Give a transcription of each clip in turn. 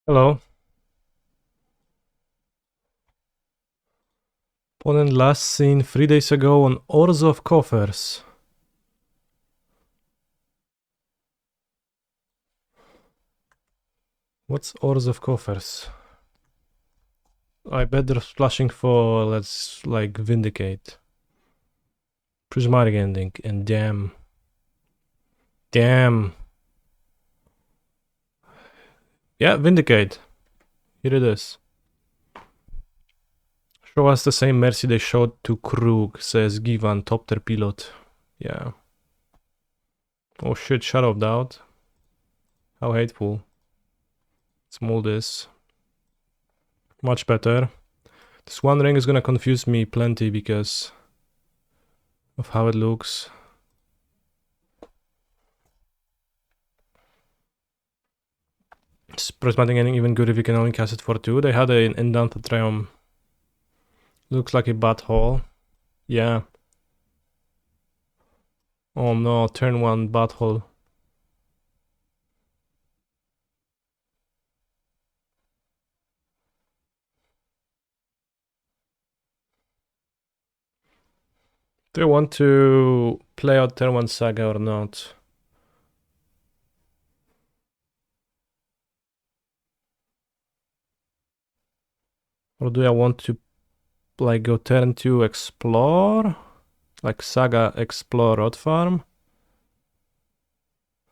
Hello. Opponent last seen 3 days ago on Orzhov Coffers. What's Orzhov Coffers? I bet they're splashing for, let's like, Vindicate. Prismatic Ending, and damn. Damn. Yeah, Vindicate. Here it is. Show us the same mercy they showed to Krug, says Givan, Topter Pilot. Yeah. Oh shit, Shadow of Doubt. How hateful. Let's mold this. Much better. This one ring is gonna confuse me plenty because of how it looks. Is Prismatic Ending even good if you can only cast it for 2? They had an Indanted Triumph. Looks like a butthole. Yeah. Oh no, turn 1 butthole. Do you want to play out turn 1 Saga or not? Or do I want to like go turn 2 Explore? Like Saga Explore Rod Farm?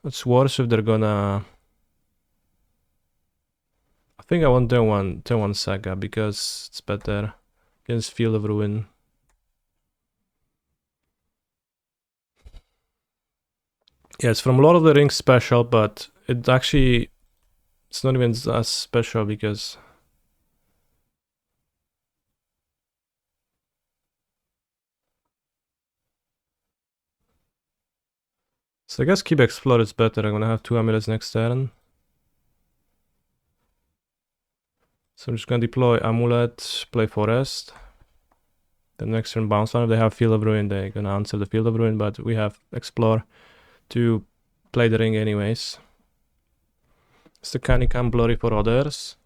It's worse if they're gonna... I think I want turn 1 Saga because it's better against Field of Ruin. Yeah, it's from Lord of the Rings special, but it actually... It's not even as special because... So I guess keep Explore is better. I'm gonna have 2 Amulets next turn. So I'm just gonna deploy Amulet, play Forest. Then next turn bounce on. If they have Field of Ruin, they're gonna answer the Field of Ruin, but we have Explore to play the ring anyways. It's the Canicam Glory for others.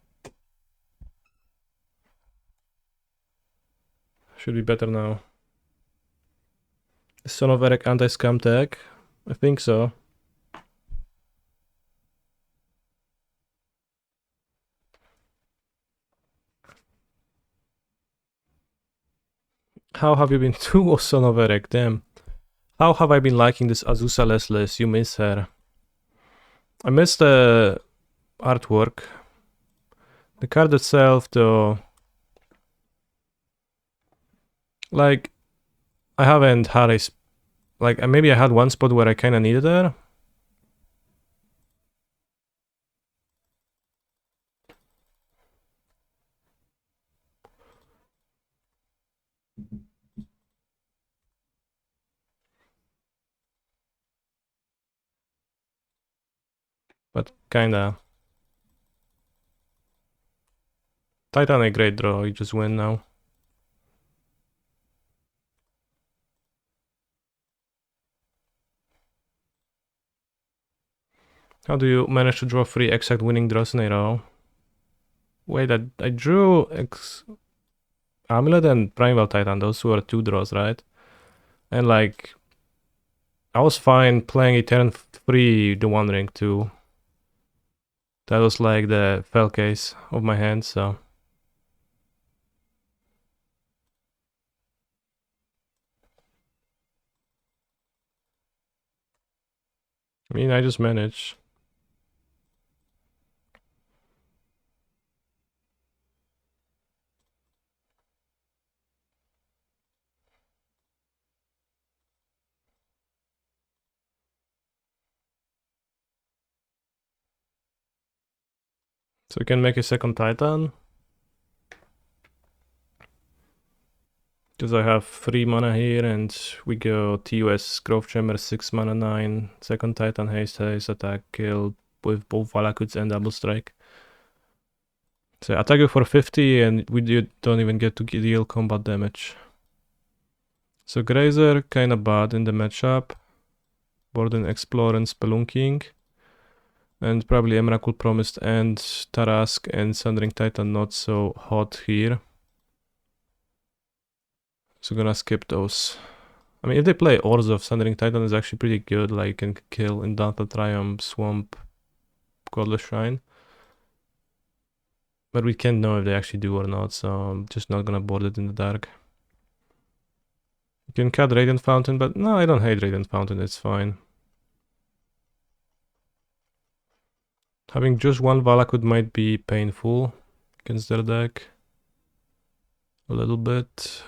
Should be better now. Son of Eric anti-scam tag? I think so. How have you been too, Son of Eric? Damn. How have I been liking this Azusa Lesles? You miss her. I miss the artwork. The card itself, though... Like, I haven't had a... Like, maybe I had one spot where I kinda needed her. But kinda. Titan a great draw, you just win now. How do you manage to draw 3 exact winning draws in a row? Wait, I drew Amulet and Primeval Titan, those were 2 draws, right? And like, I was fine playing a turn 3 the One Ring too. That was like the fell case of my hand, so... I mean, I just managed. So we can make a second Titan. Because I have 3 mana here and we go TUS Growth Chamber, 6 mana, 9. Second Titan, haste, attack, kill with both Valakuts and double strike. So attack you for 50 and we don't even get to deal combat damage. So Grazer kinda bad in the matchup. Borden, Explore and Spelunking. And probably Emrakul Promised and Tarask and Sundering Titan not so hot here. So gonna skip those. I mean, if they play Orzhov, Sundering Titan is actually pretty good. Like, can kill Indanta Triumph, Swamp, Godless Shrine. But we can't know if they actually do or not, so I'm just not gonna board it in the dark. You can cut Radiant Fountain, but no, I don't hate Radiant Fountain, it's fine. Having just one Valakut might be painful against their deck. A little bit.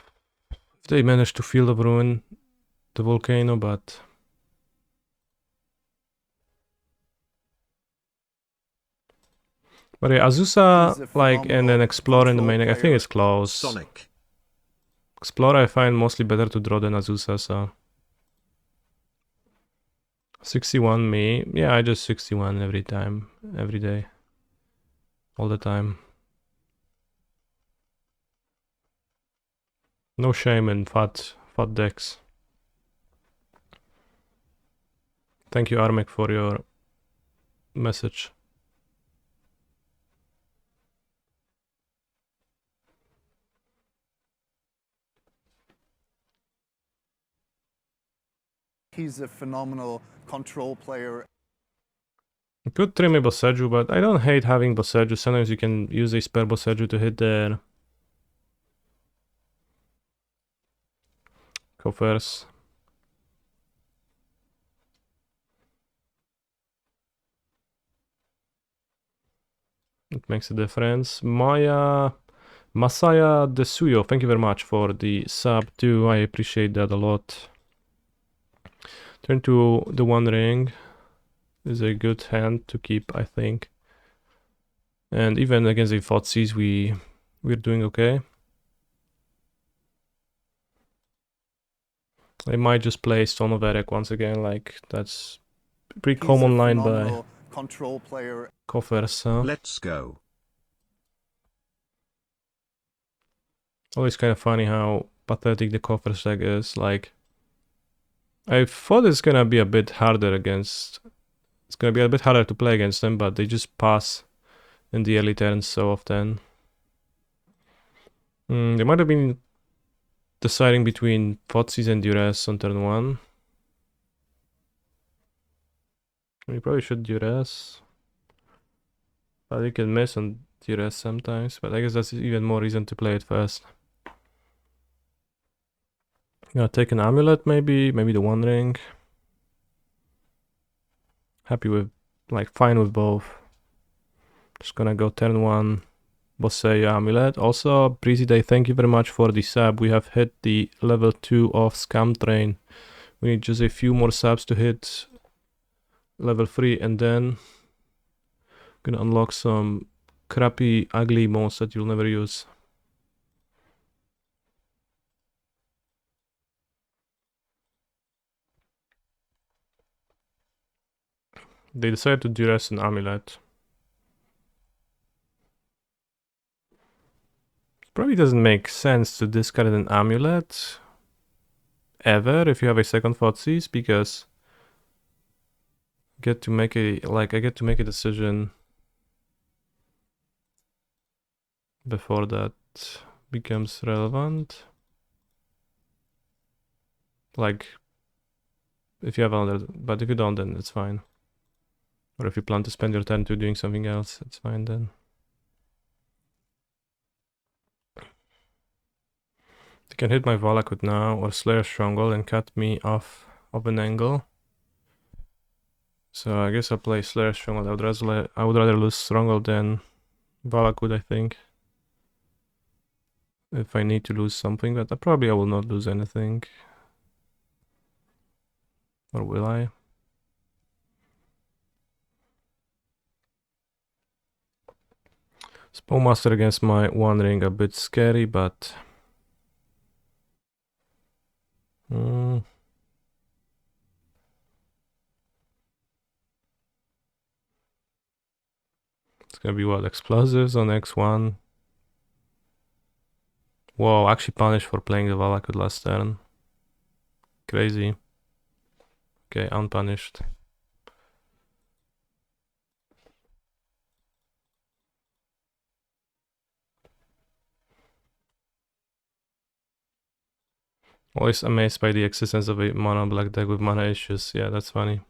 If they manage to Field of Ruin the Volcano, but... But yeah, Azusa, like, and then Explore in the main deck, I think it's close. Sonic. Explore I find mostly better to draw than Azusa, so... 61 me. Yeah, I just 61 every time, every day. All the time. No shame in fat decks. Thank you, Armek, for your message. He's a phenomenal control player. I could trim a Boseju, but I don't hate having Boseju. Sometimes you can use a spare Boseju to hit there. Go first. It makes a difference. Masaya Desuyo, thank you very much for the sub too. I appreciate that a lot. Turn to the One Ring is a good hand to keep, I think. And even against the Thoughtseize, we're doing okay. I might just play Stone of Eric once again, like that's pretty common line by control player. Coffers. Let's go. Always kind of funny how pathetic the Coffers deck is. Like, I thought it's gonna be a bit harder against. It's gonna be a bit harder to play against them, but they just pass in the early turns so often. They might have been deciding between Thoughtseize and Duress on turn 1. We probably should Duress. But you can miss on Duress sometimes, but I guess that's even more reason to play it first. Gonna take an Amulet maybe the One Ring. Happy with, like, fine with both. Just gonna go turn 1, Bosei Amulet. Also, Breezy Day, thank you very much for the sub. We have hit the level 2 of Scam Train. We need just a few more subs to hit level 3, and then gonna unlock some crappy, ugly mods that you'll never use. They decided to duress an Amulet. Probably doesn't make sense to discard an Amulet ever if you have a second Thoughtseize, because I get to make a decision before that becomes relevant. Like, if you have another, but if you don't, then it's fine. Or if you plan to spend your turn to doing something else, it's fine then. They can hit my Valakut now, or Slayer Stronghold, and cut me off of an angle. So I guess I'll play Slayer Stronghold. I would rather lose Stronghold than Valakut, I think. If I need to lose something, but I will not lose anything. Or will I? Spellmaster against my One Ring, a bit scary, but... It's gonna be what? Explosives on X1. Whoa, actually punished for playing the Valakut last turn. Crazy. Okay, unpunished. Always amazed by the existence of a mono black deck with mana issues. Yeah, that's funny.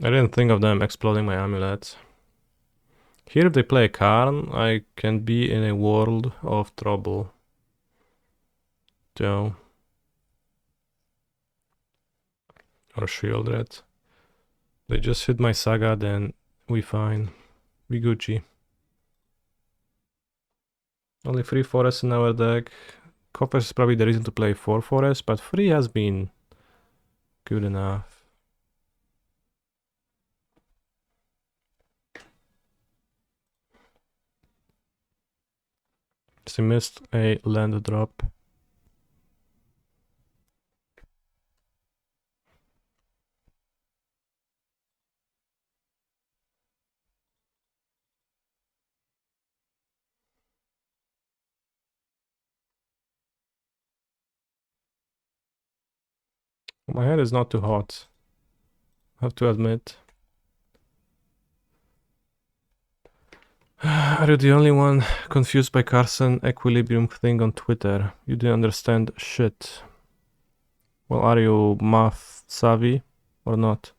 I didn't think of them exploding my amulet. Here if they play Karn, I can be in a world of trouble. So... or shield red. They just hit my saga, then we fine. We Gucci. Only 3 forests in our deck. Copper is probably the reason to play 4 forests, but 3 has been good enough. She missed a land drop. My head is not too hot, I have to admit. Are you the only one confused by Carson equilibrium thing on Twitter? You didn't understand shit. Well, are you math savvy or not?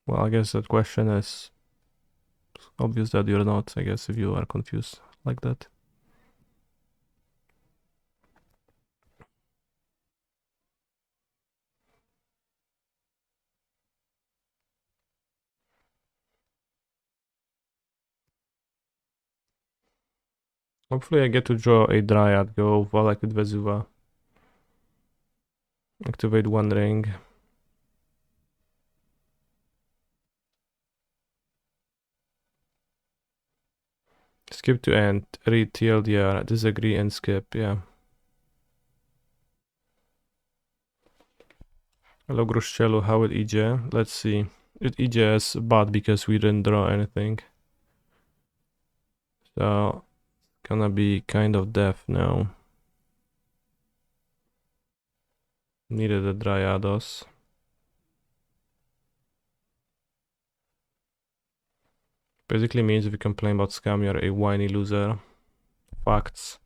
Well, I guess that question is obvious that you're not, I guess, if you are confused like that. Hopefully I get to draw a Dryad, go Valak with Vesuva. Activate 1 ring. Skip to end, read TLDR, disagree and skip, yeah. Hello Gruszczelu, how it idzie? Let's see. It idzie bad because we didn't draw anything. So, gonna be kind of deaf now. Needed a Dryados. Basically means if you complain about scam, you're a whiny loser. Facts.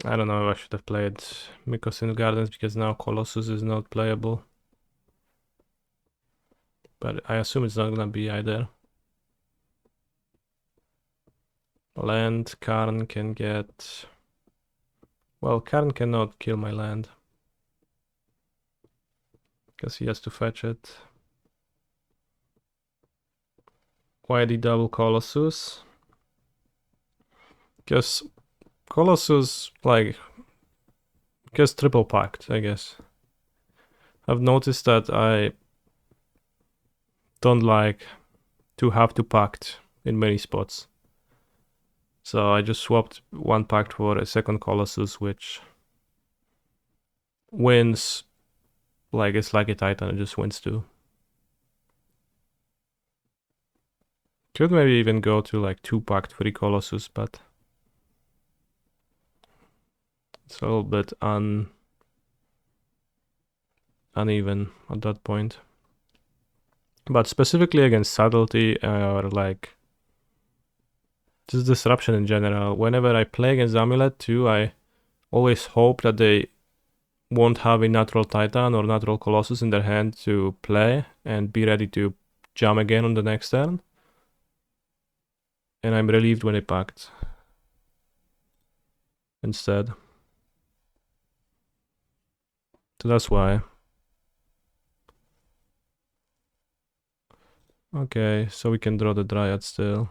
I don't know if I should have played Mykosin Gardens because now Colossus is not playable. But I assume it's not gonna be either. Land, Karn can get... well, Karn cannot kill my land. Because he has to fetch it. Why the double Colossus? Because Colossus, like... because triple packed, I guess. I've noticed that I don't like to have to pact in many spots. So I just swapped 1 pact for a second Colossus, which wins, like it's like a Titan, it just wins too. Could maybe even go to like 2 pact 3 Colossus, but it's a little bit uneven at that point. But specifically against subtlety or like just disruption in general, whenever I play against Amulet too, I always hope that they won't have a natural Titan or natural Colossus in their hand to play and be ready to jump again on the next turn. And I'm relieved when they packed instead. So that's why. Okay, so we can draw the Dryad still.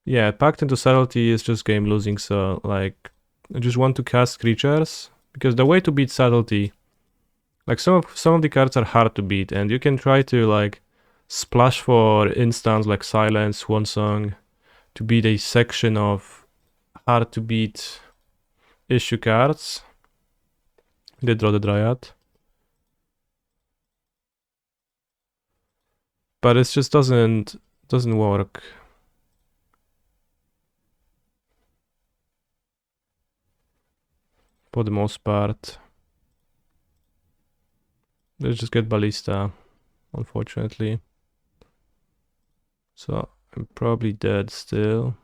Yeah, packed into subtlety is just game losing, so like I just want to cast creatures, because the way to beat subtlety, like some of the cards are hard to beat, and you can try to like splash for instants like Silence, Swan Song, to beat a section of hard to beat issue cards. They draw the Dryad. But it just doesn't work. For the most part. Let's just get Ballista, unfortunately. So I'm probably dead still.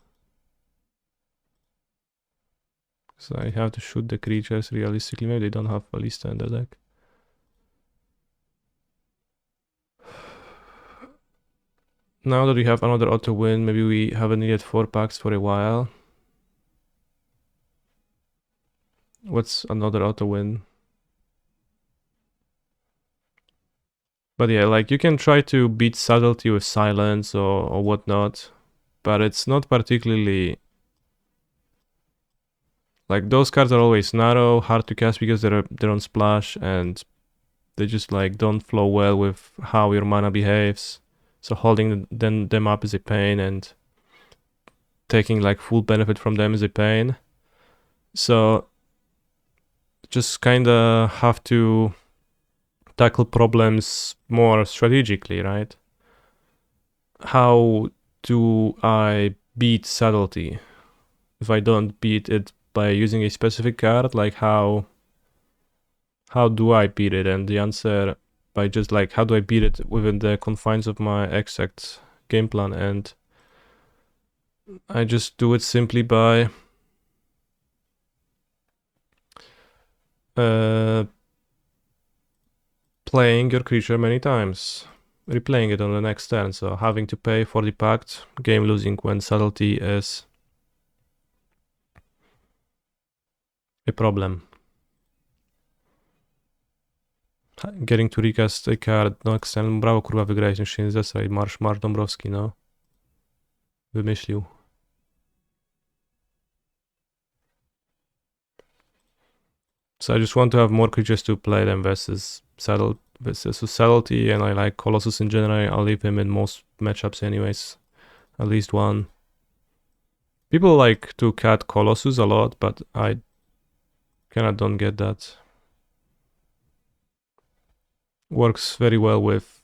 So I have to shoot the creatures realistically. Maybe they don't have Ballista in the deck. Now that we have another auto win, maybe we haven't needed 4 packs for a while. What's another auto win? But yeah, like you can try to beat subtlety with Silence or whatnot, but it's not particularly... Like those cards are always narrow, hard to cast because they're on splash, and they just like don't flow well with how your mana behaves. So holding them up is a pain, and taking like full benefit from them is a pain. So just kinda have to tackle problems more strategically, right? How do I beat subtlety? If I don't beat it by using a specific card, like how do I beat it? And the answer, by just like how do I beat it within the confines of my exact game plan, and I just do it simply by playing your creature many times, replaying it on the next turn, so having to pay for the pact, game losing when subtlety is a problem. Getting to recast a card next turn, brawo kurwa, wygrałeś, już się nie zesraj, marsz Dąbrowski, no. Wymyślił. So I just want to have more creatures to play them versus subtlety, and I like Colossus in general. I'll leave him in most matchups anyways, at least one. People like to cat Colossus a lot, but I kinda don't get that. Works very well with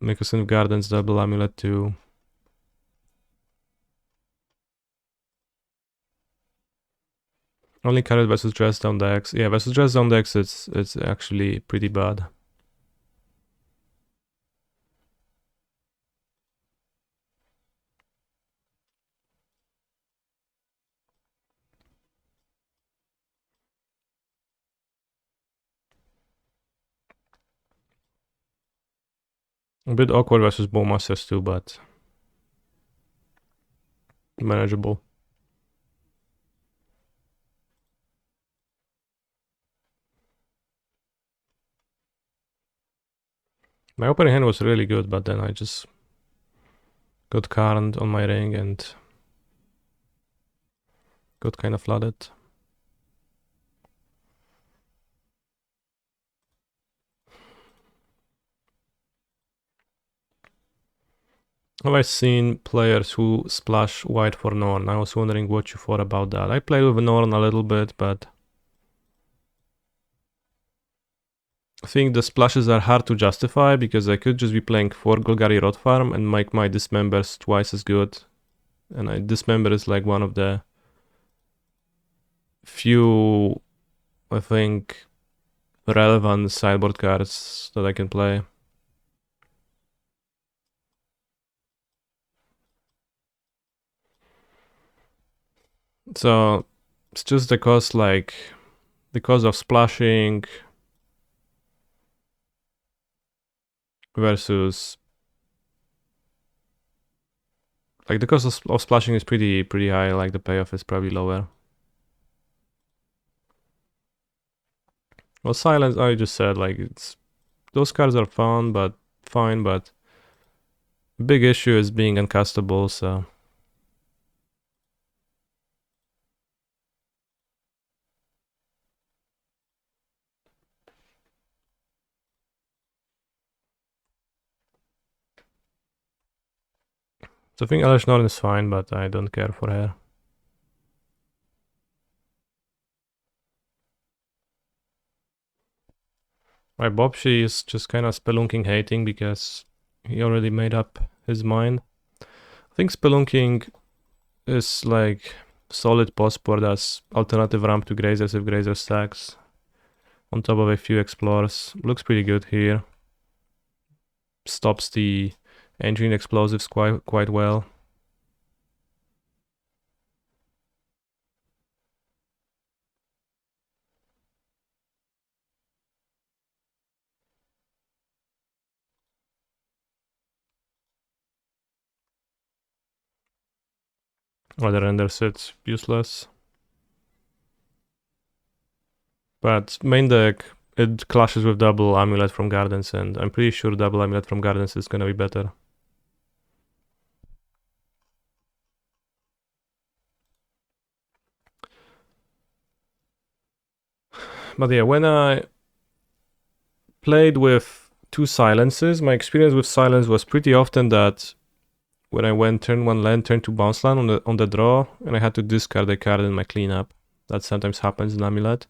Mycosynth Gardens, double Amulet too. Only carried versus Dress Down decks. Yeah, versus Dress Down decks it's actually pretty bad. A bit awkward versus Bowmasters too, but manageable. My opening hand was really good, but then I just got Karned on my ring and got kind of flooded. Have I seen players who splash white for Norn? I was wondering what you thought about that. I played with Norn a little bit, but I think the splashes are hard to justify because I could just be playing 4 Golgari Rot Farm and make my Dismembers twice as good. And Dismember is like one of the few, I think, relevant sideboard cards that I can play. So it's just the cost, like the cost of splashing versus like the cost of splashing is pretty high, like the payoff is probably lower. Well, Silence, I just said, like, it's those cards are fun, but fine, but big issue is being uncastable, so So I think Elish Norn is fine, but I don't care for her. My Bobshi is just kind of spelunking hating because he already made up his mind. I think spelunking is like solid post board as alternative ramp to Grazers if Grazer stacks. On top of a few explorers. Looks pretty good here. Stops the engine explosives quite well. Other renders it useless. But main deck, it clashes with double Amulet from Gardens, and I'm pretty sure double Amulet from Gardens is gonna be better. But yeah, when I played with two silences, my experience with silence was pretty often that when I went turn 1 land, turn 2 bounce land on the draw, and I had to discard a card in my cleanup. That sometimes happens in Amulet.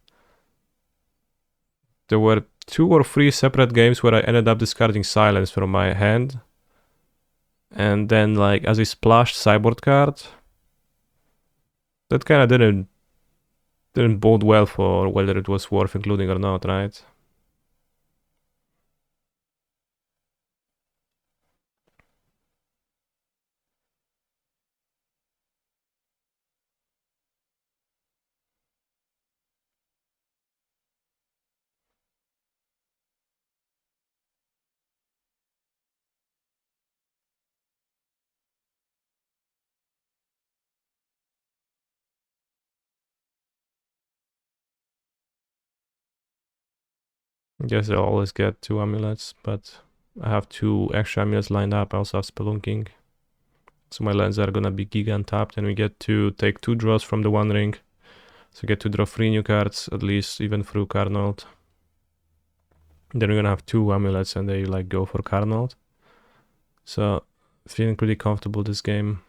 There were 2 or 3 separate games where I ended up discarding silence from my hand. And then like as a splashed sideboard card, that kind of didn't bode well for whether it was worth including or not, right? I guess I always get 2 amulets, but I have 2 extra amulets lined up. I also have Spelunking. So my lands are gonna be giga untapped, and we get to take 2 draws from the One Ring. So we get to draw 3 new cards, at least, even through Carnold. Then we're gonna have 2 amulets, and they like go for Carnold. So feeling pretty comfortable this game.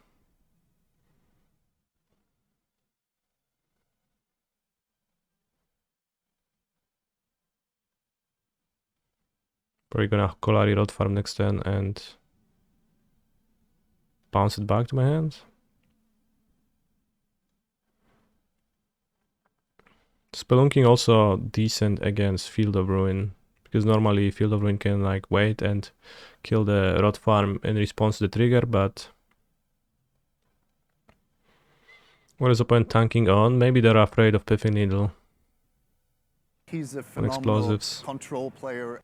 Probably gonna Kolari Road Farm next turn and bounce it back to my hand. Spelunking also decent against Field of Ruin, because normally Field of Ruin can like wait and kill the Rot Farm in response to the trigger, but what is the point tanking on? Maybe they're afraid of Piffing Needle. He's a And phenomenal explosives. control player.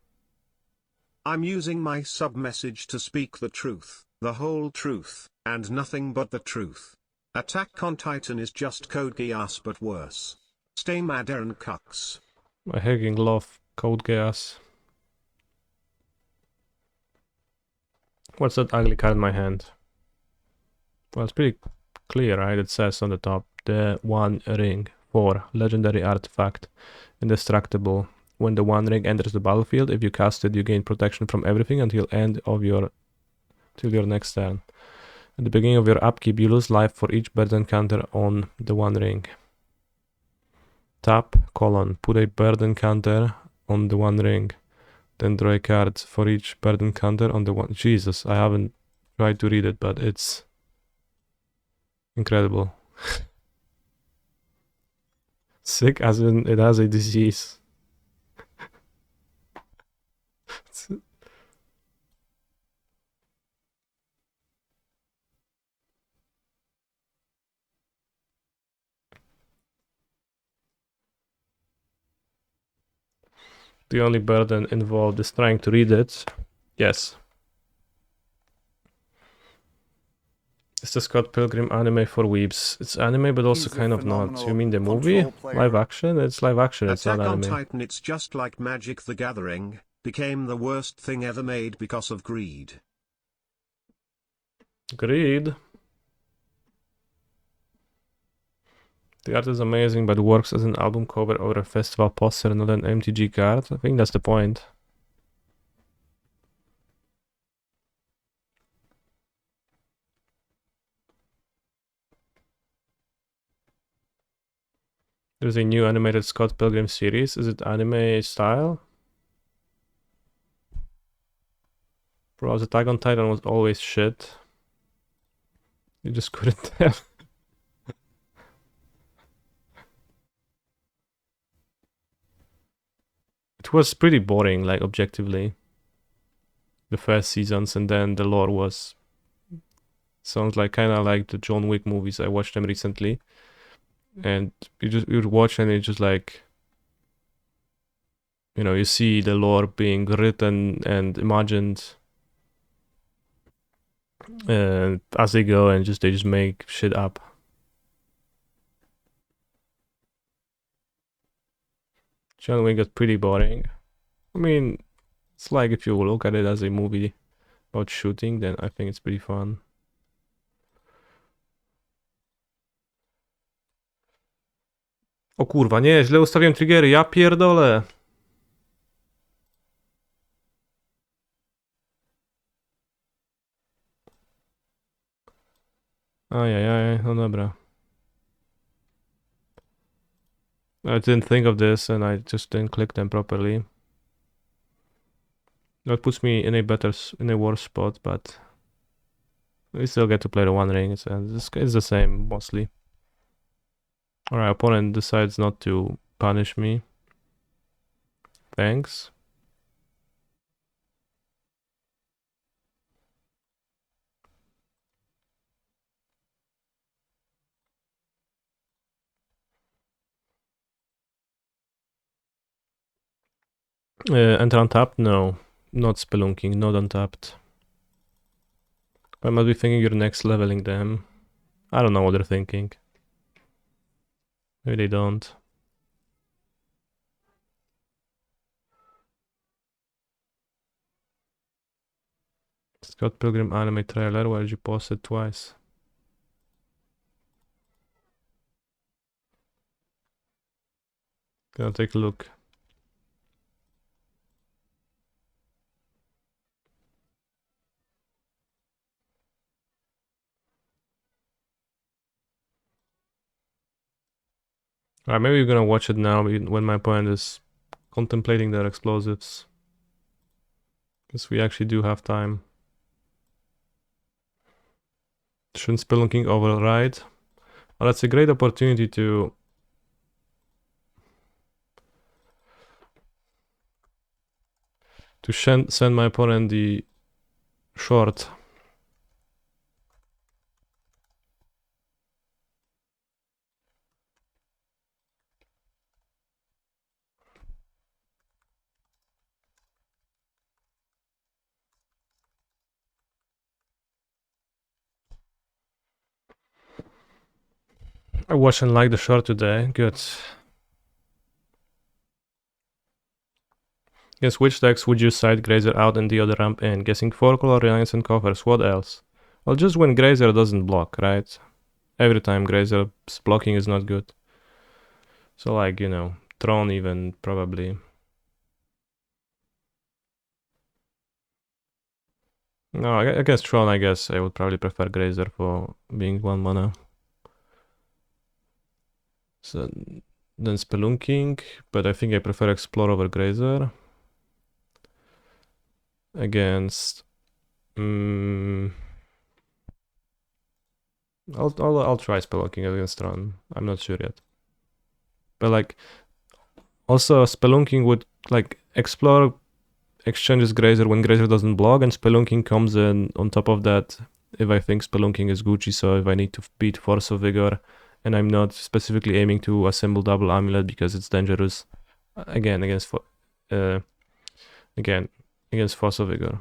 I'm using my sub-message to speak the truth, the whole truth, and nothing but the truth. Attack on Titan is just Code Geass but worse. Stay mad, Aaron Cucks. I hacking love Code Geass. What's that ugly card in my hand? Well, it's pretty clear, right? It says on the top, the One Ring for legendary artifact, indestructible. When the One Ring enters the battlefield, if you cast it, you gain protection from everything until your next turn. At the beginning of your upkeep, you lose life for each bird encounter on the One Ring. Tap, put a bird encounter on the One Ring. Then draw a card for each bird encounter on the one. Jesus, I haven't tried to read it, but it's incredible. Sick as in it has a disease. The only burden involved is trying to read it. Yes. It's the Scott Pilgrim anime for weebs. It's anime, but also kind of not. You mean the movie? Live action? It's live action, it's not anime. Attack on Titan, it's just like Magic the Gathering, became the worst thing ever made because of greed. Greed? The art is amazing, but works as an album cover or a festival poster, not an MTG card. I think that's the point. There's a new animated Scott Pilgrim series. Is it anime style? Bro, Attack on Titan was always shit. You just couldn't tell. It was pretty boring, like objectively. The first seasons, and then the lore was sounds like kind of like the John Wick movies. I watched them recently, and you watch and it's just like, you know, you see the lore being written and imagined as they go, and they just make shit up. John Wick got pretty boring. I mean, it's like if you look at it as a movie about shooting, then I think it's pretty fun. O kurwa, nie, źle ustawiłem triggery, ja pierdolę. Ajajaj, no dobra. I didn't think of this and I just didn't click them properly. That puts me in a worse spot, but we still get to play the One Ring. It's the same mostly. Alright, opponent decides not to punish me. Thanks. Enter untapped? No. Not spelunking, not untapped. I must be thinking you're next leveling them. I don't know what they're thinking. Maybe they don't. Scott Pilgrim anime trailer, why did you post it twice? Gonna take a look. Alright, maybe we're gonna watch it now when my opponent is contemplating their explosives. Because we actually do have time. Shouldn't spelunking override? Well, that's a great opportunity to send my opponent the short. I watched and liked the short today. Good. Guess which decks would you side Grazer out and the other ramp in? Guessing 4-color, Reliance and Coffers. What else? Well, just when Grazer doesn't block, right? Every time Grazer's blocking is not good. So like, you know, Tron even, probably. No, I guess Tron, I guess I would probably prefer Grazer for being 1 mana. So then Spelunking, but I think I prefer Explore over Grazer. Against... I'll try Spelunking against Tron. I'm not sure yet. But like, also Spelunking would like Explore exchanges Grazer when Grazer doesn't block, and Spelunking comes in on top of that if I think Spelunking is Gucci. So if I need to beat Force of Vigor and I'm not specifically aiming to assemble double Amulet because it's dangerous, again against Force of Vigor.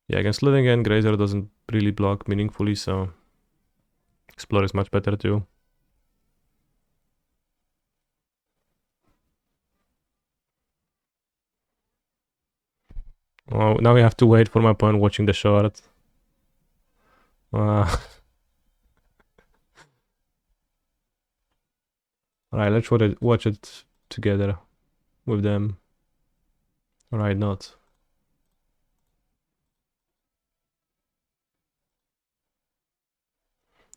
Yeah, against Living End, Grazer doesn't really block meaningfully, so Explore is much better too. Oh, now we have to wait for my opponent watching the short. Alright, let's watch it together with them. Alright, not.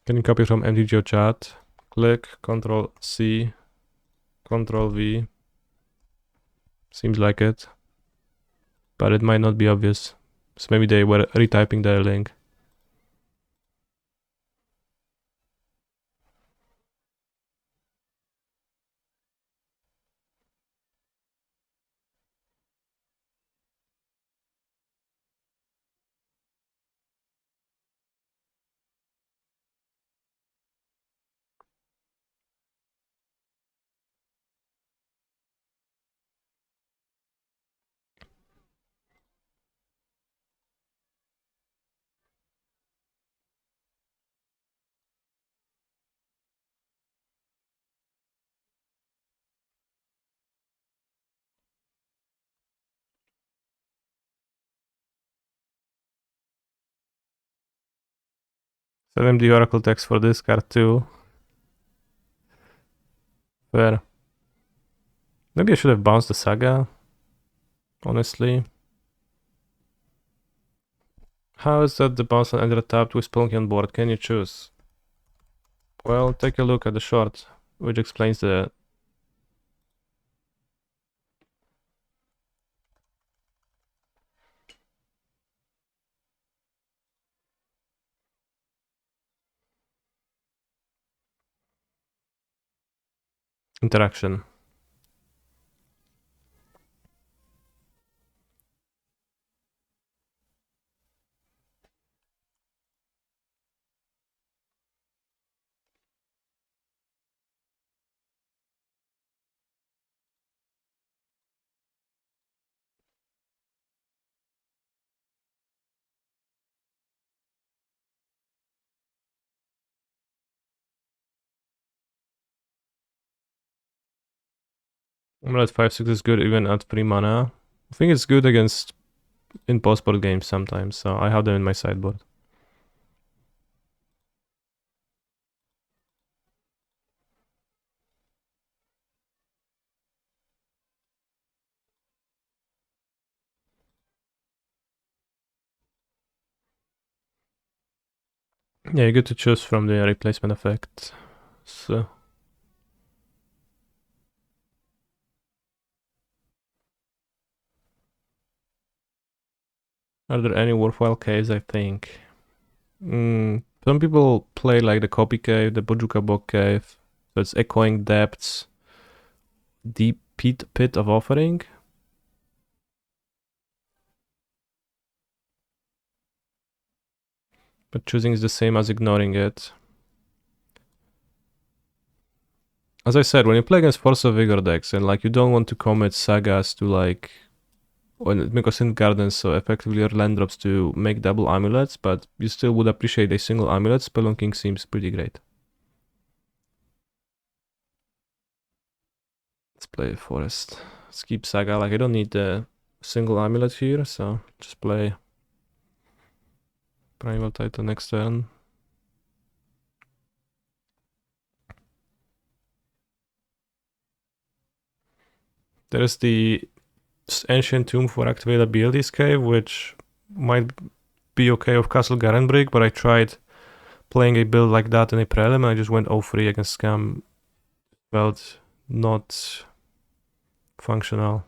Can you copy from MTGO chat? Click, Control C, Control V. Seems like it. But it might not be obvious. So maybe they were retyping their link. Send them the oracle text for this card too. Fair. Maybe I should have bounced the saga. Honestly. How is that the bounce on ender tapped with Spelunky on board? Can you choose? Well, take a look at the short, which explains the interaction. Amulet 5/6 is good even at 3 mana. I think it's good against in post-board games sometimes, so I have them in my sideboard. Yeah, you get to choose from the replacement effect. So are there any worthwhile caves? I think. Some people play like the Copy Cave, the Bojuka Bog Cave. So it's Echoing Depths, Deep Pit of Offering. But choosing is the same as ignoring it. As I said, when you play against Force of Vigor decks and like you don't want to commit sagas to like Mycosynth Gardens, so effectively your land drops to make double amulets, but you still would appreciate a single amulet, Spelunking seems pretty great. Let's play Forest. Let's keep Saga, like I don't need the single amulet here, so just play Primal Titan next turn. There's the Ancient Tomb for activate abilities cave, which might be okay with Castle Garenbrick, but I tried playing a build like that in a prelim and I just went 0-3 against Scam. Felt not functional.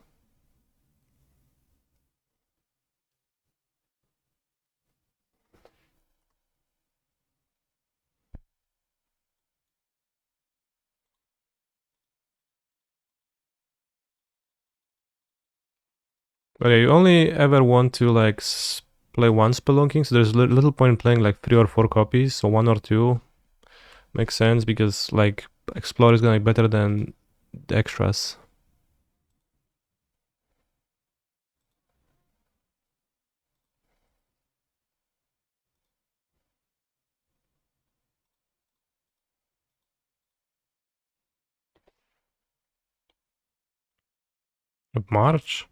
But yeah, you only ever want to like play one Spelunking, so there's little point in playing like 3 or 4 copies, so 1 or 2 makes sense because like Explore is gonna be better than the extras. March?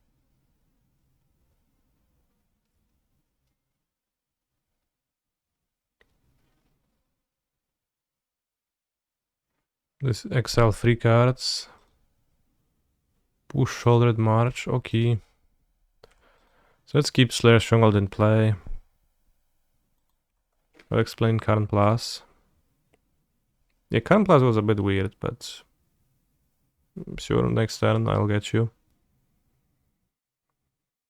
This exile 3 cards. Push shouldered March, okay. So let's keep Slayer Stronghold in play. I'll explain current plus. Yeah, Khan Plus was a bit weird, but sure, next turn I'll get you.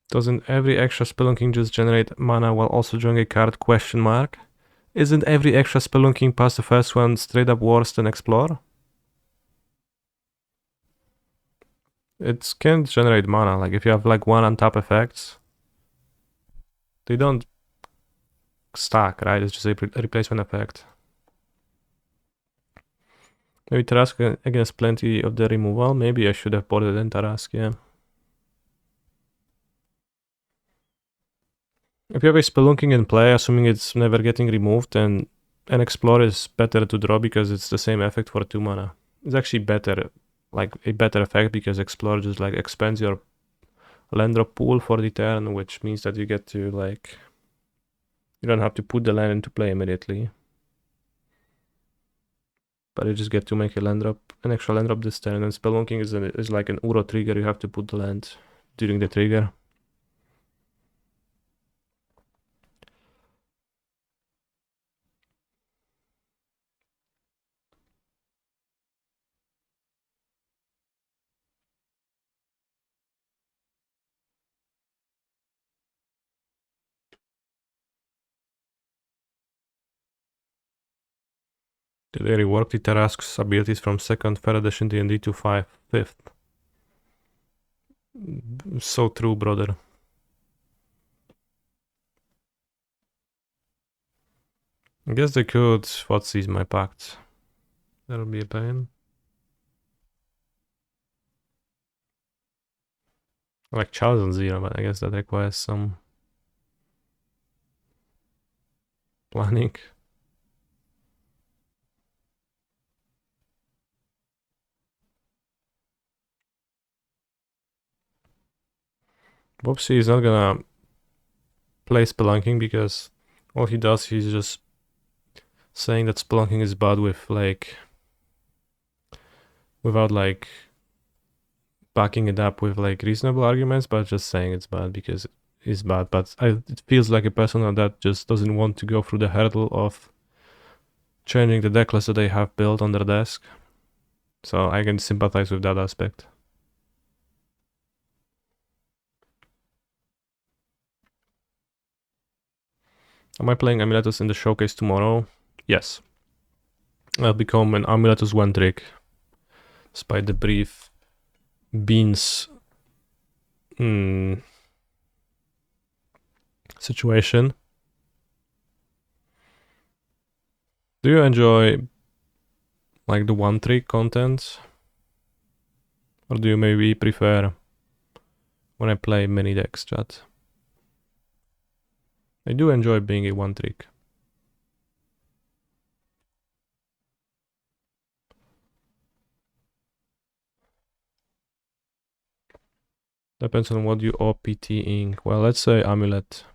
Doesn't every extra spelunking just generate mana while also drawing a card? Question mark. Isn't every extra spelunking past the first one straight up worse than explore? It can't generate mana. Like if you have like one untap effects, they don't stack, right? It's just a replacement effect. Maybe Tarask against plenty of the removal. Maybe I should have boarded in Tarask, yeah. If you have a Spelunking in play, assuming it's never getting removed, then an Explore is better to draw because it's the same effect for 2 mana. It's actually better, like a better effect because Explore just like expands your land drop pool for the turn, which means that you get to like, you don't have to put the land into play immediately. But you just get to make a land drop, an extra land drop this turn, and Spelunking is like an Uro trigger, you have to put the land during the trigger. Did they rework the Tarask's abilities from 2nd, 3rd edition D&D to 5th? So true, brother. I guess they could What's my pact. That'll be a pain. I like Charles on 0, but I guess that requires some planning. Whoopsie is not gonna play Spelunking because all he does, he's just saying that Spelunking is bad with like, without like backing it up with like reasonable arguments, but just saying it's bad because it's bad. But it feels like a person that just doesn't want to go through the hurdle of changing the decklist that they have built on their desk. So I can sympathize with that aspect. Am I playing Amuletus in the showcase tomorrow? Yes. I'll become an Amuletus one trick. Despite the brief beans situation. Do you enjoy like the one trick content? Or do you maybe prefer when I play mini decks, chat? I do enjoy being a one trick. Depends on what you OPT-ing. Well, let's say Amulet.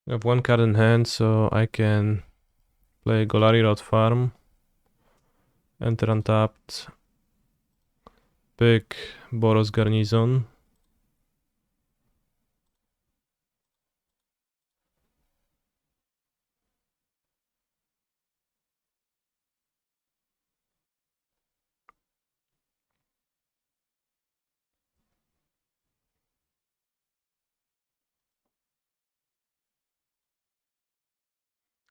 I have one card in hand, so I can play Golari Road Farm, enter untapped, pick Boros Garnison.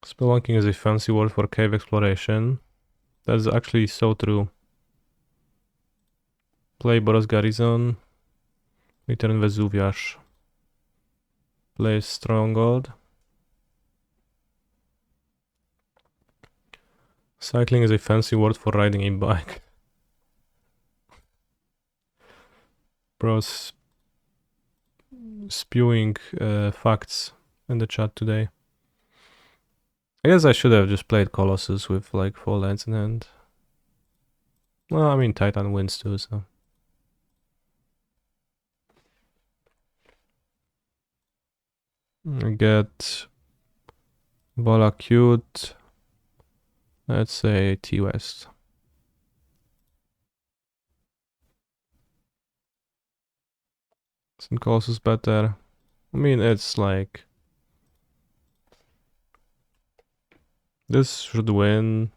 Spelunking is a fancy word for cave exploration. That's actually so true. Play Boros Garrison, return Vesuvius. Play Stronghold. Cycling is a fancy word for riding a bike. Bros spewing facts in the chat today. I guess I should have just played Colossus with like 4 lands in hand. Well, I mean Titan wins too, so. I get Bola cute. Let's say T West. St. Coast is better. I mean, it's like this should win,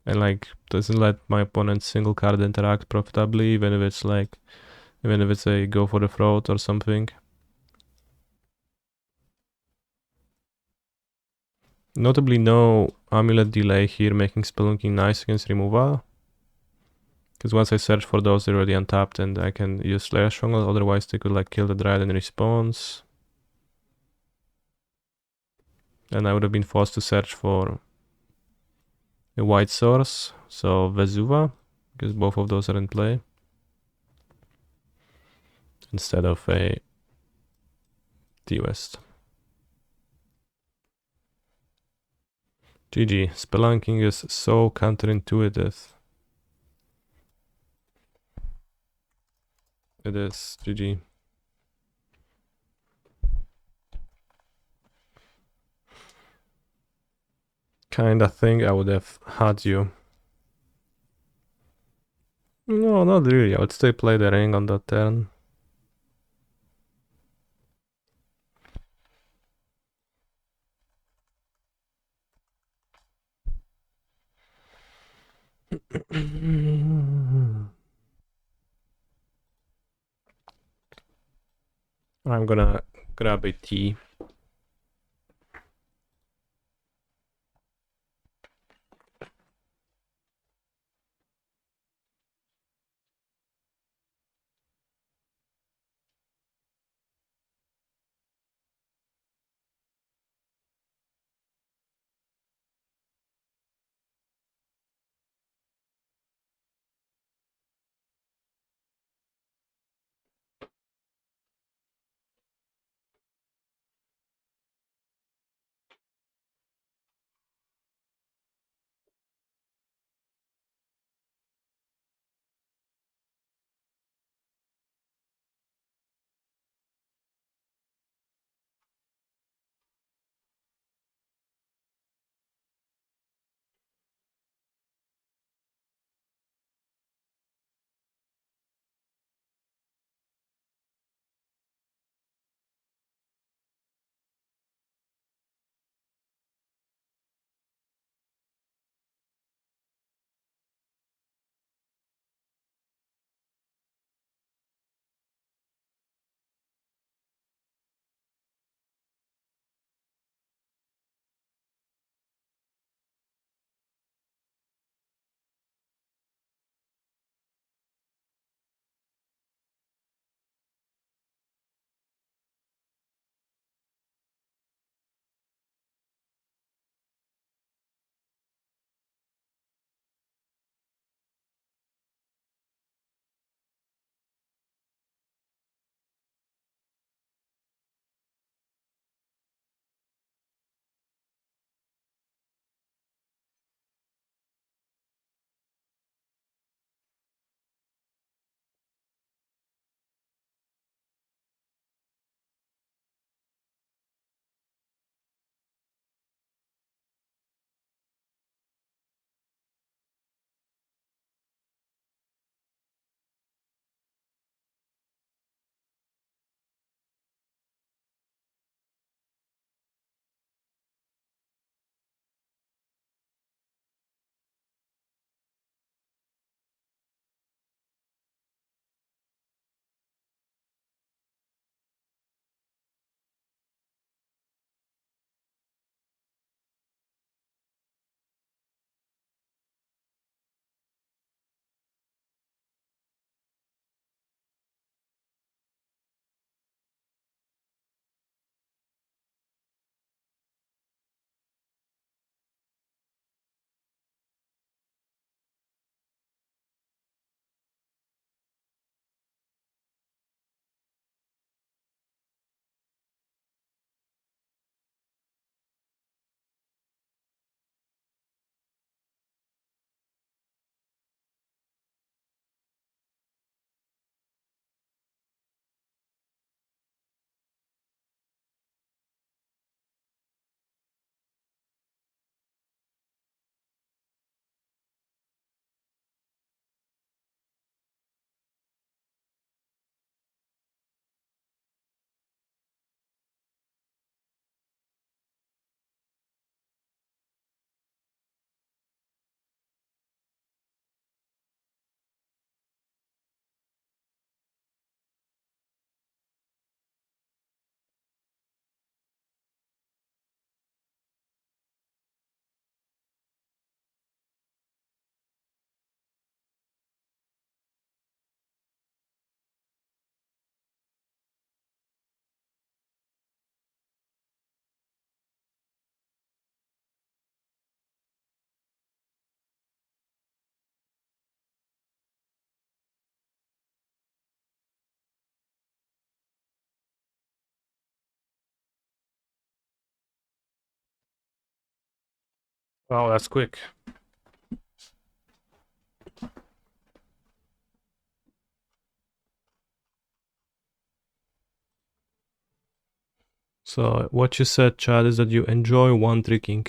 and like doesn't let my opponent single card interact profitably, even if it's a go for the throat or something. Notably, no Amulet delay here, making Spelunking nice against removal. Because once I search for those, they're already untapped, and I can use Slayer Stronghold. Otherwise, they could like kill the Dryad in response. And I would have been forced to search for a white source, so Vesuva, because both of those are in play, instead of a T-West. GG, Spelunking is so counterintuitive. It is, GG. Kinda think I would have had you. No, not really. I would still play the ring on that turn. I'm gonna grab a tea. Wow, that's quick. So what you said, Chad, is that you enjoy one tricking.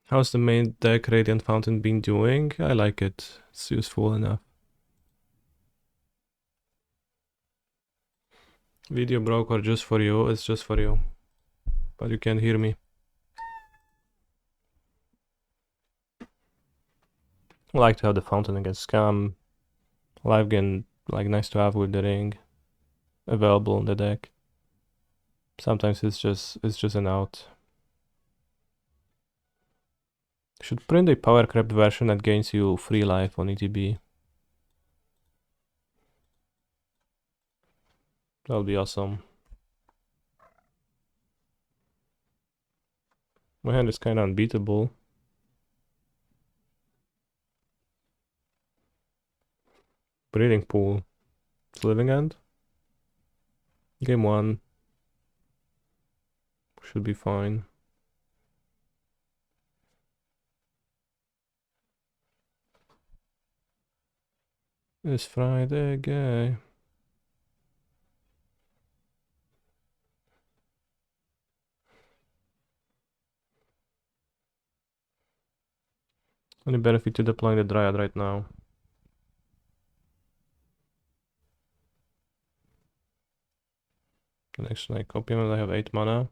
How's the main deck Radiant Fountain been doing? I like it. It's useful enough. Video broke or just for you? It's just for you. But you can hear me. I like to have the fountain against scam. Live gain, like, nice to have with the ring available in the deck. Sometimes it's just an out. Should print a power crept version that gains you free life on ETB. That would be awesome. My hand is kinda unbeatable. Breeding pool. It's living end. Game 1. Should be fine. It's Friday gay. Any benefit to deploying the Dryad right now? Next I copy him and I have 8 mana.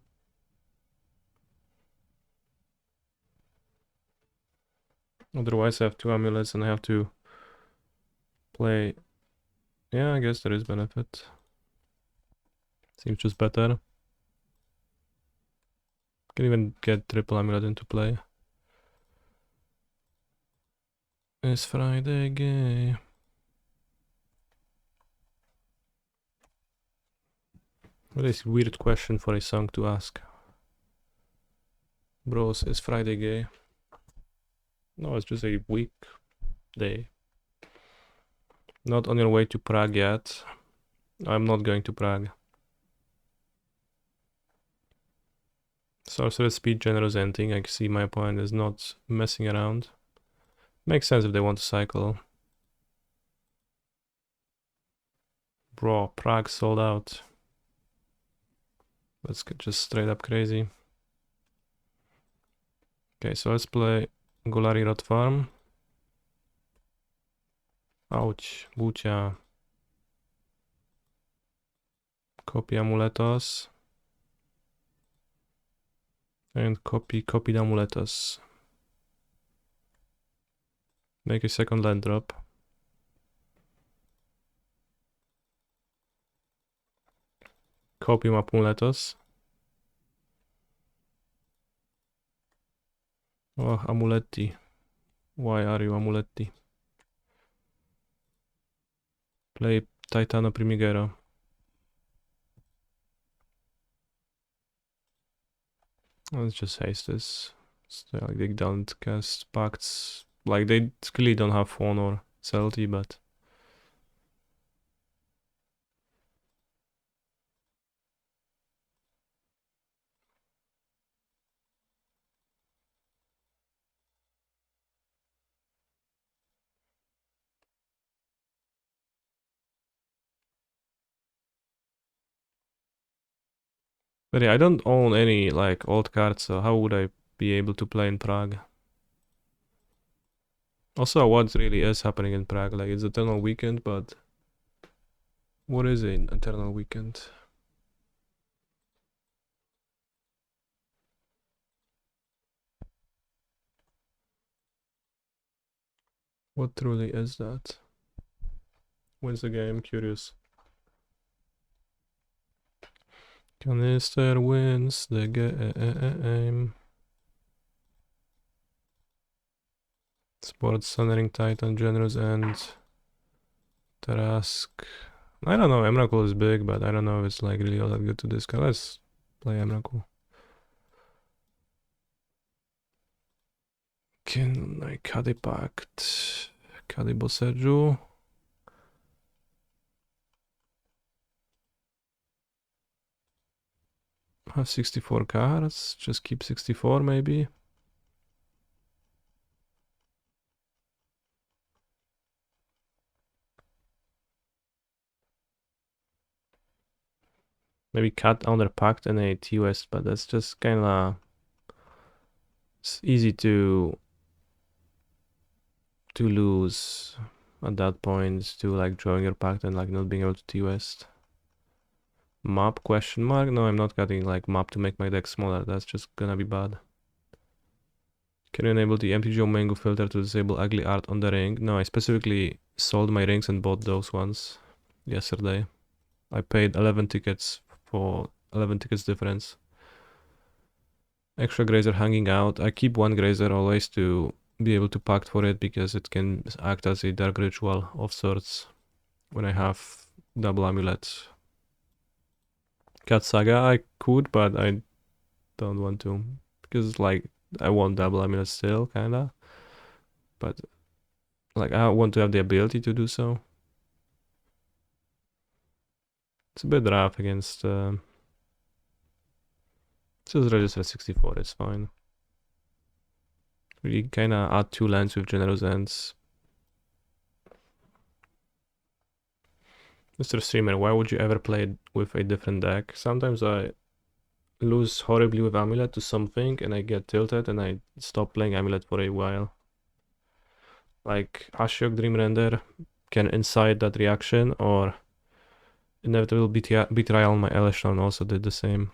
Otherwise I have 2 amulets and I have to play. Yeah, I guess there is benefit. Seems just better. Can even get triple amulet into play. It's Friday gay. What is a weird question for a song to ask? Bros, is Friday gay? No, it's just a week day. Not on your way to Prague yet. I'm not going to Prague. Sorcerer speed, generous ending. I see my opponent is not messing around. Makes sense if they want to cycle. Bro, Prague sold out. Let's get just straight up crazy. Okay, so let's play Golari Rot Farm. Ouch, Bucia. Copy Amuletos. And copy the Amuletos. Make a second land drop. Copy Amuletos. Oh, Amuletti. Why are you Amuletti? Play Titano Primigera. Let's just haste this. So, like, they don't cast pacts. Like, they clearly don't have Fawn or Celti, but yeah, I don't own any like old cards, so how would I be able to play in Prague? Also, what really is happening in Prague? Like, it's Eternal Weekend, but what is an Eternal Weekend? What truly is that? Wins the game? Curious. Canister wins the game. Sports, Thundering Titan, Generous, and Tarask. I don't know, Emrakul is big, but I don't know if it's like really all that good to discard. Let's play Emrakul. Can I Kadi Pact? Kadi Boserju. have 64 cards. Just keep 64 maybe. Maybe cut under pact and a T-West, but that's just kinda... It's easy to lose at that point, to like drawing your pact and like not being able to T-West. Map question mark? No, I'm not cutting like map to make my deck smaller. That's just gonna be bad. Can you enable the MTGO Mango filter to disable ugly art on the ring? No, I specifically sold my rings and bought those ones yesterday. I paid 11 tickets for 11 tickets difference. Extra Grazer hanging out. I keep one Grazer always to be able to pact for it because it can act as a dark ritual of sorts when I have double Amulet. Cat Saga I could, but I don't want to because like I want double Amulet still kinda, but like I want to have the ability to do so. It's a bit rough against just register 64, it's fine. We kinda add 2 lands with generous ends. Mr. Streamer, why would you ever play with a different deck? Sometimes I lose horribly with Amulet to something and I get tilted and I stop playing Amulet for a while. Like Ashiok Dream Render can incite that reaction, or Inevitable Betrayal on my Elishon also did the same.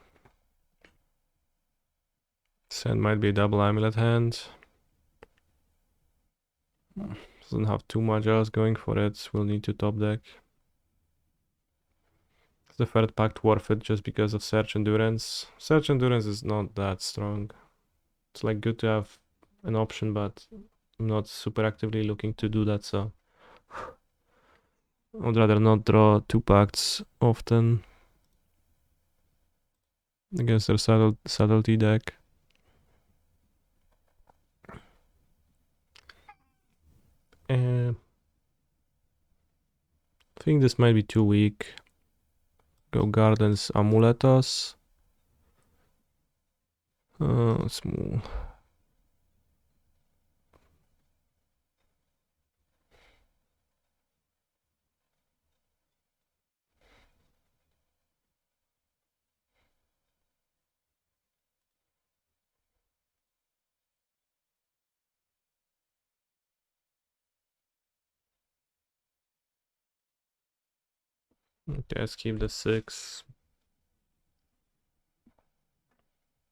Sand might be a double Amulet hand. Doesn't have too much else going for it. We'll need to top deck. Is the third pact worth it just because of Search Endurance? Search Endurance is not that strong. It's like good to have an option, but I'm not super actively looking to do that, so I'd rather not draw 2 pacts often against their subtlety deck. I think this might be too weak. Go Gardens Amuletos. Small. Okay, let's keep the 6.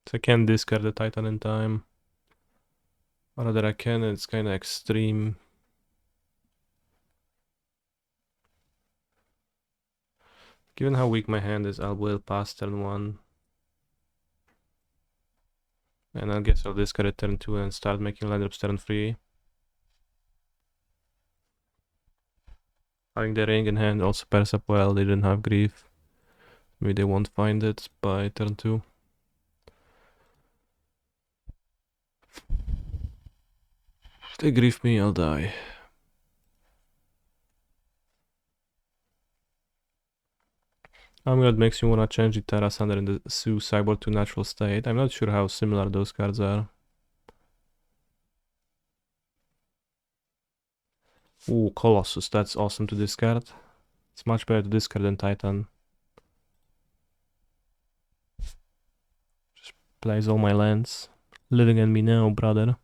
So I can discard the Titan in time. Or rather I can, it's kinda extreme. Given how weak my hand is, I will pass turn 1. And I guess I'll discard it turn 2 and start making land drops turn 3. Having the ring in hand also pairs up well, they didn't have grief. Maybe they won't find it by turn 2. If they grief me, I'll die. Amulet makes you wanna change the Terra Sander in the Zoo Cyborg to natural state. I'm not sure how similar those cards are. Ooh, Colossus, that's awesome to discard. It's much better to discard than Titan. Just plays all my lands. Living in me now, brother.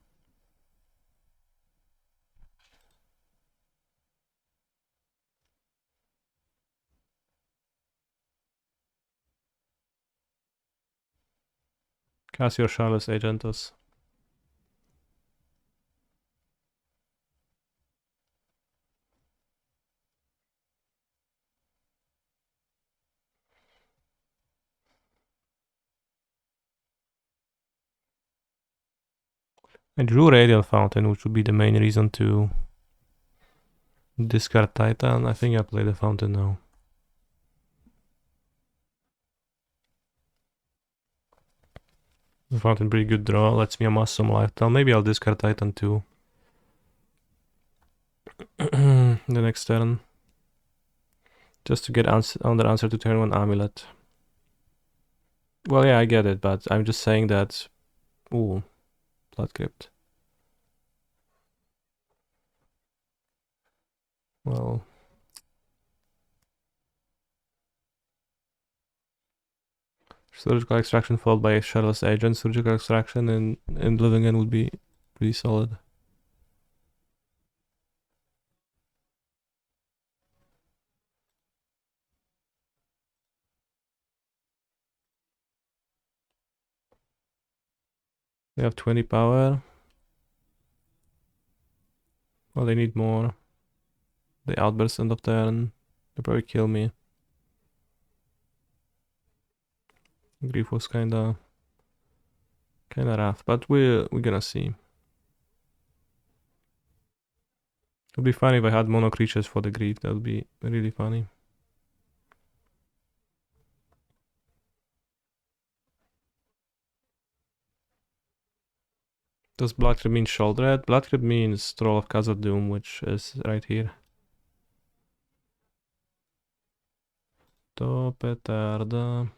Cast your Charles Agentus. I drew Radial Fountain, which would be the main reason to discard Titan. I think I play the Fountain now. The Fountain, pretty good draw, lets me amass some lifetime. Maybe I'll discard Titan too. The next turn. Just to get another answer to turn 1 Amulet. Well, yeah, I get it, but I'm just saying that... Ooh, Blood Crypt. Well... Surgical Extraction followed by a Shadowless Agent. Surgical Extraction in Living End would be pretty solid. They have 20 power. Well, they need more. They outburst end of turn. They probably kill me. Grief was kinda rough, but we're gonna see. It would be funny if I had mono creatures for the Grief. That would be really funny. Does Blood Crypt mean Shoulder? Blood Crypt means Troll of Khazad-dûm, which is right here. To petarda.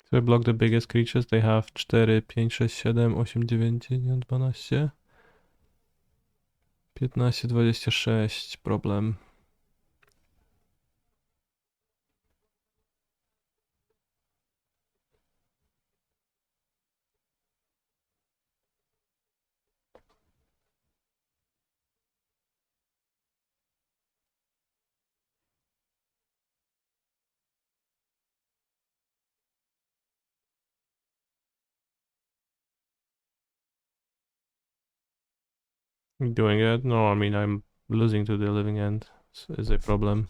So I block the biggest creatures. They have 4, 5, 6, 7, 8, 9, 10, 12, 15, 26. Problem. Doing it? No, I mean, I'm losing to the Living End. Is a problem.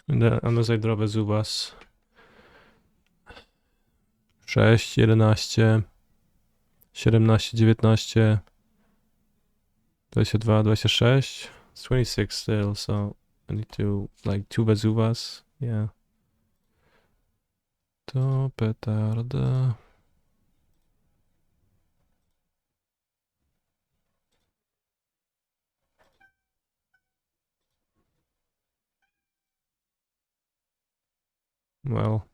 And then, unless I drop a Zubas. 6, 11, 17, 19, 22, 26. It's 26 still, so I need to, like, 2 Bazubas. Yeah. To petarda. Well.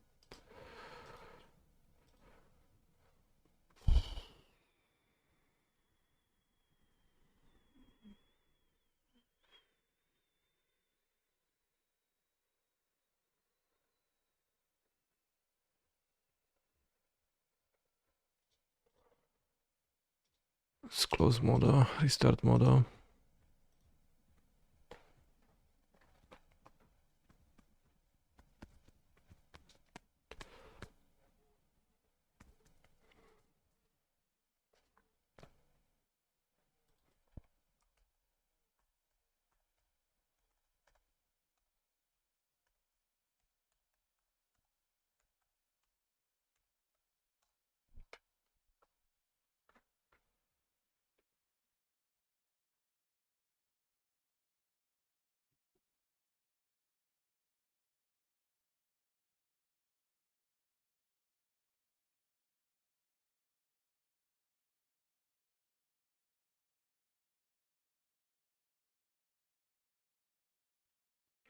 It's close modo, restart modo.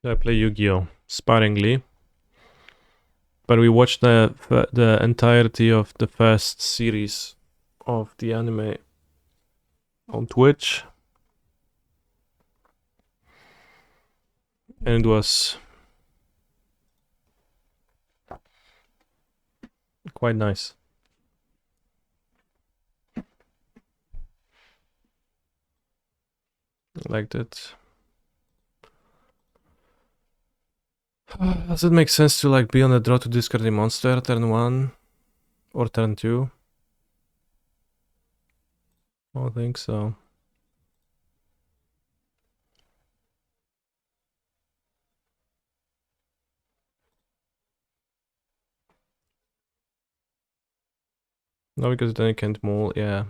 I play Yu-Gi-Oh! Sparingly. But we watched the entirety of the first series of the anime on Twitch. And it was quite nice. I liked it. Does it make sense to like be on the draw to discard a monster turn 1 or turn 2? I don't think so. No, because then you can't move, yeah.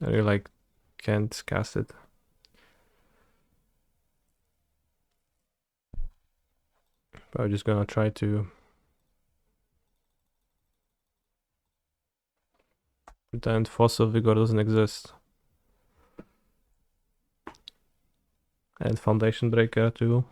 And you like can't cast it. But I'm just gonna try to pretend Fossil Vigor doesn't exist. And Foundation Breaker too.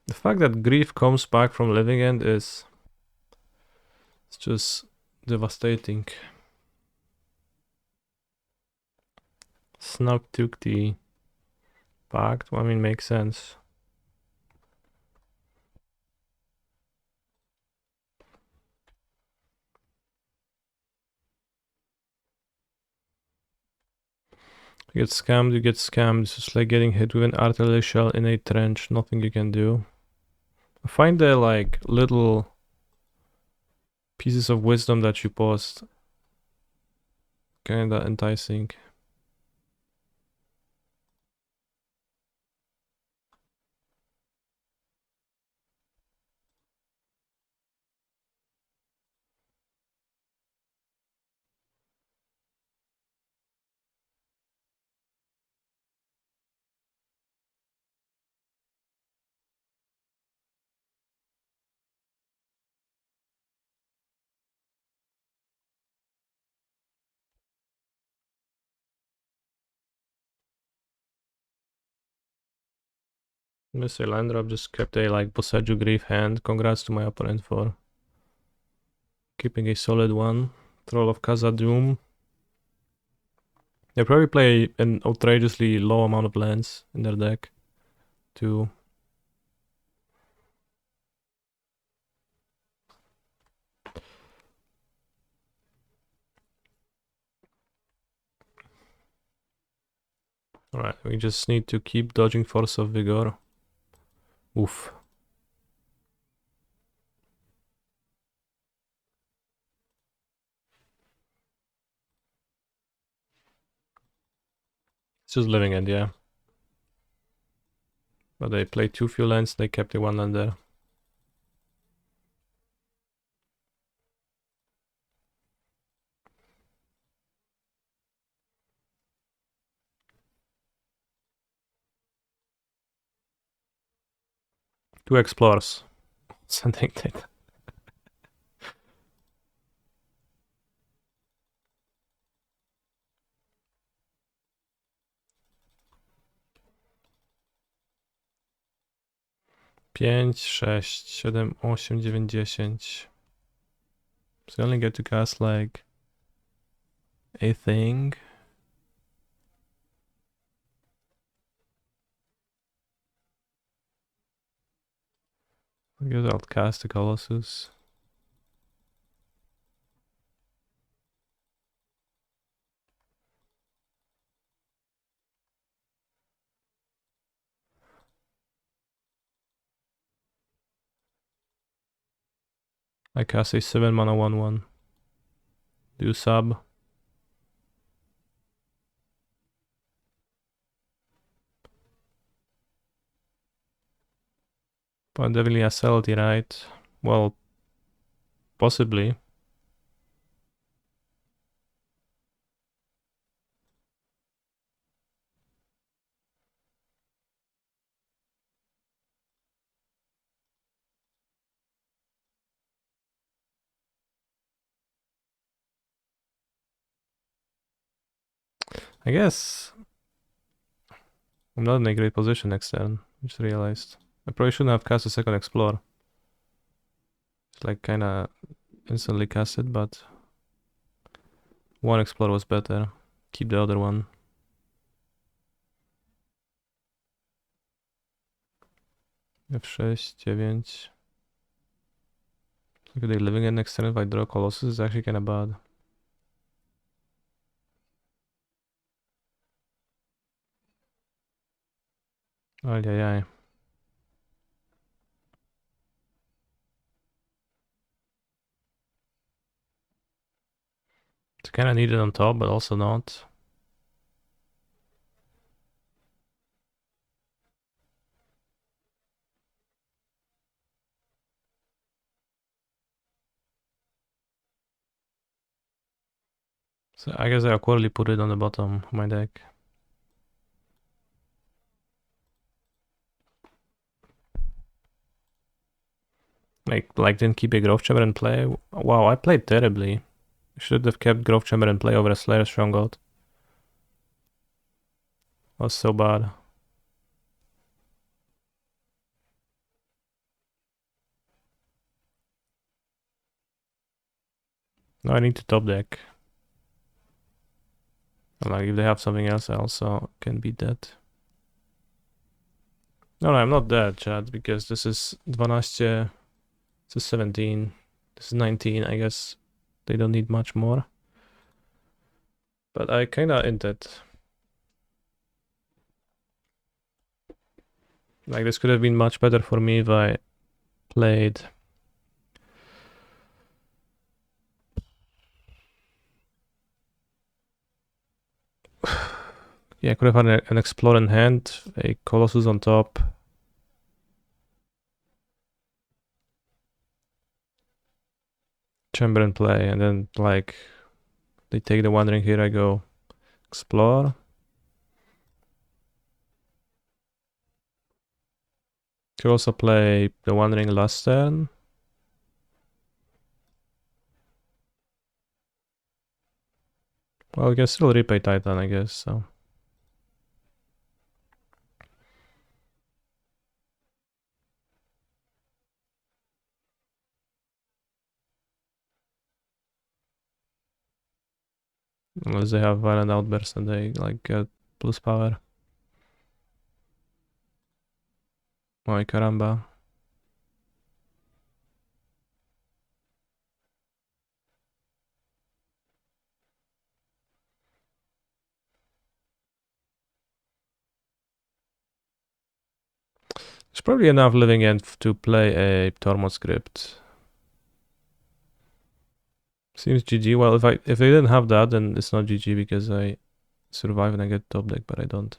The fact that Grief comes back from Living End is... it's just devastating. Snug took the pact, I mean, makes sense. You get scammed, you get scammed. It's just like getting hit with an artillery shell in a trench, nothing you can do. I find the like little pieces of wisdom that you post kinda enticing. Mr. Landrop just kept a like Boseju Grief hand. Congrats to my opponent for keeping a solid one. Troll of Khazad-dûm. They probably play an outrageously low amount of lands in their deck too. Alright, we just need to keep dodging Force of Vigor. Oof. It's just Living End, yeah. But they played 2 few lands, they kept the 1 land there. Two explorers. Something like that. Pięć, 6, 7, 8, 9, 10. So you only get to cast like a thing. I guess I'll cast the Colossus. I cast a 7 mana 1/1. Do sub. But definitely a Celty, right? Well, possibly. I guess I'm not in a great position next turn. I just realized. I probably shouldn't have cast a second Explore. It's like kinda instantly casted, but one Explore was better. Keep the other one. F6, 9. Look at they living in next turn if I draw Colossus is actually kinda bad. Ay, ay, ay. Kinda need it on top, but also not. So I guess I'll quarterly put it on the bottom of my deck. Like didn't keep a Growth Chamber in play. Wow, I played terribly. Should have kept Growth Chamber in play over a Slayer Stronghold. Was so bad. Now I need to top deck. And like if they have something else, I also can beat that. No, I'm not dead, chat, because this is 12, this is 17, this is 19, I guess they don't need much more. But I kinda inted. Like this could have been much better for me if I played... Yeah, I could have had an Explore in hand, a Colossus on top. Chamber in play, and then like they take the Wandering here, I go Explore. Could also play the Wandering last turn. Well, we can still repay Titan, I guess, so. Unless they have Violent Outburst and they like get plus power. Ay caramba. There's probably enough living end to play a Tormod script. Seems GG. Well, if they didn't have that, then it's not GG because I survive and I get top deck, but I don't.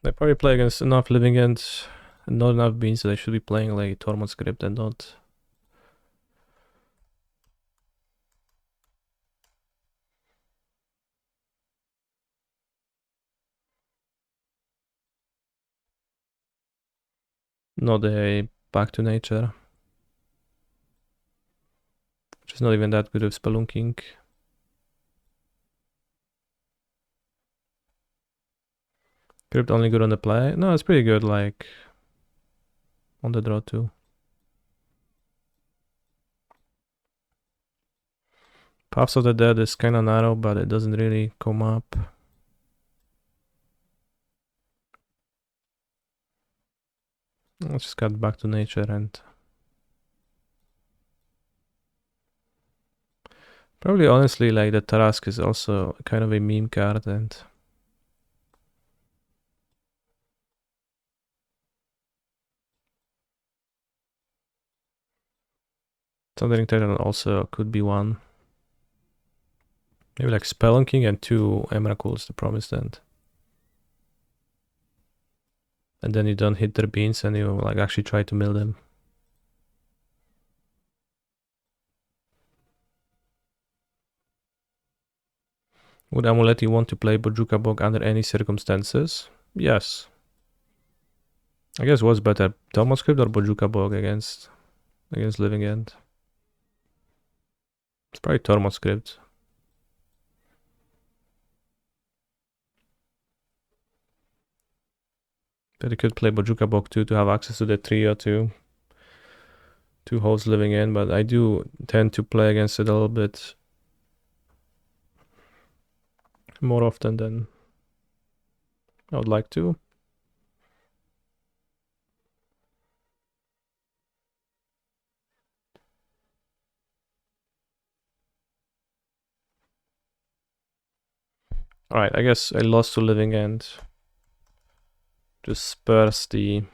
They probably play against enough living ends and not enough beans, so they should be playing like Tormod script and not. Not a Back to Nature. Which is not even that good with Spelunking. Crypt only good on the play? No, it's pretty good, like, on the draw too. Paths of the Dead is kinda narrow, but it doesn't really come up. Let's just cut Back to Nature and... Probably honestly, like, the Tarask is also kind of a meme card and... Thundering Titan also could be one. Maybe like Spelunking and 2 Emrakuls, the Promised End. And then you don't hit their beans and you like actually try to mill them. Would Amulet want to play Bojuka Bog under any circumstances? Yes. I guess what's better, Tormod Script or Bojuka Bog against Living End? It's probably Tormod Script. But you could play Bojuka Bog too to have access to the trio too. 2 hosts living in, but I do tend to play against it a little bit more often than I would like to. Alright, I guess I lost to Living End. Just spurs the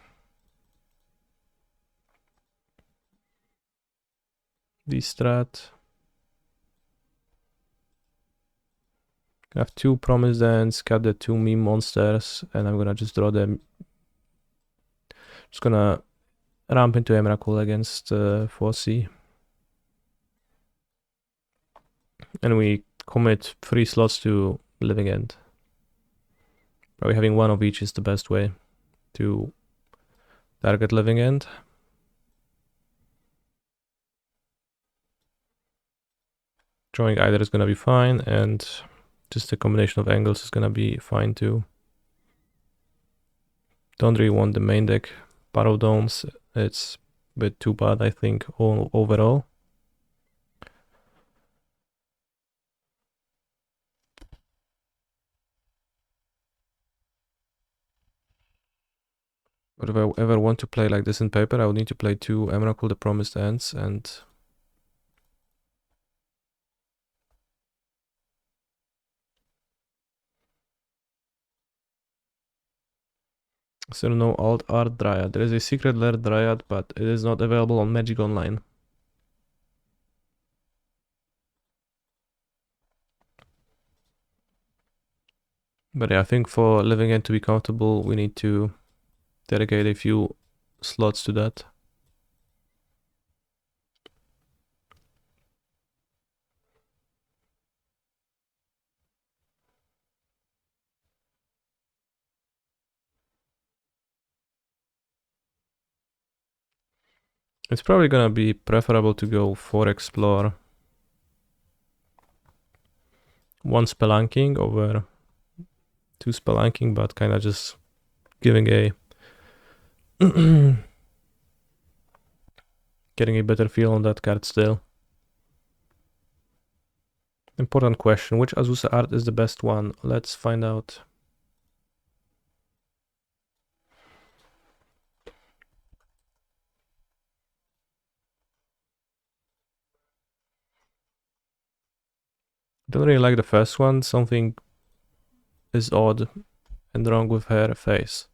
strat. I have 2 promised ends, got the 2 meme monsters, and I'm gonna just draw them. Just gonna ramp into Emrakul against 4C. And we commit 3 slots to Living End. Probably having 1 of each is the best way to target Living End. Drawing either is gonna be fine, and just a combination of angles is gonna be fine too. Don't really want the main deck Barrow Domes. It's a bit too bad, I think, overall. But if I ever want to play like this in paper, I would need to play 2 Emrakul the Promised Ends, and so no alt art Dryad. There is a secret lair Dryad, but it is not available on Magic Online. But yeah, I think for Living End to be comfortable, we need to dedicate a few slots to that. It's probably gonna be preferable to go for Explore. 1 Spelunking over 2 Spelunking, but kinda just giving a getting a better feel on that card still. Important question, which Azusa art is the best one? Let's find out. Don't really like the first one. Something is odd and wrong with her face.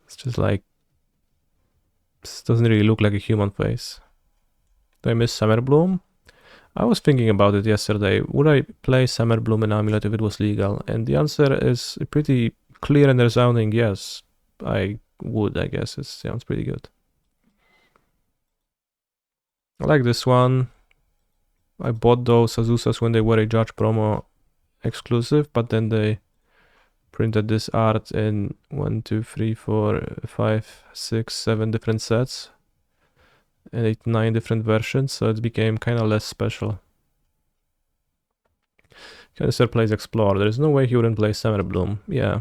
It's just like, this doesn't really look like a human face. Do I miss Summer Bloom? I was thinking about it yesterday. Would I play Summer Bloom in Amulet if it was legal? And the answer is pretty clear and resounding yes. I would, I guess. It sounds pretty good. I like this one. I bought those Azusas when they were a Judge promo exclusive, but then they printed this art in 1, 2, 3, 4, 5, 6, 7 different sets and 8, 9 different versions, so it became kind of less special. Cancer plays Explore. There's no way he wouldn't play Summer Bloom. Yeah.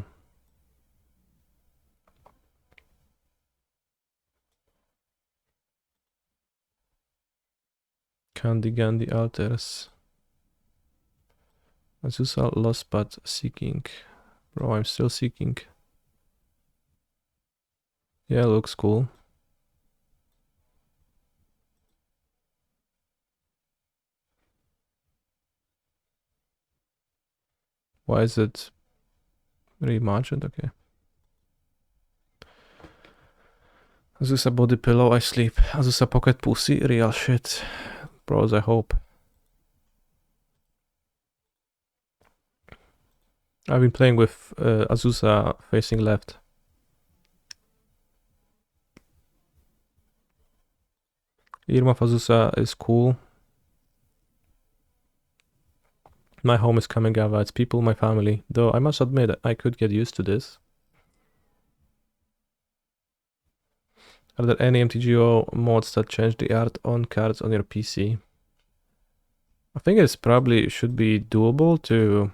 Candy Gandhi Alters. Azusa lost but seeking. Bro, I'm still seeking. Yeah, looks cool. Why is it reimagined? Okay. Azusa Body Pillow, I sleep. Azusa Pocket Pussy, real shit. Bros, I hope. I've been playing with Azusa facing left. Irma Azusa is cool. My home is Kamigawa, it's people, my family. Though I must admit, I could get used to this. Are there any MTGO mods that change the art on cards on your PC? I think it's probably should be doable to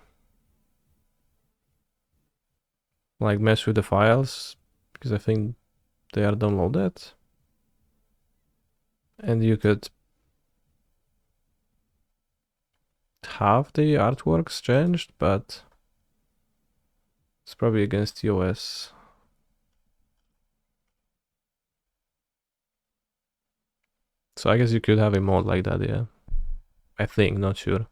like mess with the files, because I think they are downloaded. And you could have the artworks changed, but it's probably against the OS. So I guess you could have a mod like that, yeah. I think, not sure.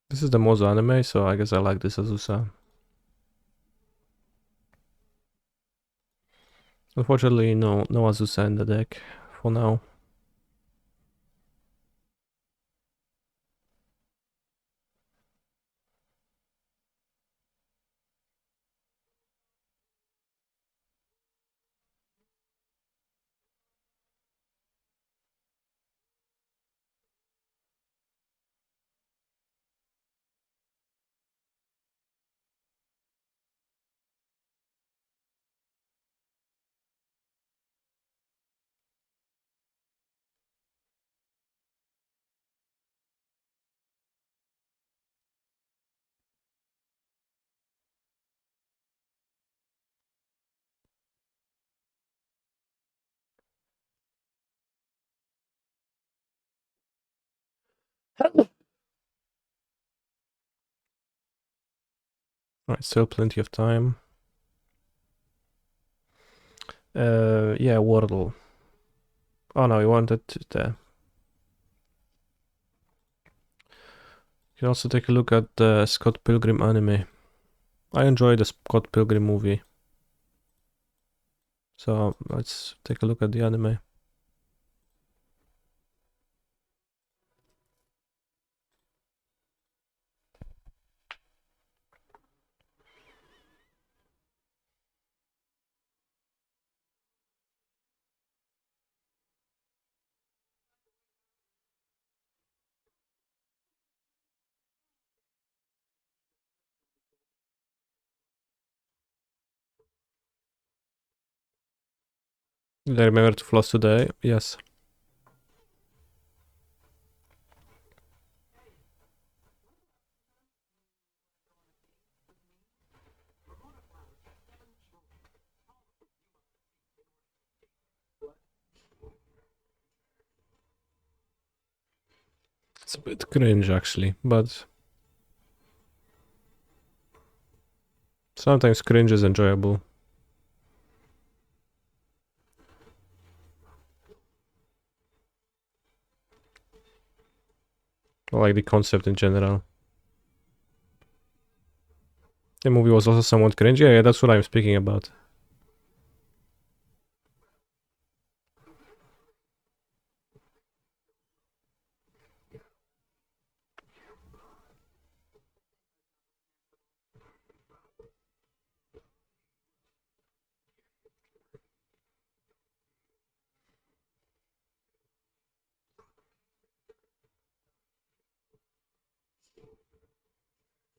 This is the Mozo anime, so I guess I like this Azusa. Unfortunately, no Azusa in the deck for now. Alright, still plenty of time. Yeah, Wordle. Oh no, we wanted to. You can also take a look at the Scott Pilgrim anime. I enjoy the Scott Pilgrim movie. So let's take a look at the anime. Did I remember to floss today? Yes. It's a bit cringe actually, but sometimes cringe is enjoyable. I like the concept in general. The movie was also somewhat cringe. Yeah, that's what I'm speaking about.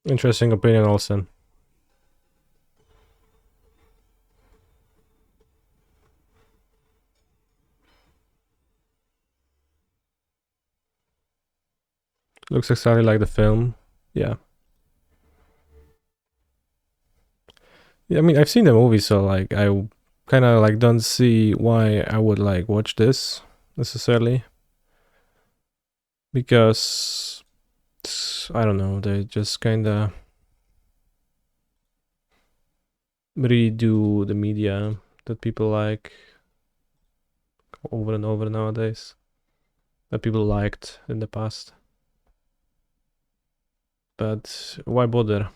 Interesting opinion, Olsen. Looks exactly like the film. Yeah. Yeah, I mean, I've seen the movie, so like, I kind of like don't see why I would like watch this necessarily. Because I don't know, they just kind of redo the media that people like over and over nowadays, that people liked in the past. But why bother?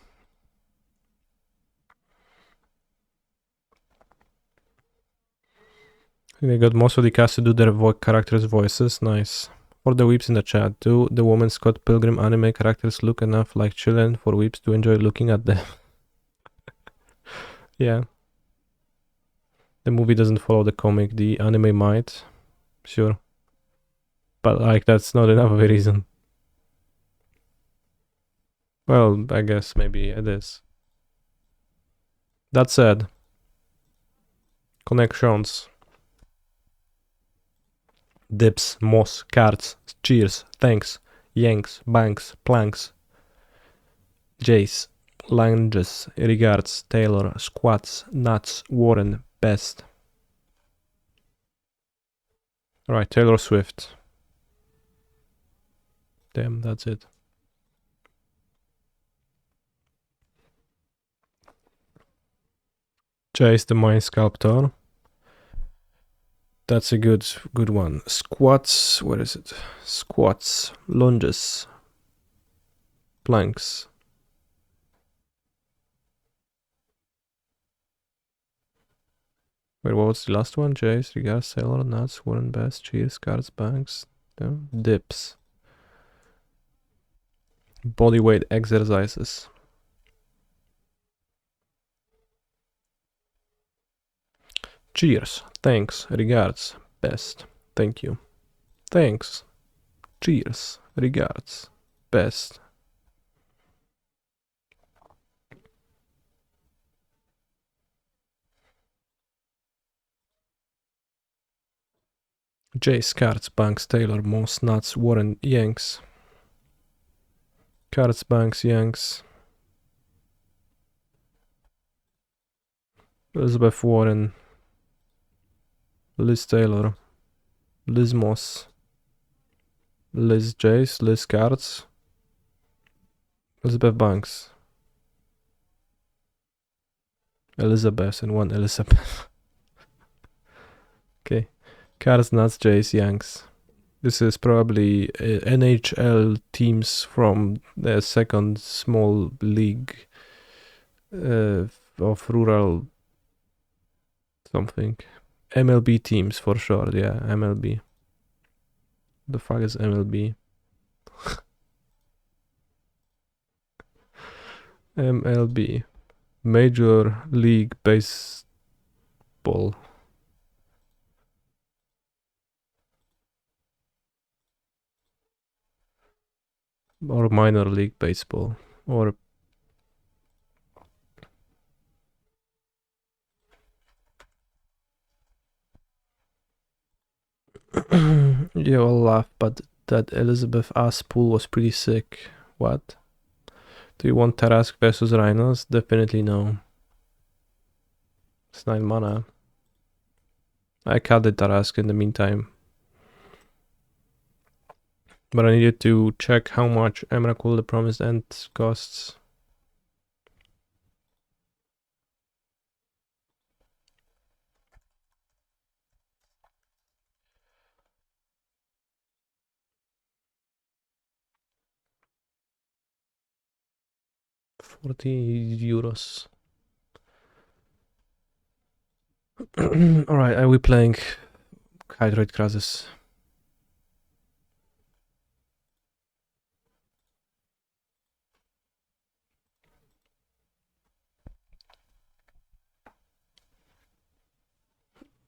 They got most of the cast to do their characters' voices. Nice. For the weeps in the chat, do the woman Scott Pilgrim anime characters look enough like children for weeps to enjoy looking at them? Yeah. The movie doesn't follow the comic, the anime might. Sure. But like, that's not enough of a reason. Well, I guess maybe it is. That said, connections. Dips, moss, cards, cheers, thanks, yanks, banks, planks, jace, lunges, regards, Taylor, squats, nuts, Warren, best. Alright, Taylor Swift. Damn, that's it. Jace the Mind Sculptor. That's a good one. Squats, where is it? Squats, lunges, planks. Wait, what was the last one? Jace, regards, Sailor, Nuts, Warren Best, Cheers, Cards, Banks, Dips. Bodyweight exercises. Cheers. Thanks. Regards. Best. Thank you. Thanks. Cheers. Regards. Best. Jace, Cards, Banks, Taylor, Moss, Nuts, Warren, Yanks. Cards, Banks, Yanks. Elizabeth Warren. Liz Taylor. Liz Moss. Liz Jace. Liz Cards. Elizabeth Banks. Elizabeth and one Elizabeth. Okay. Cards, Nuts, Jace, Yanks. This is probably NHL teams from the second small league of rural something. MLB teams for sure, yeah, MLB. The fuck is MLB? MLB. Major League Baseball. Or minor league baseball. Or you all laugh, but that Elizabeth ass pool was pretty sick. What? Do you want Tarask versus Rhinos? Definitely no. It's 9 mana. I cut the Tarask in the meantime. But I needed to check how much Emrakul the Promised End costs. €40. Alright, are we playing Hydroid Krasis?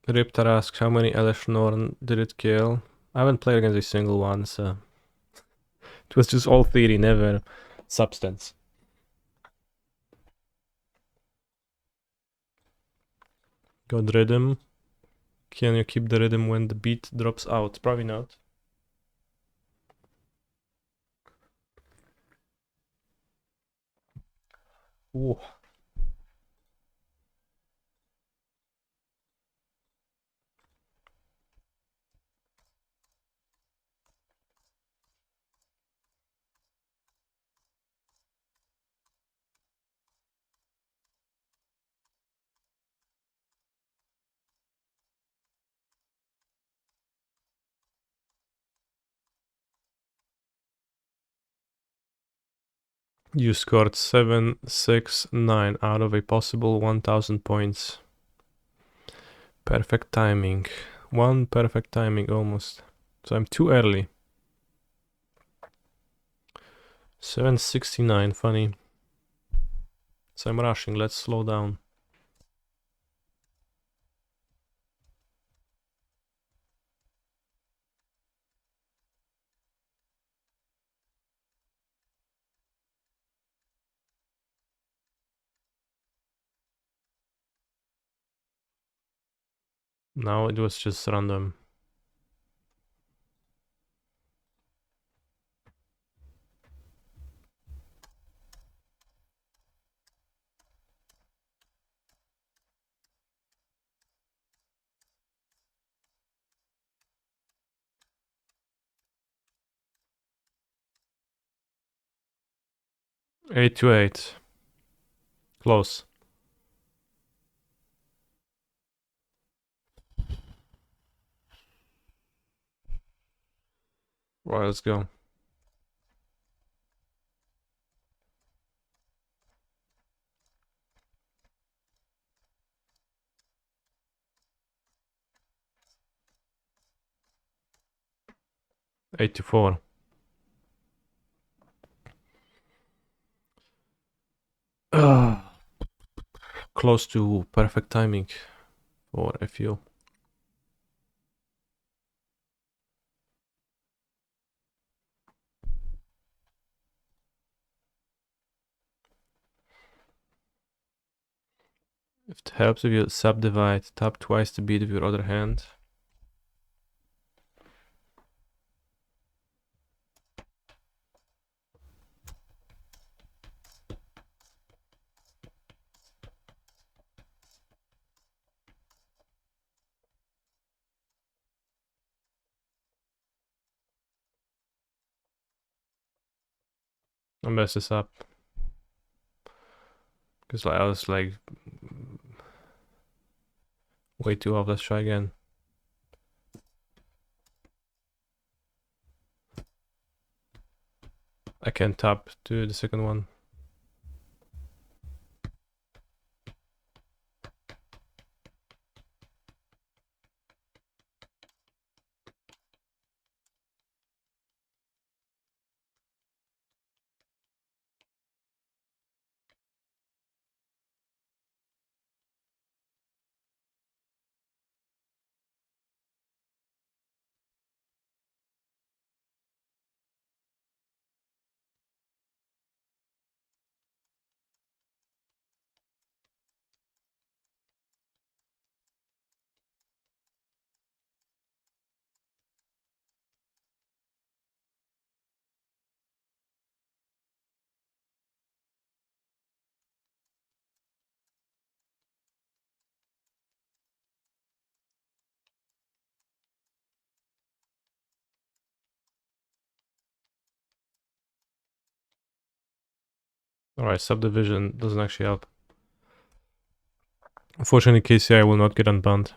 Rip Tarask, how many Elesh Norn did it kill? I haven't played against a single one, so it was just all theory, never substance. Got rhythm. Can you keep the rhythm when the beat drops out? Probably not. Ooh. You scored 7, 6, 9 out of a possible 1000 points. Perfect timing. One perfect timing almost. So I'm too early. 769, funny. So I'm rushing, let's slow down. Now it was just random. Eight to 8. Close. Right, let's go. 84. Close to perfect timing for FU. If it helps if you subdivide, tap twice the beat of your other hand. I messed this up. Because I was like way too off. Let's try again. I can tap to the second one. Alright, subdivision doesn't actually help. Unfortunately, KCI will not get unbanned.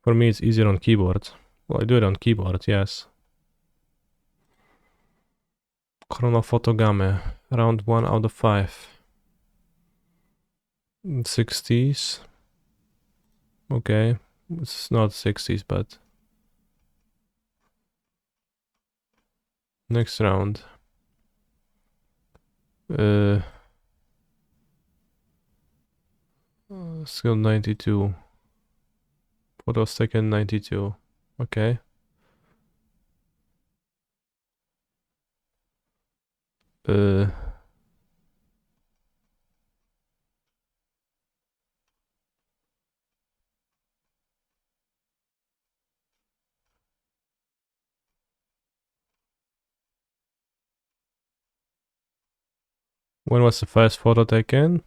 For me, it's easier on keyboard. Well, I do it on keyboard, yes. Chronophotogame, round 1 out of 5. 60s. Okay, it's not 60s, but next round. Skill 92. Photo second 92. Okay. When was the first photo taken?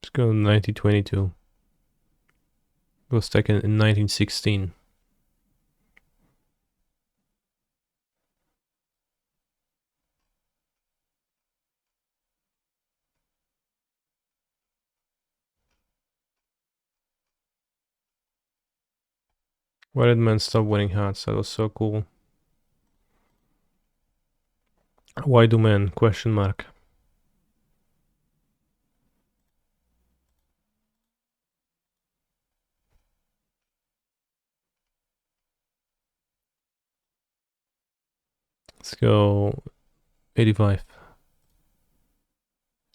Let's go 1922. It was taken in 1916. Why did men stop winning hearts? That was so cool. Why do men? Question mark. Let's go 85.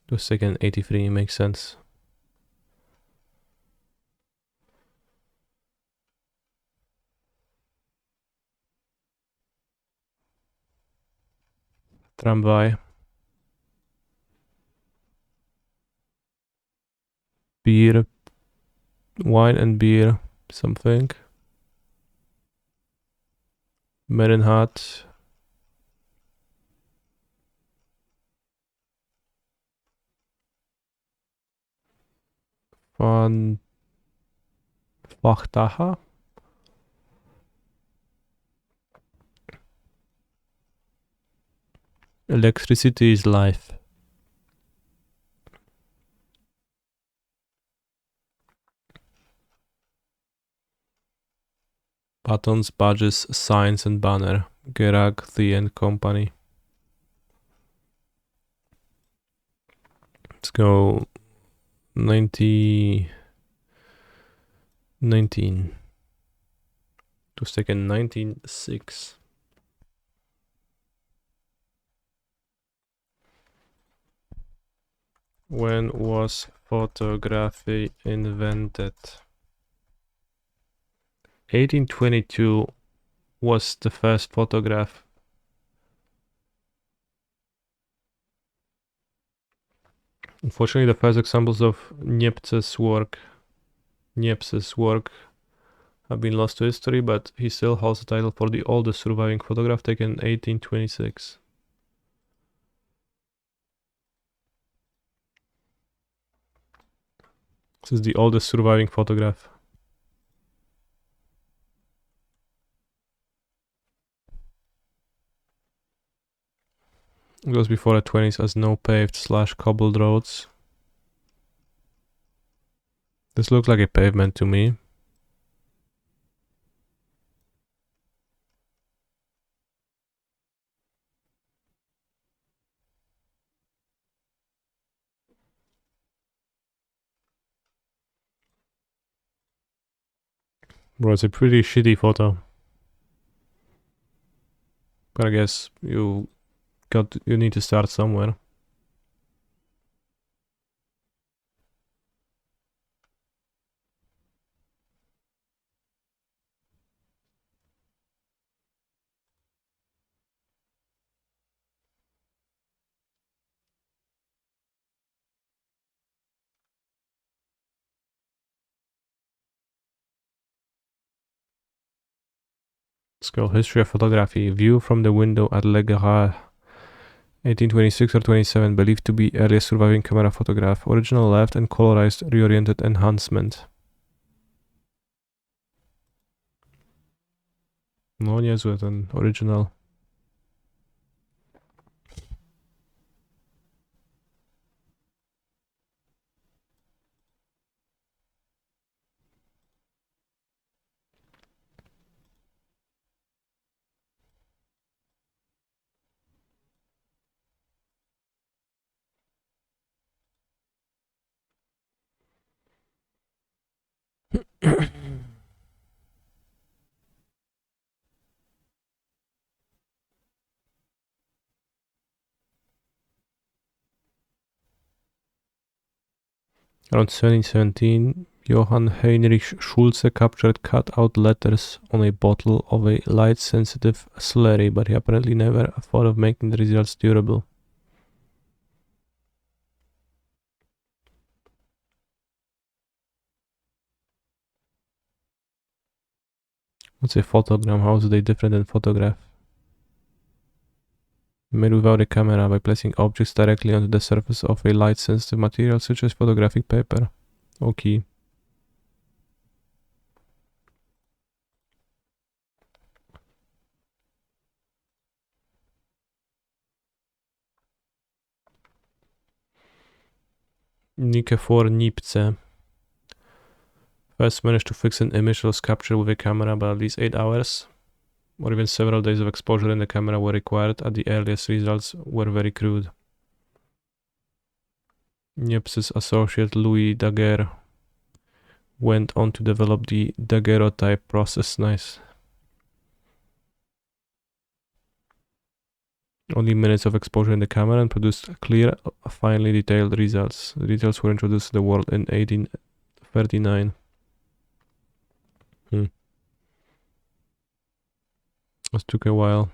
It was taken 83, makes sense. Tramway. Beer. Wine and beer. Something. Merenhat. Van Vachtaha. Electricity is life. Buttons, badges, signs and banner. Gerag, The and Company. Let's go 90. 19. It was taken in 1906. When was photography invented? 1822 was the first photograph. Unfortunately, the first examples of Niepce's work have been lost to history, but he still holds the title for the oldest surviving photograph taken in 1826. This is the oldest surviving photograph. It was before the 20s as no paved / cobbled roads. This looks like a pavement to me. Bro, it's a pretty shitty photo. But I guess you need to start somewhere. Let's go. History of photography. View from the window at Le Garage. 1826 or 27, believed to be earliest surviving camera photograph. Original left and colorized reoriented enhancement. No, niezłe ten original. Around 1717, Johann Heinrich Schulze captured cut-out letters on a bottle of a light-sensitive slurry, but he apparently never thought of making the results durable. What's a photogram? How is it different than photograph? Made without a camera by placing objects directly onto the surface of a light-sensitive material such as photographic paper. Okay. Nicephore Niepce first managed to fix an image that was captured with a camera, but at least 8 hours or even several days of exposure in the camera were required. At the earliest, results were very crude. Niepce's associate Louis Daguerre went on to develop the daguerreotype process. Nice. Only minutes of exposure in the camera and produced clear, finely detailed results. The details were introduced to the world in 1839. This took a while.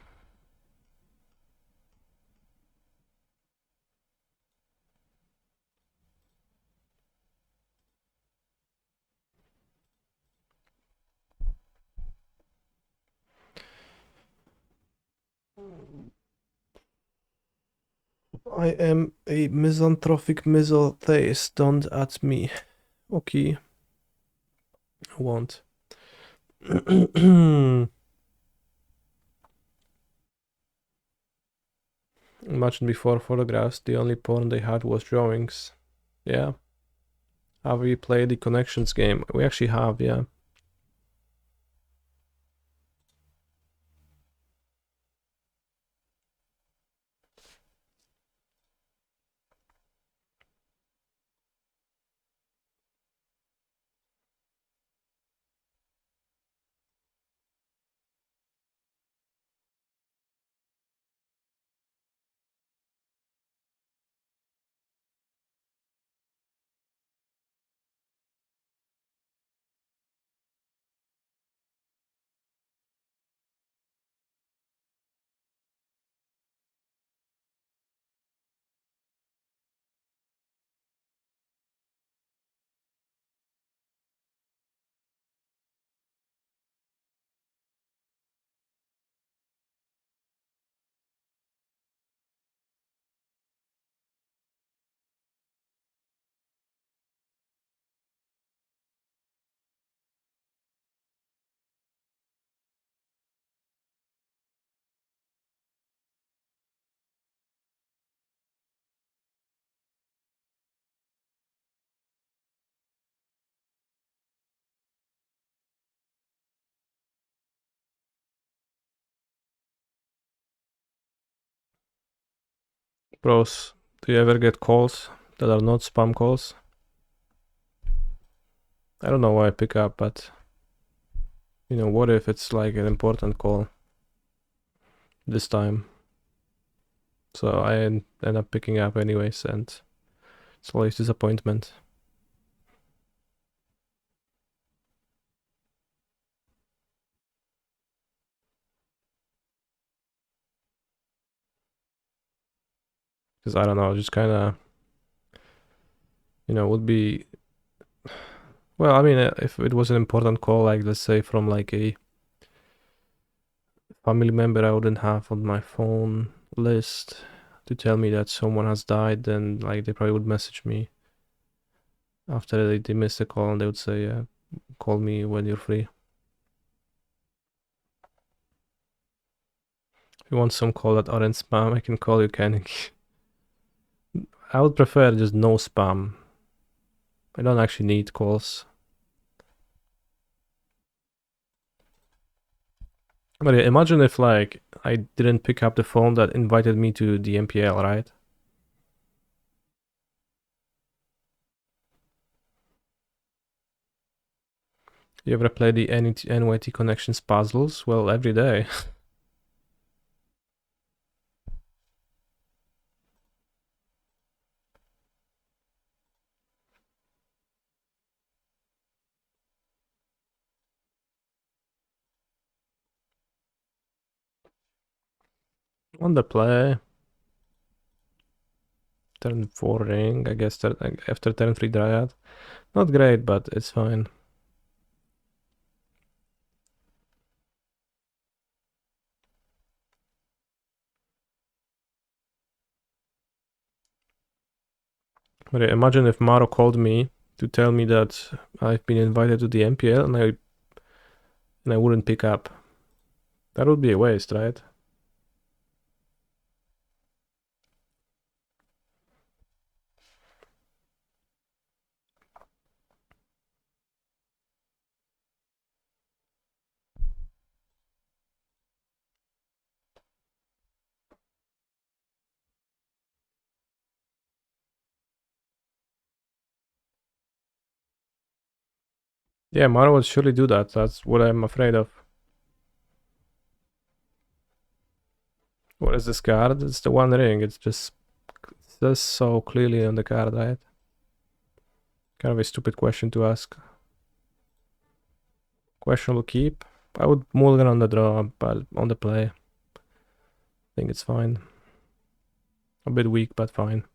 I am a misanthropic misotheist. Don't at me. Okay. I won't. Imagine before photographs, the only porn they had was drawings. Yeah. Have we played the connections game? We actually have, yeah. Bros, do you ever get calls that are not spam calls? I don't know why I pick up, but you know, what if it's like an important call this time? So I end up picking up anyways, and it's always disappointment. Because I don't know, just kind of, you know, would be. Well, I mean, if it was an important call, like let's say from like a family member I wouldn't have on my phone list to tell me that someone has died, then like they probably would message me after they missed the call, and they would say, yeah, call me when you're free. If you want some call that aren't spam, I can call you, Kenny. I would prefer just no spam. I don't actually need calls. But yeah, imagine if like I didn't pick up the phone that invited me to the MPL, right? You ever play the NYT Connections puzzles? Well, every day. On the play. Turn 4 ring, I guess after turn 3 dryad. Not great, but it's fine. But yeah, imagine if Maro called me to tell me that I've been invited to the MPL and I wouldn't pick up. That would be a waste, right? Yeah, Maro would surely do that. That's what I'm afraid of. What is this card? It's the One Ring. It's just says so clearly on the card, right? Kind of a stupid question to ask. Questionable keep. I would mulligan on the draw, but on the play, I think it's fine. A bit weak, but fine.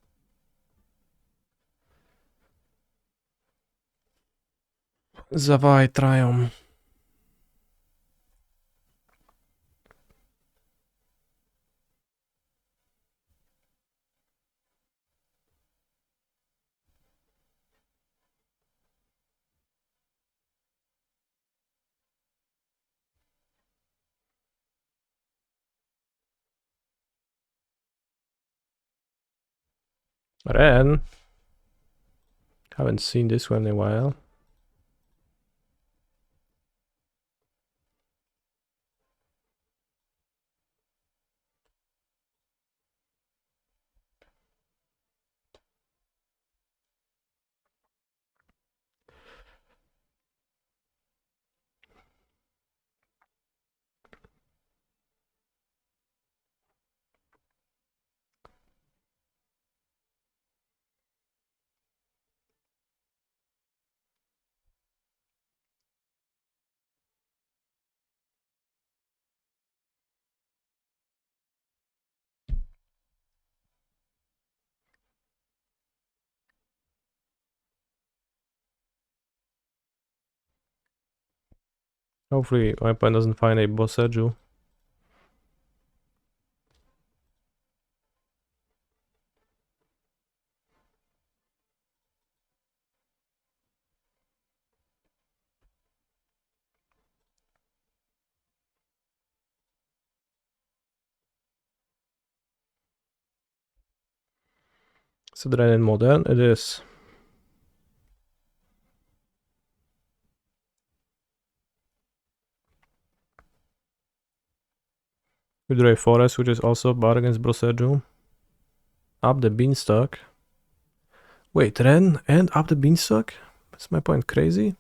Zawaj trają. Ren. Haven't seen this one in a while. Hopefully my opponent doesn't find a Boseju. So then in modern it is. We draw a forest, which is also bad against Boseju. up the beanstalk. Wait, Ren and up the beanstalk? That's my point. Crazy?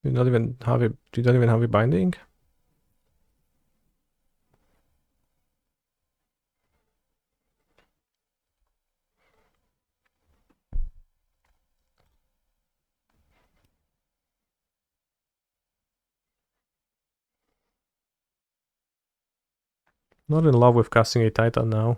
You don't even have a binding? Not in love with casting a Titan now.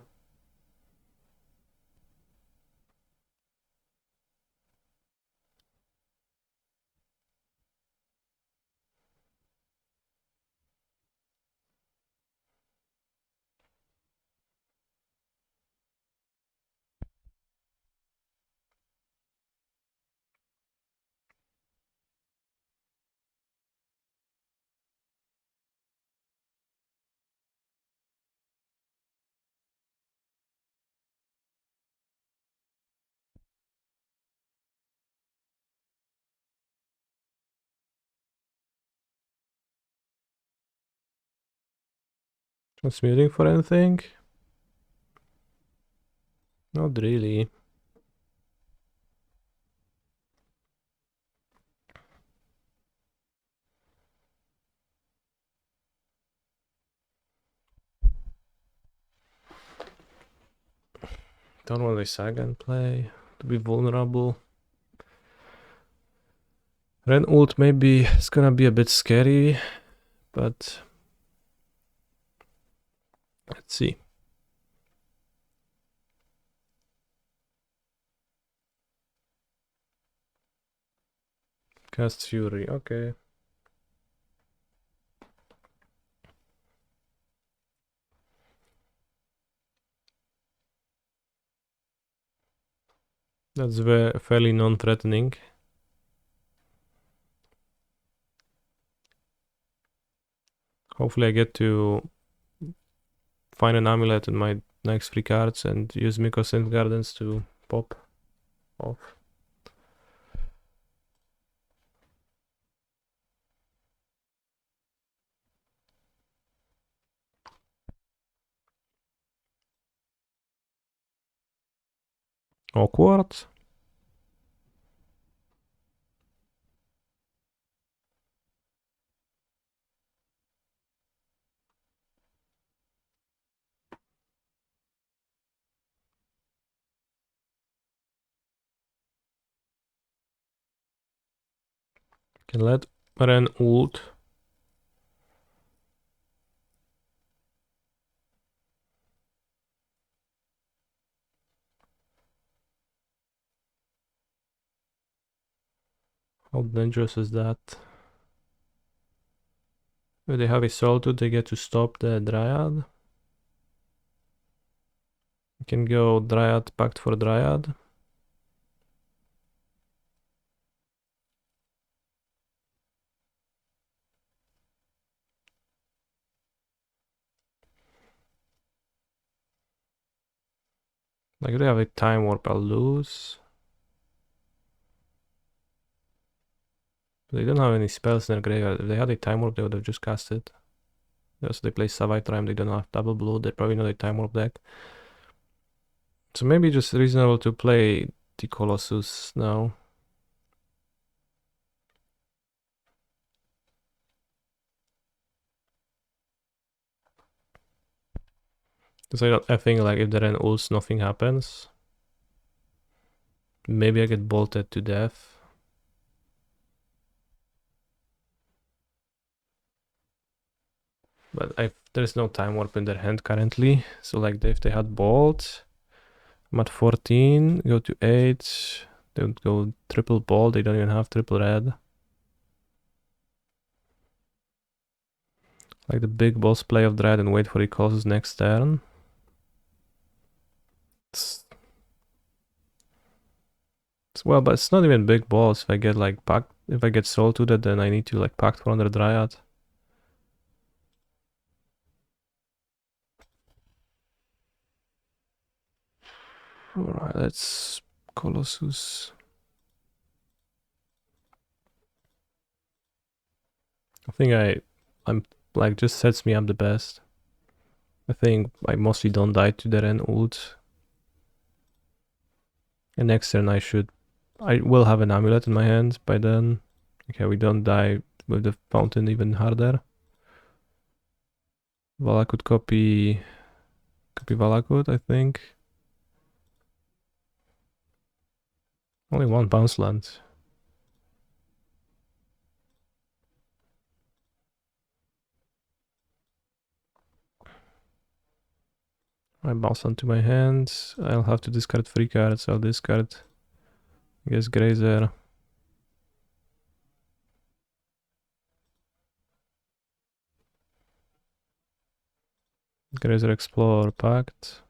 Transmuting for anything? Not really. Don't want to Sagan play to be vulnerable. Ren ult maybe it's gonna be a bit scary, but let's see. Cast Fury, okay. That's fairly non-threatening. Hopefully I get to find an amulet in my next 3 cards and use Miko Synth Gardens to pop off. Awkward. Can let Ren ult. How dangerous is that? If they have a soul tooth, they get to stop the Dryad. You can go Dryad, Pact for Dryad. Like if they have a Time Warp, I'll lose. They don't have any spells in their graveyard. If they had a Time Warp, they would have just cast it. So they play Savite Rime, they don't have Double Blue, they're probably not a Time Warp deck. So maybe just reasonable to play the Colossus now. Because I think like if they're an ults, nothing happens. Maybe I get bolted to death. But there's no Time Warp in their hand currently. So like if they had Bolt, I'm at 14, go to 8. They would go triple Bolt, they don't even have triple red. Like the big boss play of Dread and wait for Colossus next turn. Well, but it's not even big balls. If I get like packed, if I get soul to that, then I need to like pact for under Dryad. Alright, let's Colossus. I think I I'm like just sets me up the best. I think I mostly don't die to that and ult. And next turn I will have an amulet in my hand by then. Okay, we don't die with the fountain even harder. Vala could copy Valakut, I think. Only one bounce land. I bounce onto my hand. I'll have to discard 3 cards. I'll discard, I guess, Grazer. Grazer Explorer Pact.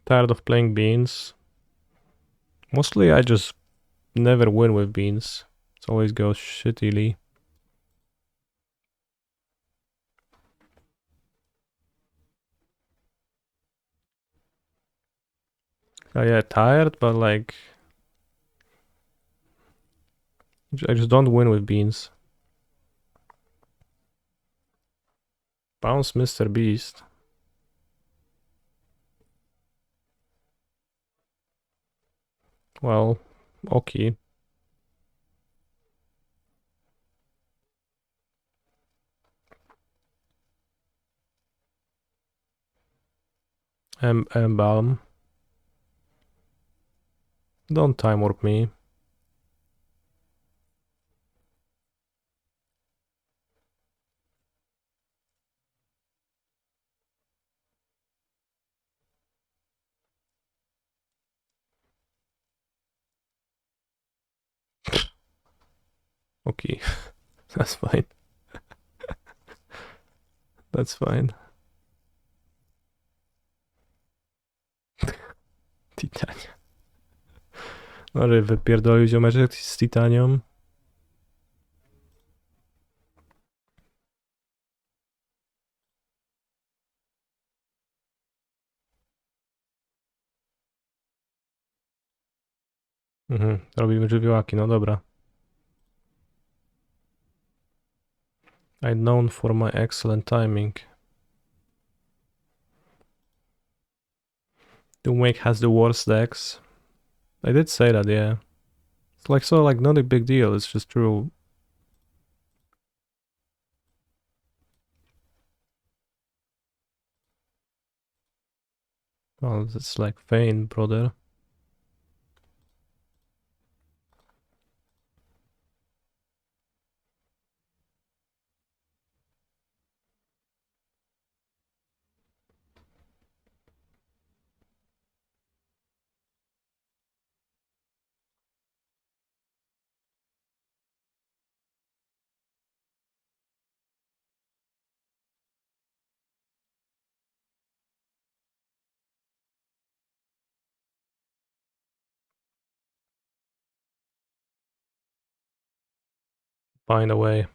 Tired of playing beans. Mostly I just never win with beans. It always goes shittily. Yeah, tired, but like I just don't win with beans. Bounce Mr. Beast. Well, okay. Balm. Don't time warp me. Okay, that's fine. That's fine. Titania. No, że wypierdolił ziomeczek z Titanią. Robimy żywiołaki, no dobra. I'm known for my excellent timing. Doomwake has the worst decks. I did say that, yeah. It's like so like not a big deal, it's just true. Well, it's like Fane, brother. Find a way.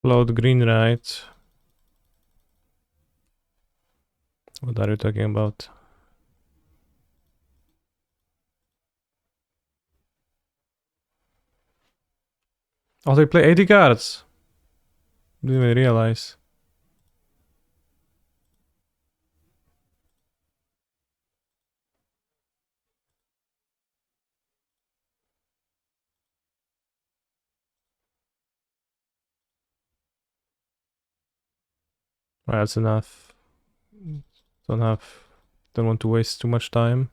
Float green, right? What are you talking about? Oh, they play 80 cards. Didn't even realize. Right, that's enough. Don't want to waste too much time.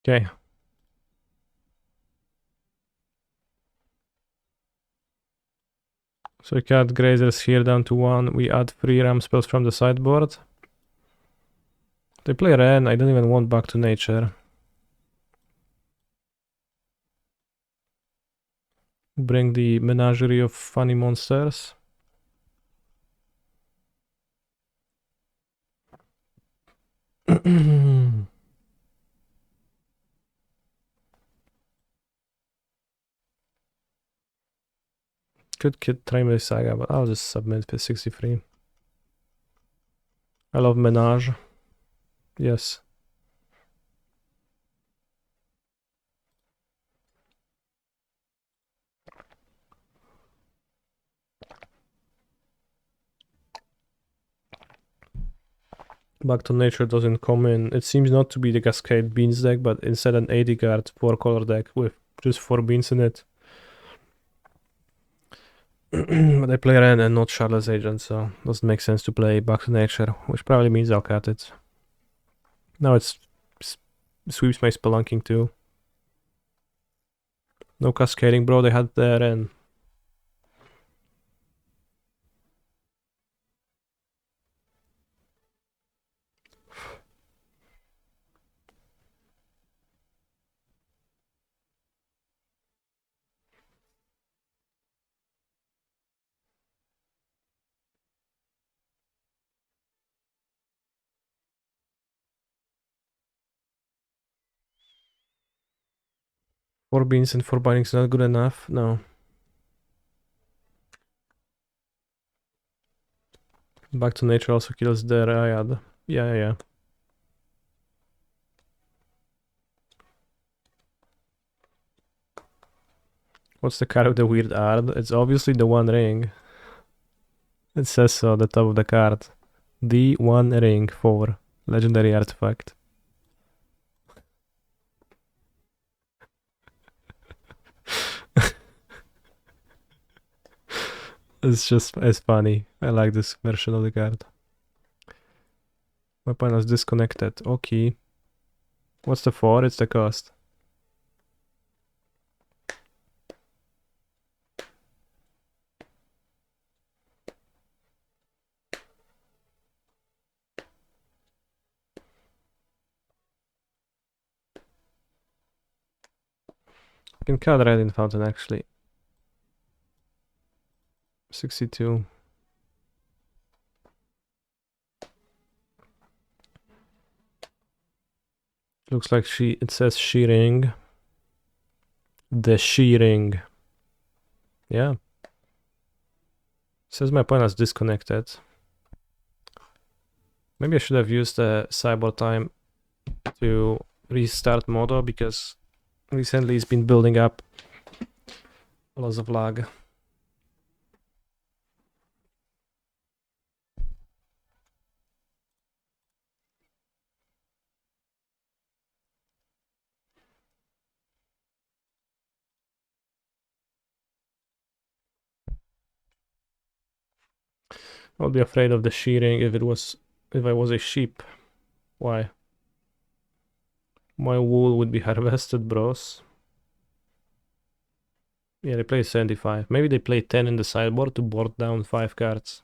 Okay. So we cut Grazers here down to 1. We add 3 ram spells from the sideboard. They play Ren. I don't even want Back to Nature. Bring the menagerie of funny monsters. Could Kid Trimley Saga, but I'll just submit for 63. I love Menage. Yes. Back to Nature doesn't come in. It seems not to be the Cascade Beans deck, but instead an 80 card 4 color deck with just 4 beans in it. But I play Ren and not Charlotte's Agent, so it doesn't make sense to play Back to Nature, which probably means I'll cut it. Now it's sweeps my Spelunking too. No cascading, bro. They had the Ren. 4 beans and 4 bindings not good enough. No. Back to nature also kills the Ryad. Yeah. What's the card with the weird art? It's obviously the One Ring. It says so at the top of the card. The One Ring 4. Legendary artifact. It's funny. I like this version of the card. Weapon is disconnected. Okay. What's the 4? It's the cost. You can cut red in fountain actually. 62. Looks like it says shearing. The shearing. Yeah. Says my opponent is disconnected. Maybe I should have used the cyber time to restart Modo because recently it's been building up lots of lag. I'll be afraid of the shearing if I was a sheep. Why? My wool would be harvested, bros. Yeah, they play 75. Maybe they play 10 in the sideboard to board down 5 cards.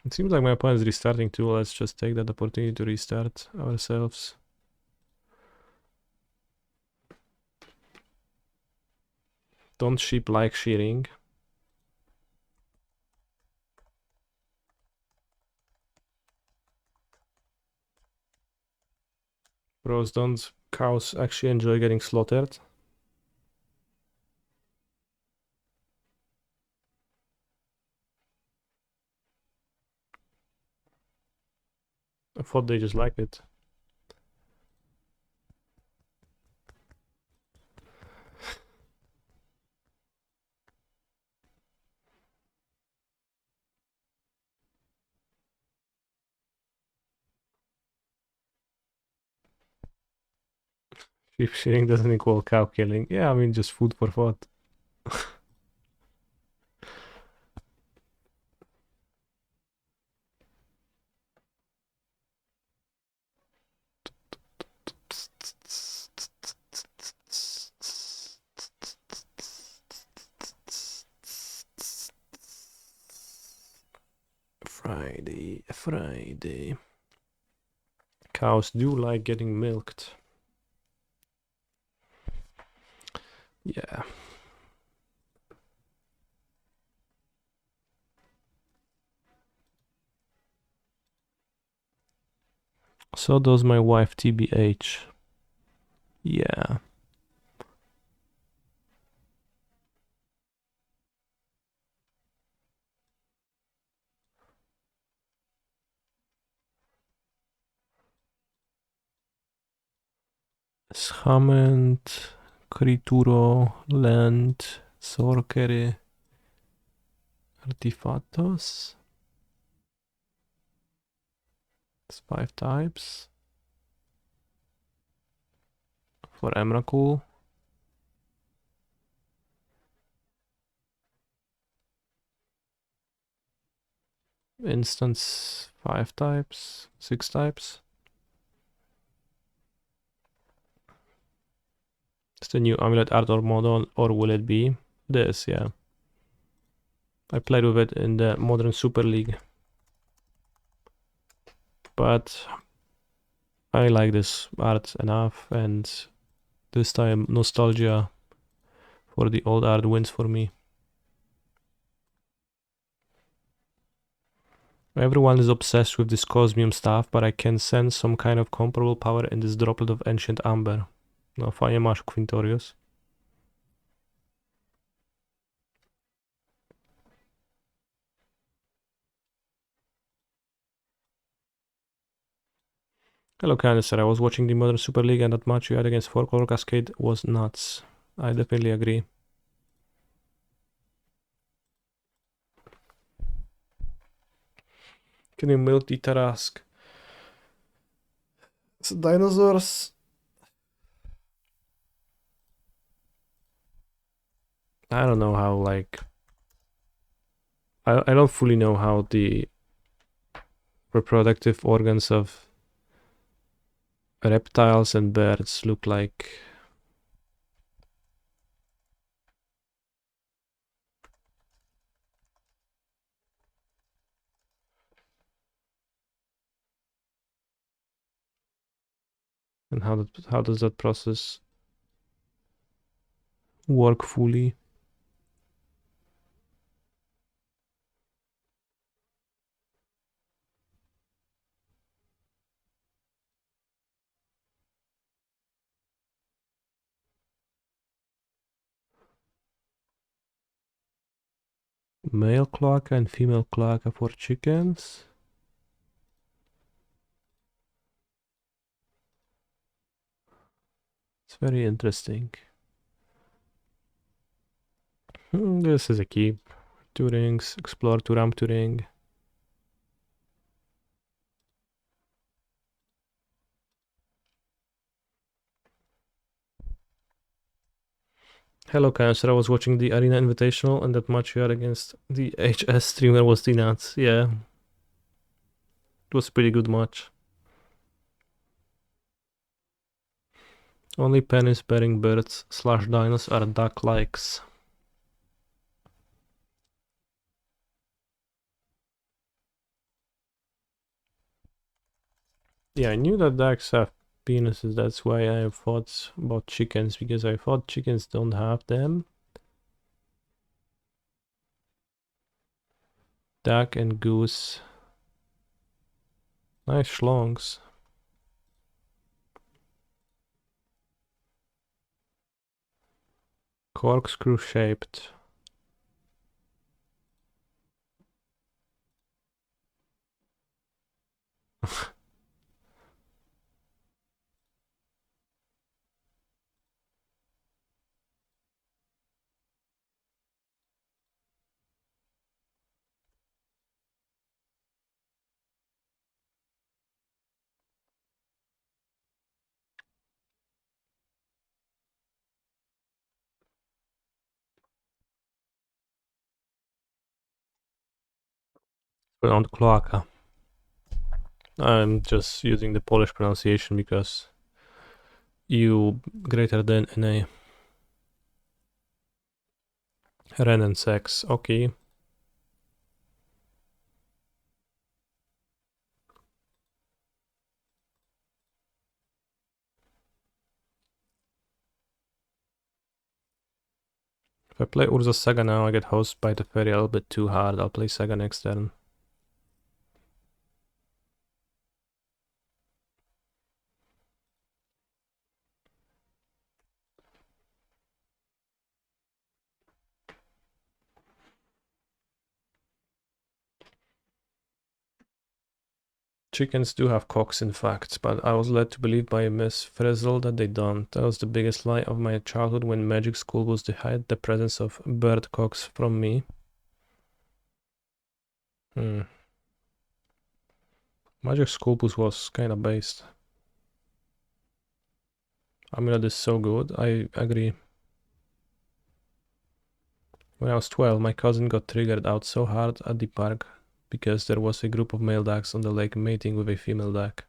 It seems like my opponent is restarting too. Let's just take that opportunity to restart ourselves. Don't sheep like shearing. Bros, don't cows actually enjoy getting slaughtered? I thought they just liked it. Sheep shearing doesn't equal cow killing. Yeah, I mean, just food for thought. Friday. Cows do like getting milked. Yeah. So does my wife, TBH. Yeah. Schament, Crituro, Land, Sorcery, Artifatos. It's 5 types. For Emrakul. Instance 5 types, 6 types. It's the new Amulet art or model, or will it be this? Yeah. I played with it in the Modern Super League. But I like this art enough, and this time nostalgia for the old art wins for me. Everyone is obsessed with this Cosmium stuff, but I can sense some kind of comparable power in this droplet of ancient amber. No, fajnie masz, Quintorius. Hello, Candicer. I was watching the Modern Super League and that match you had against 4-Color Cascade was nuts. I definitely agree. Can you multitask? So dinosaurs... I don't know how, like... I don't fully know how the reproductive organs of reptiles and birds look like. And how does that process work fully? Male cloaca and female cloaca for chickens? It's very interesting. This is a keep. 2 rings, explore to ramp to ring. Hello, Cancer. I was watching the Arena Invitational and that match you had against the HS streamer was the nuts. Yeah. It was a pretty good match. Only penis-bearing birds / dinos are duck-likes. Yeah, I knew that ducks have penises. That's why I thought about chickens, because I thought chickens don't have them. Duck and goose. Nice schlongs. Corkscrew shaped. Around cloaca. I'm just using the Polish pronunciation because U greater than NA. Ren and sex, okay. If I play Urza Saga now, I get hosted by the fairy a little bit too hard. I'll play Saga next turn. Chickens do have cocks, in fact, but I was led to believe by Miss Frizzle that they don't. That was the biggest lie of my childhood when magic school was to hide the presence of bird cocks from me. Magic School Boost was kinda based. Amulet is so good, I agree. When I was 12, my cousin got triggered out so hard at the park because there was a group of male ducks on the lake mating with a female duck.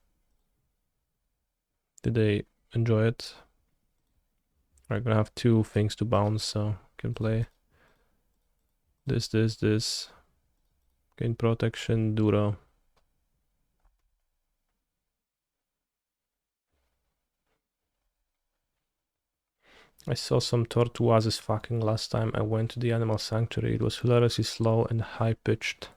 Did they enjoy it? I'm gonna have 2 things to bounce, so I can play this. Gain protection, Duro. I saw some tortoises fucking last time I went to the animal sanctuary. It was hilariously slow and high-pitched.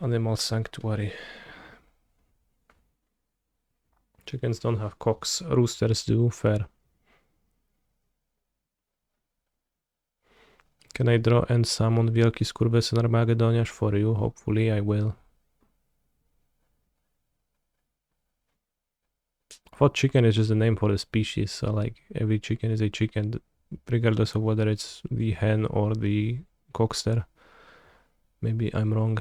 Animal sanctuary. Chickens don't have cocks. Roosters do. Fair. Can I draw and summon Wielki Skurwysyn Armagedoniarz for you? Hopefully I will. I thought chicken is just a name for the species, so like every chicken is a chicken, regardless of whether it's the hen or the cockster. Maybe I'm wrong.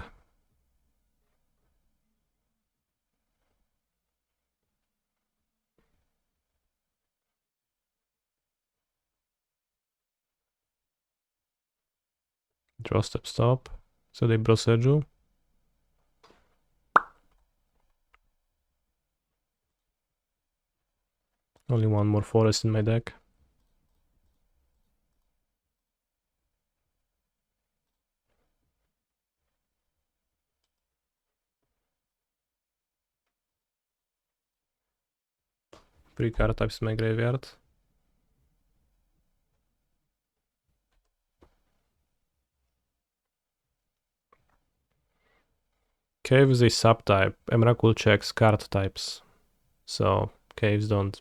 Draw step stop. So they Broseju. Only one more forest in my deck. Three card types in my graveyard. Cave is a subtype. Emrakul checks card types. So caves don't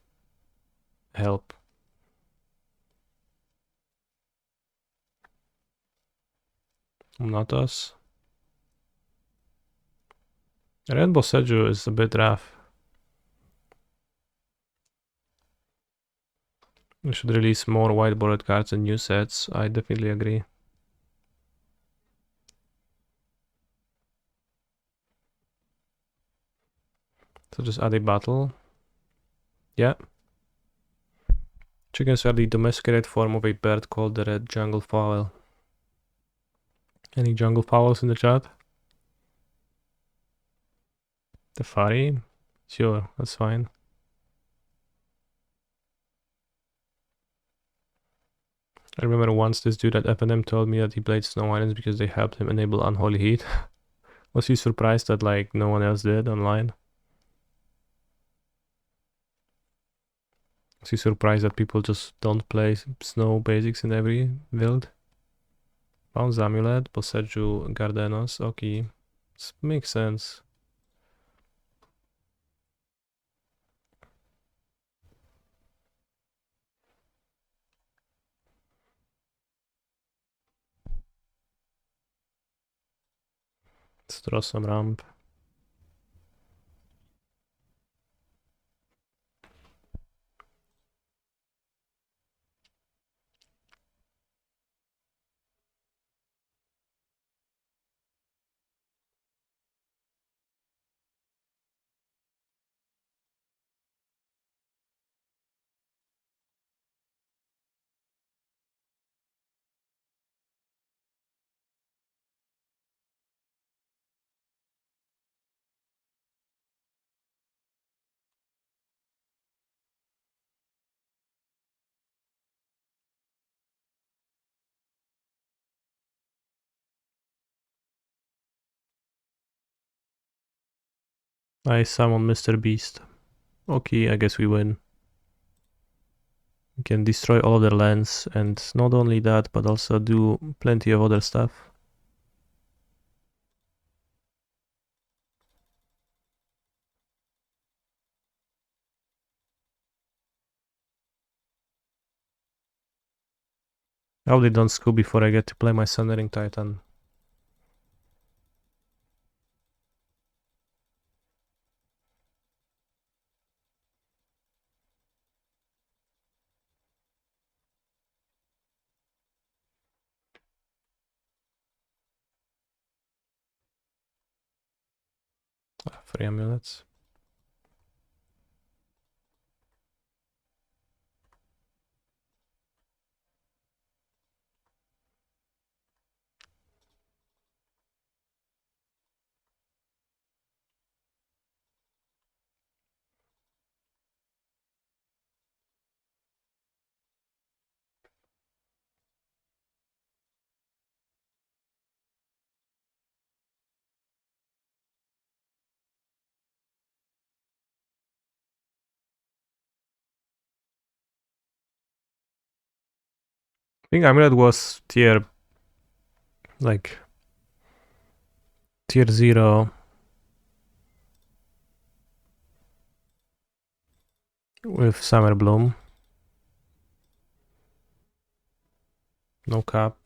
help. Not us. Red Boseju is a bit rough. We should release more white-bordered cards and new sets. I definitely agree. So just add a battle. Yeah. Chickens are the domesticated form of a bird called the red jungle fowl. Any jungle fowls in the chat? The furry? Sure, that's fine. I remember once this dude at FNM told me that he played Snow Islands because they helped him enable Unholy Heat. Was he surprised that like no one else did online? Was he surprised that people just don't play Snow basics in every build? Bounce Amulet, Boseju Gardenos, okay. This makes sense. Let's draw some ramp. I summon Mr. Beast. Okay, I guess we win. We can destroy all of their lands, and not only that, but also do plenty of other stuff. How they don't scoop before I get to play my Sundering Titan. Free amulets. I think Amulet was tier like Tier 0 with Summer Bloom. No cap.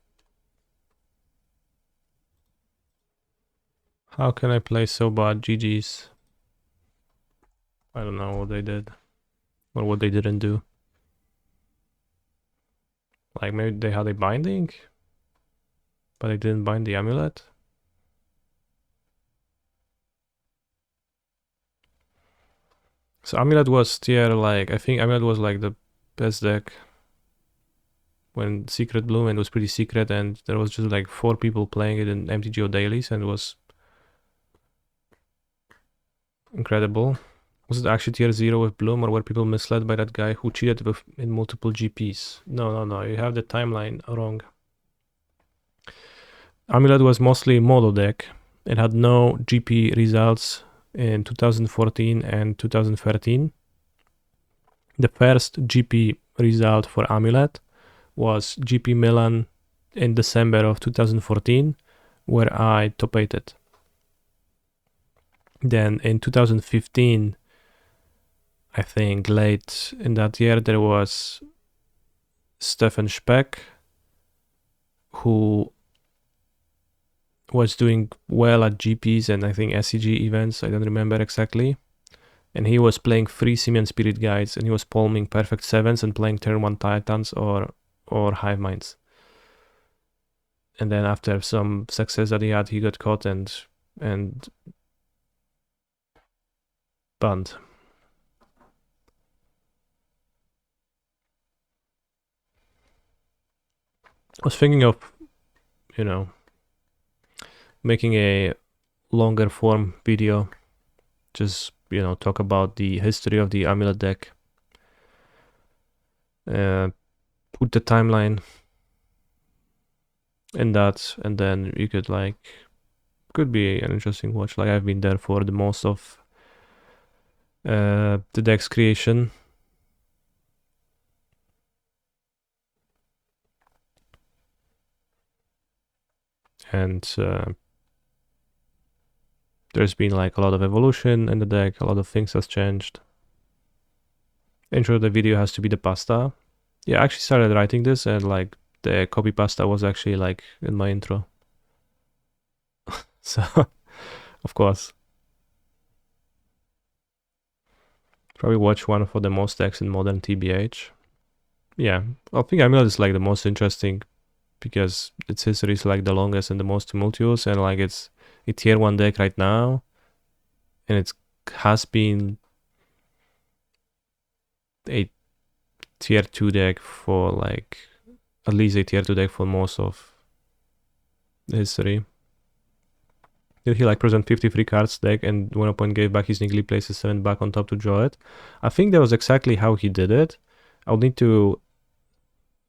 How can I play so bad? GG's. I don't know what they did. Or what they didn't do. Like maybe they had a binding? But they didn't bind the amulet? So Amulet was tier like, I think Amulet was like the best deck when Secret Bloom, and it was pretty secret, and there was just like 4 people playing it in MTGO dailies, and it was incredible. Was it actually tier 0 with Bloom, or were people misled by that guy who cheated in multiple GPs? No, you have the timeline wrong. Amulet was mostly mono deck. It had no GP results in 2014 and 2013. The first GP result for Amulet was GP Milan in December of 2014, where I top 8'd. Then in 2015, I think late in that year, there was Stefan Speck, who was doing well at GPs and I think SCG events, I don't remember exactly. And he was playing 3 Simian Spirit Guides, and he was palming perfect 7s and playing turn 1 Titans or Hive Minds. And then after some success that he had, he got caught and banned. I was thinking of, making a longer form video, just, talk about the history of the Amulet deck. Put the timeline in that, and then you could could be an interesting watch. Like I've been there for the most of the deck's creation. And there's been a lot of evolution in the deck, a lot of things has changed. Intro of the video has to be the pasta. Yeah, I actually started writing this, and the copy pasta was actually in my intro. So, of course. Probably watch one for the most decks in modern TBH. Yeah, I think Amulet is the most interesting because its history is the longest and the most tumultuous, and it's a tier 1 deck right now, and it has been a tier 2 deck for at least a tier 2 deck for most of history. Did he present 53 cards deck and one opponent gave back his Niggly, places 7 back on top to draw it? I think that was exactly how he did it. I'll need to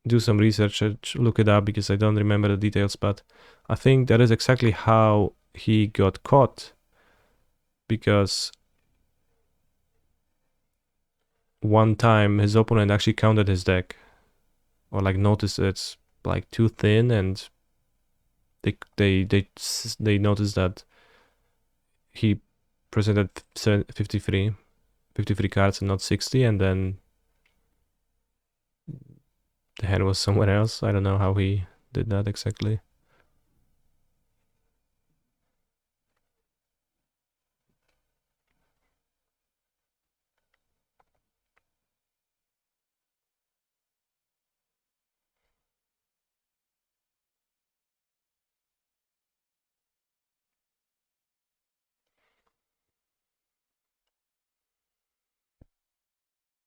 do some research, look it up because I don't remember the details, but I think that is exactly how he got caught, because one time his opponent actually counted his deck, or noticed it's too thin, and they noticed that he presented 53 cards and not 60, and then the hand was somewhere else. I don't know how he did that exactly.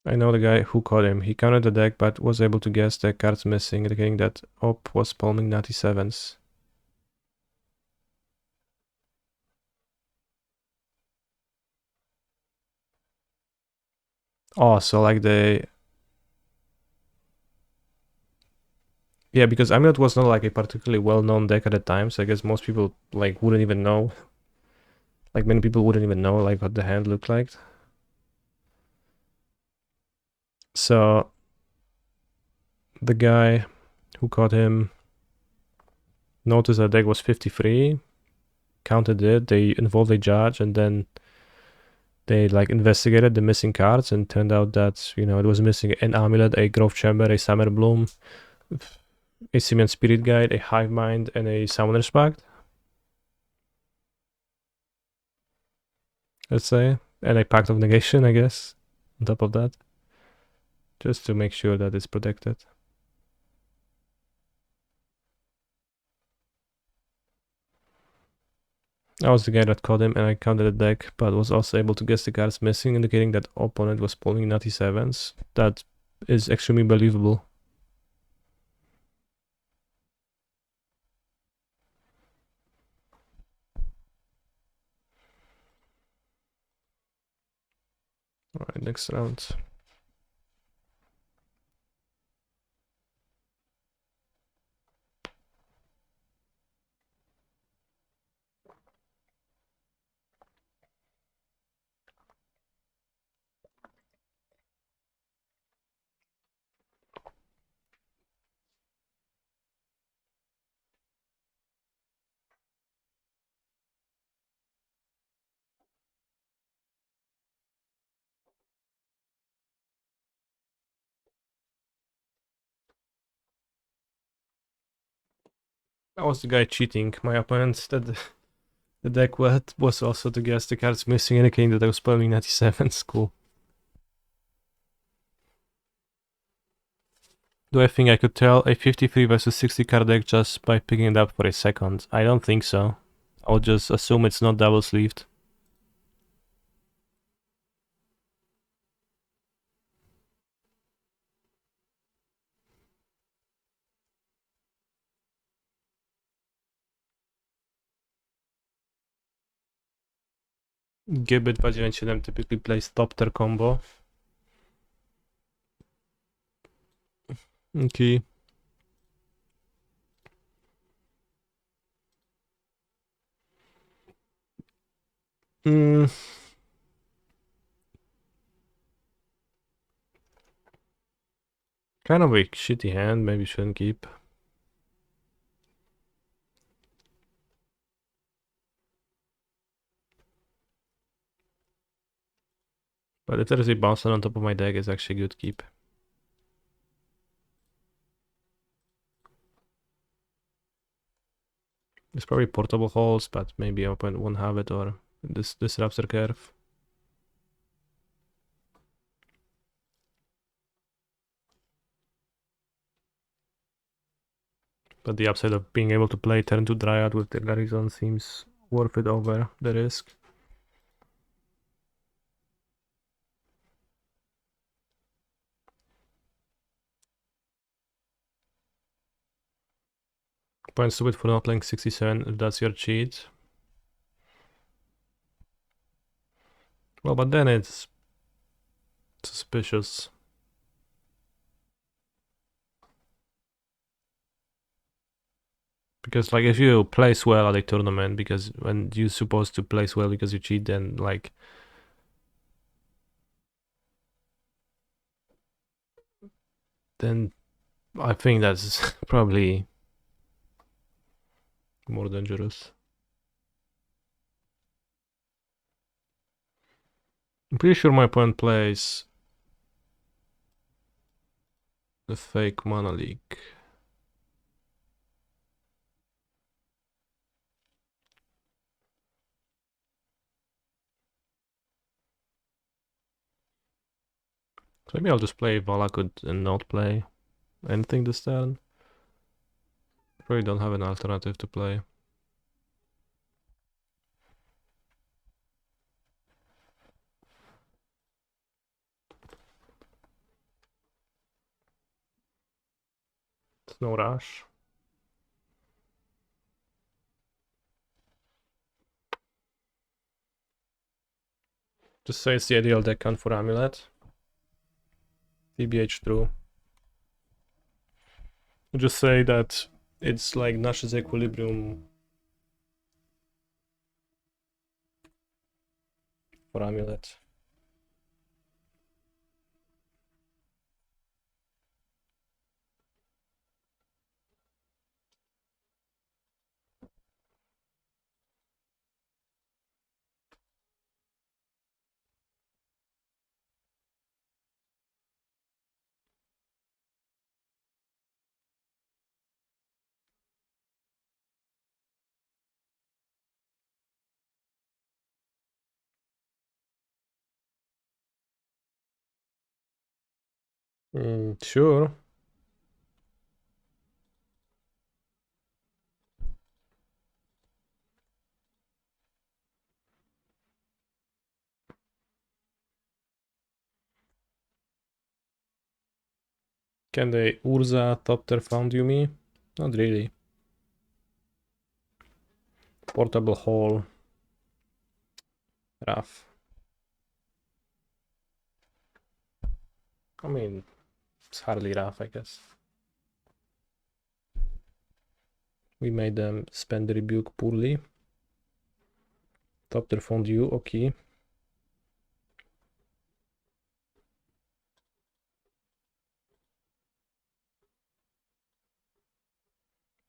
I know the guy who caught him. He counted the deck but was able to guess the cards missing, indicating that Op was palming 97s. Oh, so yeah, because Amulet was not a particularly well-known deck at the time, so I guess most people wouldn't even know. Many people wouldn't even know what the hand looked like. So the guy who caught him noticed that deck was 53, counted it, they involved a judge, and then they like investigated the missing cards and turned out that, you know, it was missing an amulet, a growth chamber, a summer bloom, a simian spirit guide, a hive mind, and a summoner's pact, let's say, and a pact of negation, I guess, on top of that, just to make sure that it's protected. I was the guy that caught him, and I counted the deck, but was also able to guess the cards missing, indicating that opponent was pulling nutty sevens. That is extremely believable. Alright, next round. I was the guy cheating. My opponent, that the deck was also to guess the cards missing, indicating that I was pulling 97s. Cool. Do I think I could tell a 53 versus 60 card deck just by picking it up for a second? I don't think so. I'll just assume it's not double sleeved. Gibbet 297 typically plays top tier combo. Okay. Hmm. Kind of a shitty hand, maybe shouldn't keep. But if there is a bouncer on top of my deck, it's actually a good keep. It's probably portable holes, but maybe opponent won't have it, or this disrupts their curve. But the upside of being able to play turn 2 Dryad with the Garrison seems worth it over the risk. Point stupid for not playing 67 if that's your cheat. Well, but then it's suspicious. Because like if you place well at a tournament, because when you're supposed to place well because you cheat, then like then I think that's probably more dangerous. I'm pretty sure my opponent plays the fake mana leak. So maybe I'll just play Valakut and not play anything this turn. Probably don't have an alternative to play. It's no rush. Just say it's the ideal deck count for Amulet. TBH true. Just say that it's like Nash's Equilibrium for Amulet. Sure. Can they Urza top their found you me? Not really. Portable hall. Rough. I mean, it's hardly rough, I guess. We made them spend the rebuke poorly. Top their fondue, okay.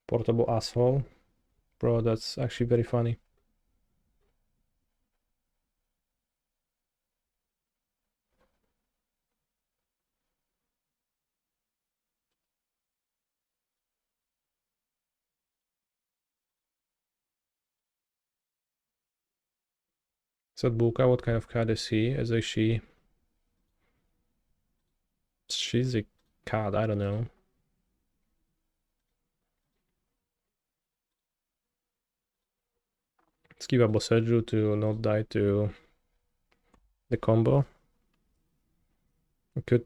Portable asshole. Bro, that's actually very funny. Sadbuka, what kind of cat is he? Is a she? She's a cat, I don't know. Let's give a Boseju to not die to the combo. I could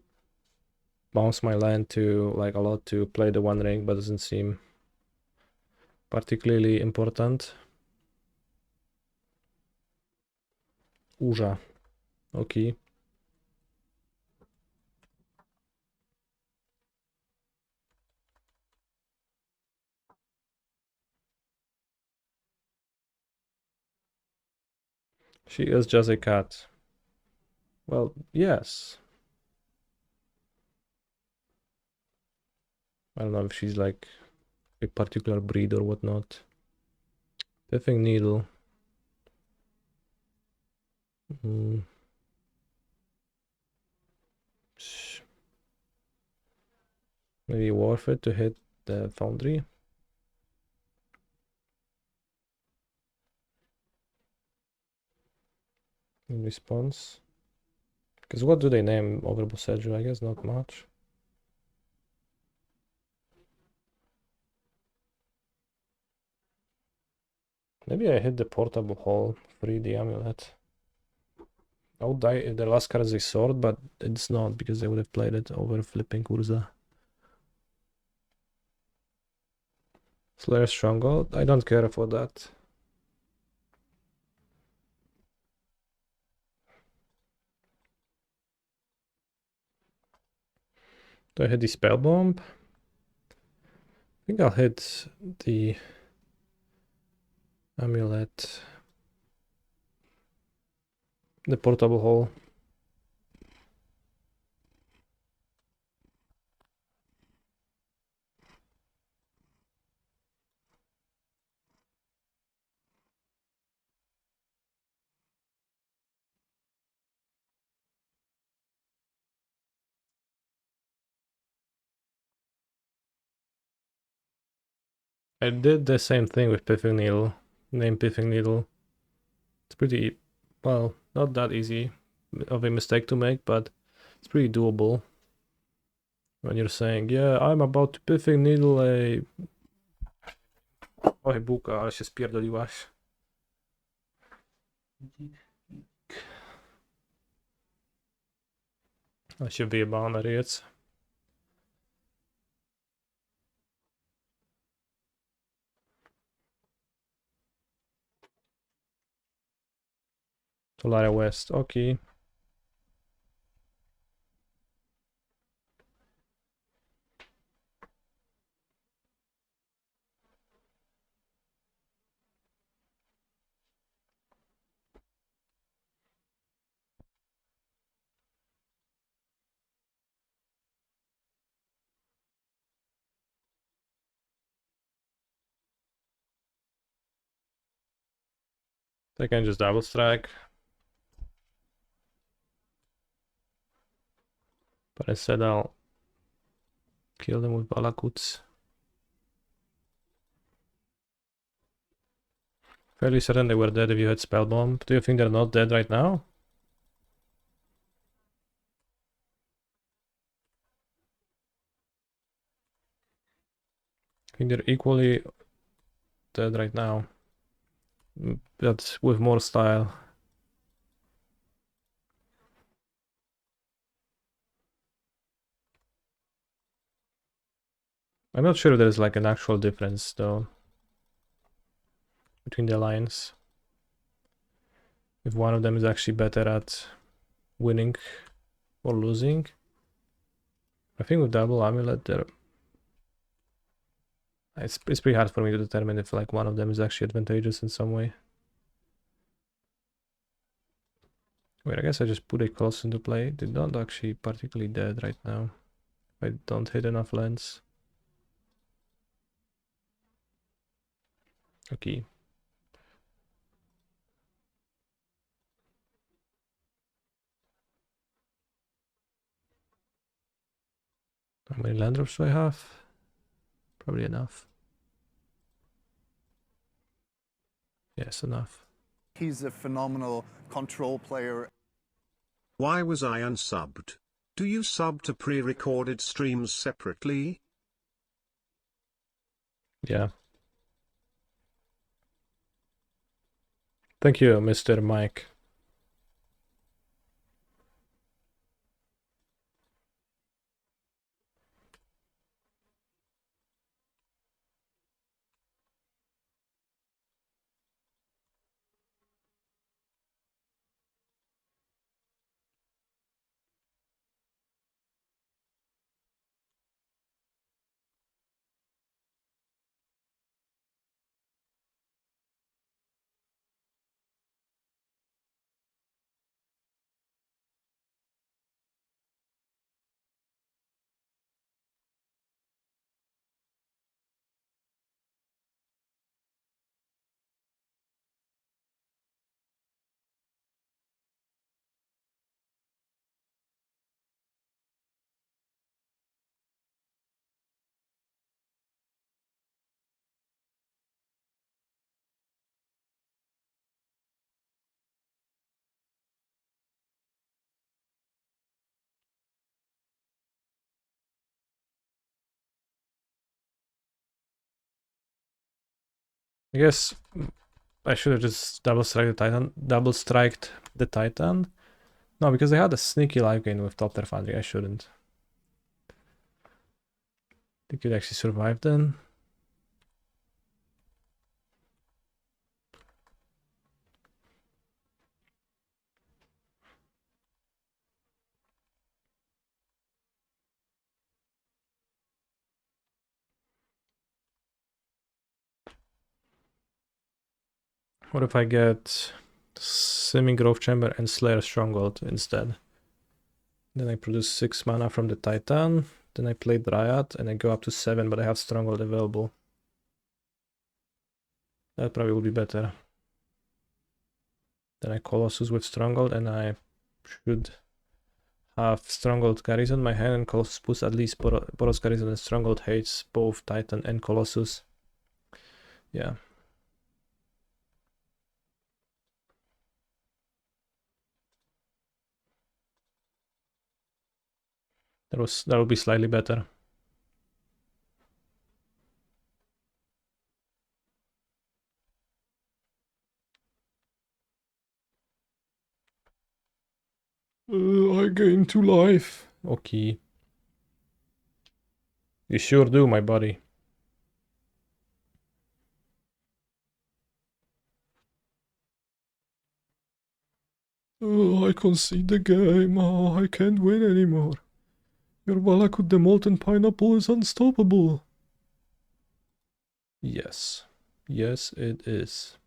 bounce my land to like a lot to play the One Ring, but doesn't seem particularly important. Urza. Okay. She is just a cat. Well, yes. I don't know if she's like a particular breed or whatnot. Piffing Needle. Mm. Maybe worth it to hit the Foundry. In response. Because what do they name over Boseju? I guess not much. Maybe I hit the portable hole, free the amulet. I would die if the last card is a sword, but it's not because they would have played it over flipping Urza. Slayer Stronghold? I don't care for that. Do I hit the spell bomb? I think I'll hit the amulet. The portable hole. I did the same thing with Piffing Needle. Name Piffing Needle. It's pretty, well, not that easy of a mistake to make, but it's pretty doable. When you're saying, yeah, I'm about to Piffing Needle a... Oj, buka, ale się spierdoliłaś. Ale się wyjebała na ryjec. Solaria West, okay. They can just double strike. But instead I'll kill them with Balakuts. Fairly certain they were dead if you had Spell Bomb. Do you think they're not dead right now? I think they're equally dead right now, but with more style. I'm not sure there's like an actual difference though between the lines. If one of them is actually better at winning or losing. I think with double amulet there it's pretty hard for me to determine if like one of them is actually advantageous in some way. Wait, I guess I just put a close into play. They're not actually particularly dead right now. I don't hit enough lands. Okay. How many land drops do I have? Probably enough. Yes, enough. He's a phenomenal control player. Why was I unsubbed? Do you sub to pre-recorded streams separately? Yeah. Thank you, Mr. Mike. I guess I should have just double striked the Titan. No, because I had a sneaky life gain with Top Tier Foundry. I shouldn't. They could actually survive then. What if I get Simming Grove Chamber and Slayer Stronghold instead? Then I produce 6 mana from the Titan. Then I play Dryad and I go up to 7, but I have Stronghold available. That probably would be better. Then I Colossus with Stronghold and I should have Stronghold carries on my hand, and Colossus puts at least Boros Garrison and Stronghold hates both Titan and Colossus. Yeah. That would be slightly better. I gain 2 life. Okay. You sure do, my buddy. I concede the game. I can't win anymore. Your Valakut the Molten Pineapple is unstoppable. Yes. Yes, it is.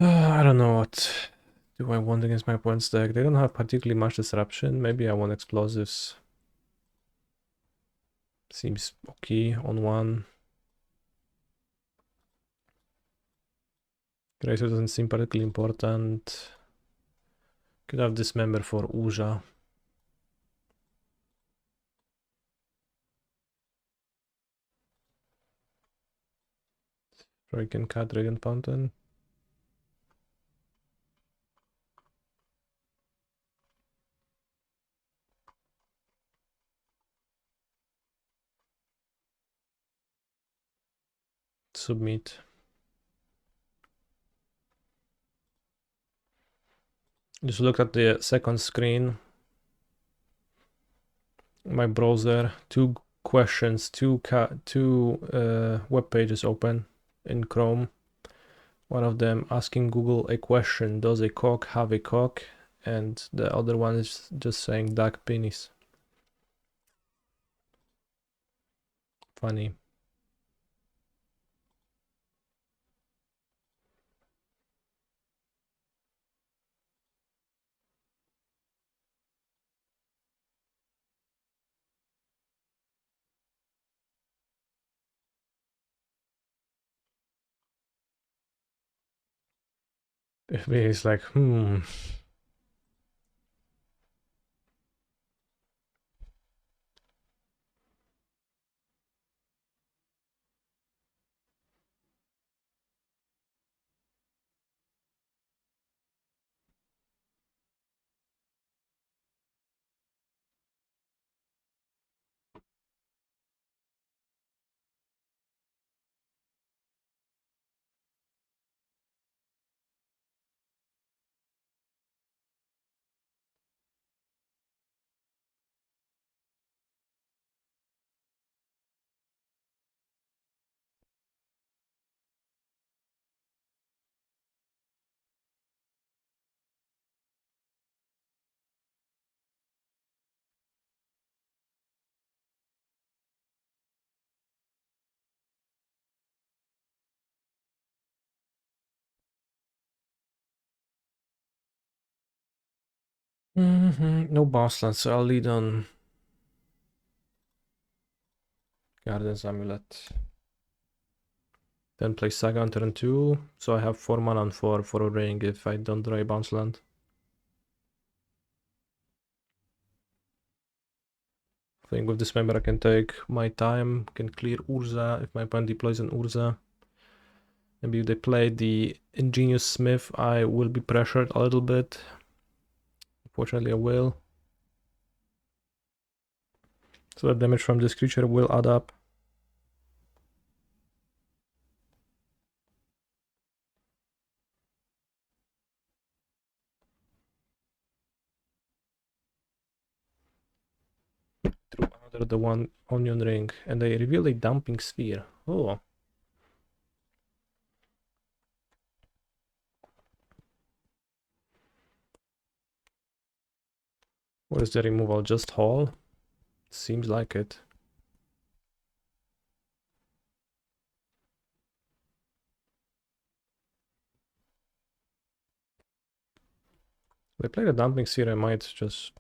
I don't know what do I want against my opponent's deck. They don't have particularly much disruption. Maybe I want explosives. Seems okay on one. Gracer doesn't seem particularly important. Could have Dismember for Uja. Hurricane Cat, Dragon Fountain. Submit. Just look at the second screen. My browser, two questions, two web pages open in Chrome. One of them asking Google a question: does a cock have a cock? And the other one is just saying duck penis. Funny. It's like, no bossland, so I'll lead on Garden's Amulet. Then play Saga on turn 2, so I have 4 mana and 4 for a ring if I don't draw a bounce land. I think with this member I can take my time, can clear Urza if my opponent deploys an Urza. Maybe if they play the Ingenious Smith, I will be pressured a little bit. Unfortunately, I will. So the damage from this creature will add up. Through another the one onion ring, and they reveal a dumping sphere. Oh. What is the removal? Just Hall? Seems like it. If they play the dumping sphere, I might just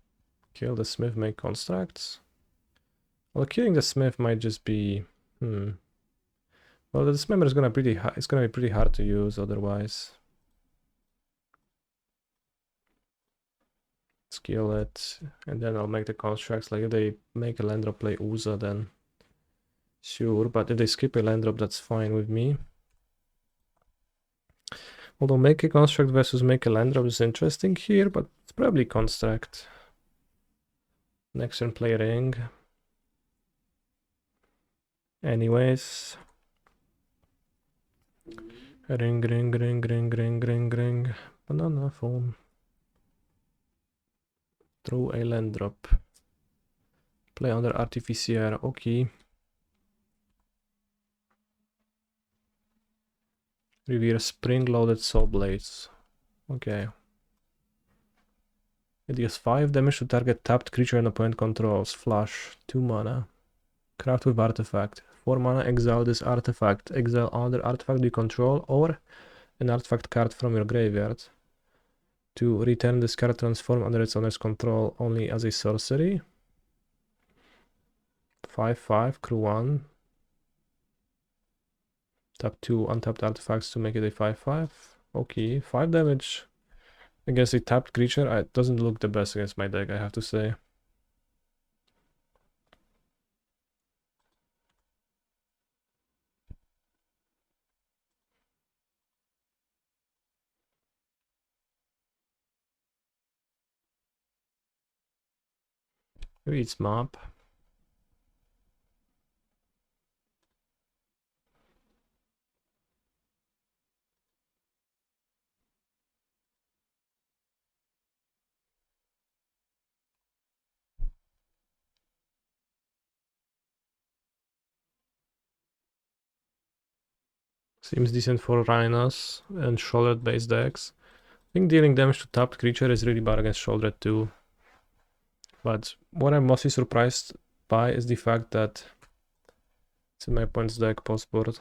kill the Smith, make constructs. Well, killing the Smith might just be... Well, the Dismember is gonna it's gonna be pretty hard to use otherwise. Skill it, and then I'll make the constructs. Like if they make a land drop, play Uza, then sure. But if they skip a land drop, that's fine with me. Although make a construct versus make a land drop is interesting here, but it's probably construct. Next turn play ring. Anyways. Ring, ring, ring, ring, ring, ring, ring. Banana phone. Throw a land drop. Play under Artificier, okay. Revere spring-loaded saw blades. Okay. It deals 5 damage to target tapped creature and opponent controls. Flush. 2 mana. Craft with artifact. 4 mana, exile this artifact. Exile other artifact you control or an artifact card from your graveyard. To return this card transform under its owner's control only as a sorcery. 5/5, crew 1. Tap 2 untapped artifacts to make it a 5/5. Okay, 5 damage against a tapped creature. It doesn't look the best against my deck, I have to say. Maybe it's map. Seems decent for Rhinos and shoulder based decks. I think dealing damage to tapped creature is really bad against shoulder too. But what I'm mostly surprised by is the fact that it's in my points deck postboard.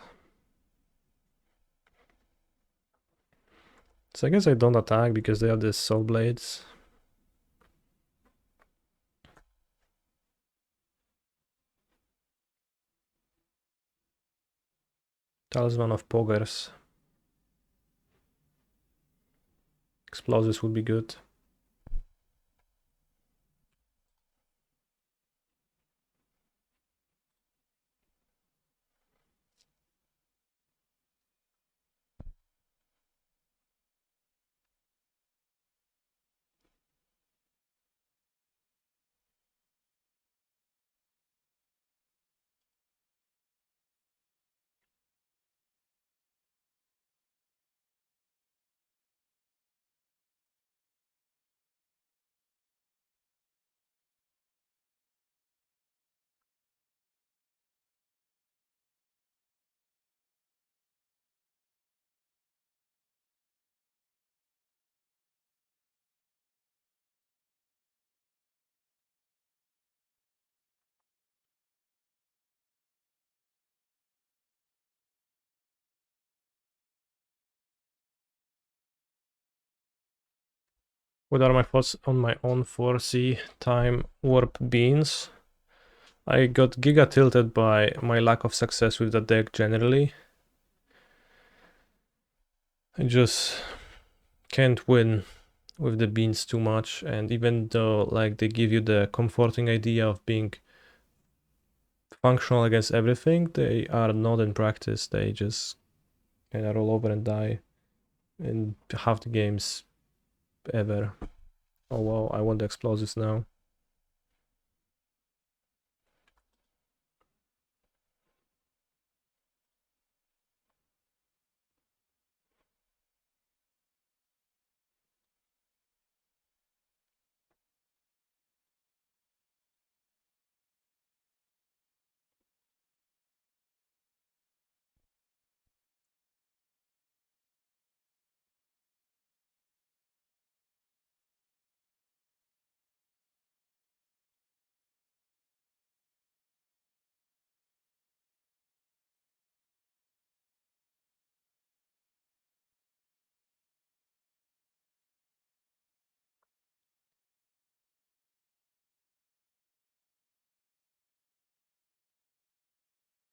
So I guess I don't attack because they have this soul blades. Talisman of Poggers. Explosives would be good. What are my thoughts on my own 4C time warp beans? I got giga tilted by my lack of success with the deck generally. I just can't win with the beans too much, and even though like they give you the comforting idea of being functional against everything, they are not in practice. They just kind of roll over and die in half the games ever. Oh wow, I want the explosives now.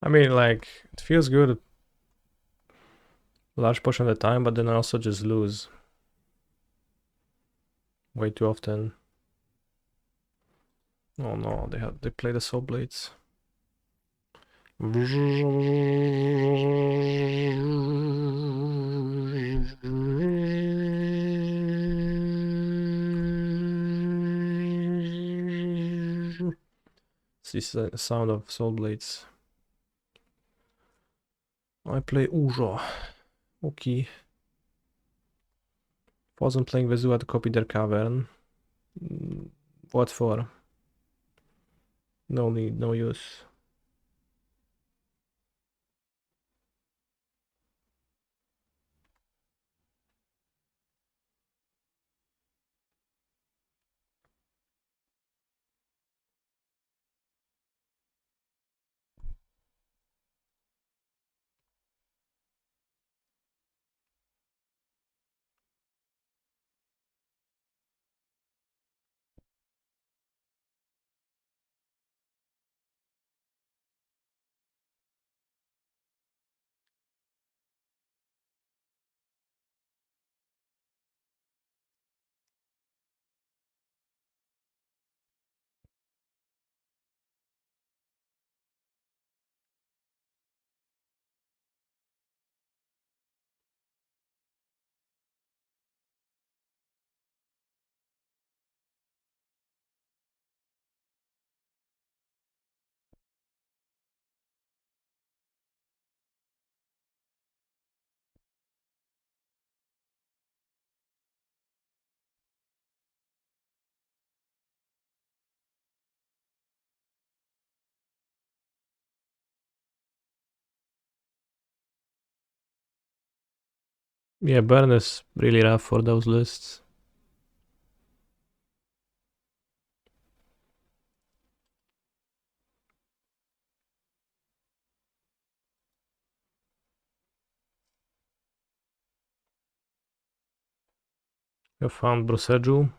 I mean, like, it feels good a large portion of the time, but then I also just lose way too often. Oh no, they play the soul blades. This is the sound of soul blades. I play Ujo. Okay. Wasn't playing Vezua to copy their cavern. What for? No need, no use. Yeah, burn is really rough for those lists. I found Broseju.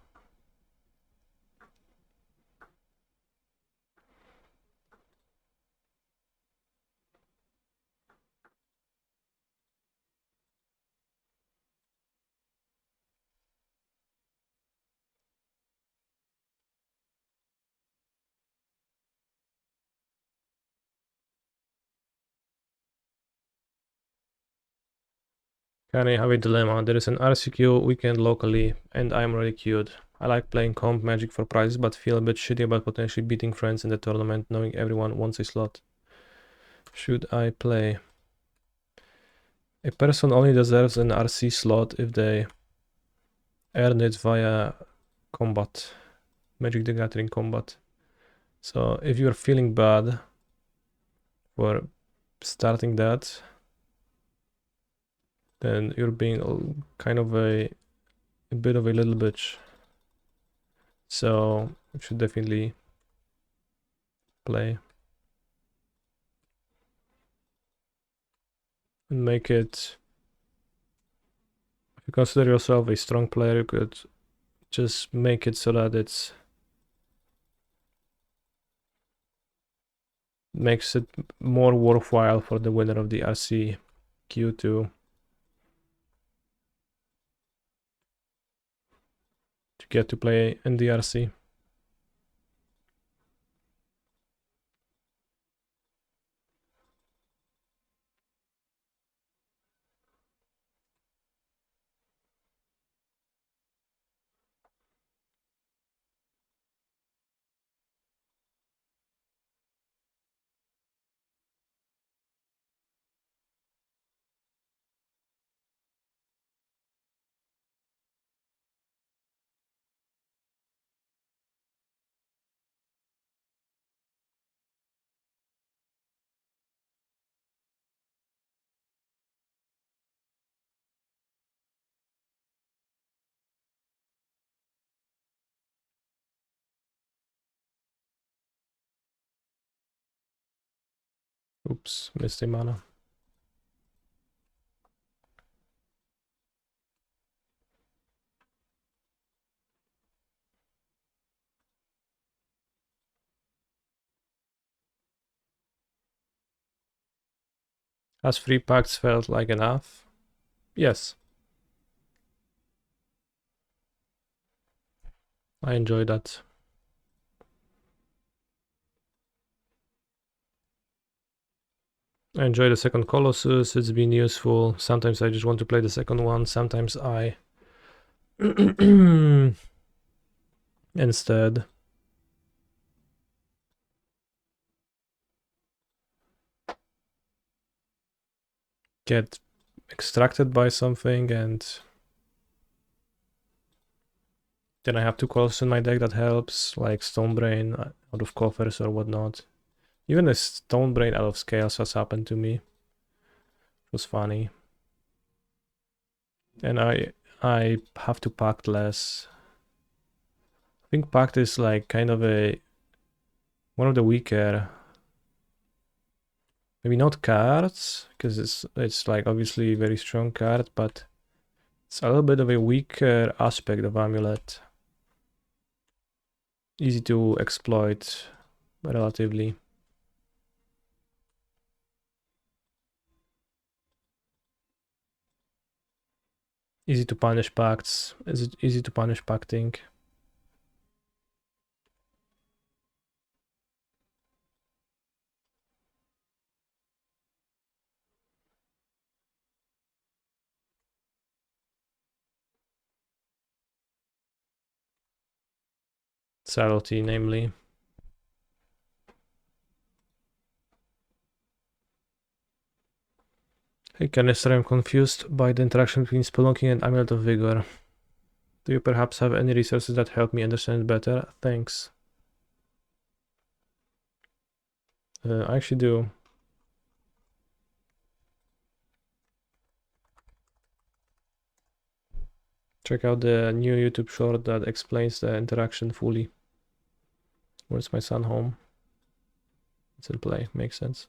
Kani have a dilemma. There is an RCQ weekend locally, and I'm really queued. I like playing comp magic for prizes, but feel a bit shitty about potentially beating friends in the tournament, knowing everyone wants a slot. Should I play? A person only deserves an RC slot if they earn it via combat. Magic the Gathering combat. So if you're feeling bad for starting that, then you're being kind of a bit of a little bitch. So you should definitely play and make it. If you consider yourself a strong player, you could just make it so that it's makes it more worthwhile for the winner of the RCQ to get to play in the RC. Oops, missed a mana. Has 3 packs felt like enough? Yes. I enjoy that. I enjoy the second Colossus, it's been useful. Sometimes I just want to play the second one, sometimes I instead get extracted by something and then I have 2 Colossus in my deck that helps, like Stonebrain out of coffers or whatnot. Even a Stonebrain out of scales has happened to me. It was funny. And I have to pact less. I think pact is like kind of one of the weaker, maybe not cards, because it's like obviously a very strong card, but it's a little bit of a weaker aspect of Amulet. Easy to exploit, relatively. Easy to punish pacts. Is it easy to punish pacting? Subtlety, namely. Hey Canister, I'm confused by the interaction between Spelunking and Amulet of Vigor. Do you perhaps have any resources that help me understand better? Thanks. I actually do. I Check out the new YouTube short that explains the interaction fully. Where's my son home? It's in play, makes sense.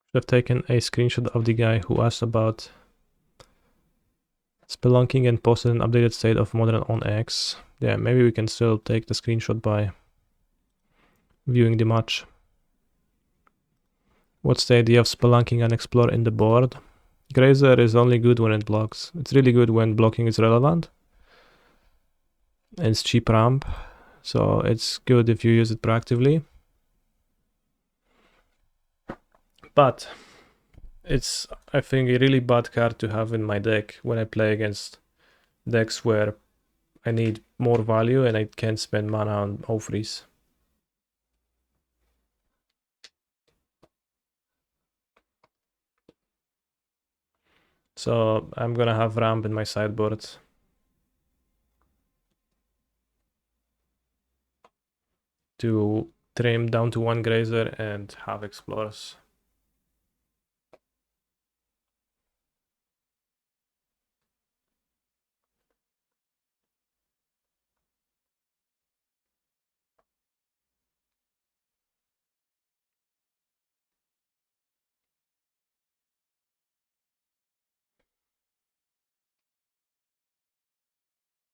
Should have taken a screenshot of the guy who asked about spelunking and posted an updated state of Modern on X. Yeah, maybe we can still take the screenshot by viewing the match. What's the idea of spelunking and explore in the board? Grazer is only good when it blocks. It's really good when blocking is relevant. And it's cheap ramp, so it's good if you use it proactively. But it's, I think, a really bad card to have in my deck when I play against decks where I need more value and I can't spend mana on O-freeze. So I'm gonna have ramp in my sideboard. To trim down to 1 grazer and have explorers.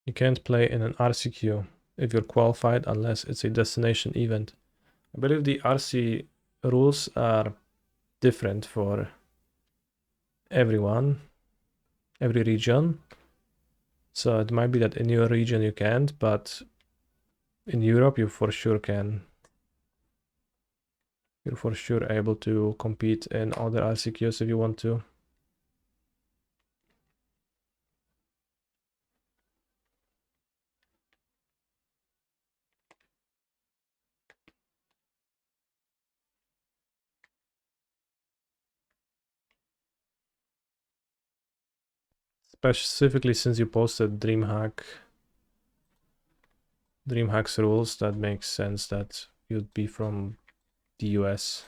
You can't play in an RCQ if you're qualified unless it's a destination event. I believe the RC rules are different for everyone, every region. So it might be that in your region you can't, but in Europe you for sure can. You're for sure able to compete in other RCQs if you want to. Specifically since you posted DreamHack's rules, that makes sense that you'd be from the US.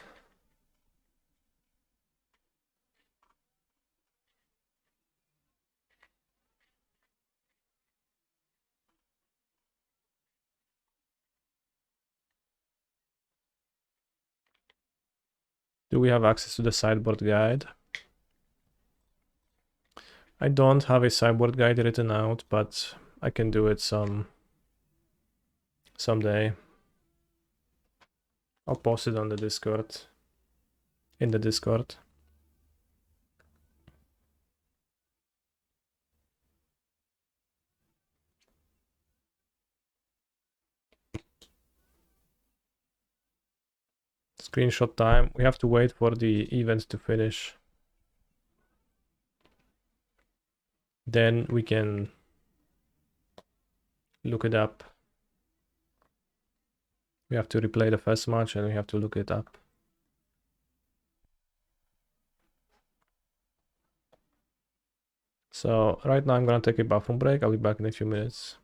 Do we have access to the sideboard guide? I don't have a sideboard guide written out, but I can do it someday. I'll post it on the Discord. In the Discord. Screenshot time. We have to wait for the event to finish. Then we can look it up. We have to replay the first match and we have to look it up. So right now I'm gonna take a bathroom break. I'll be back in a few minutes.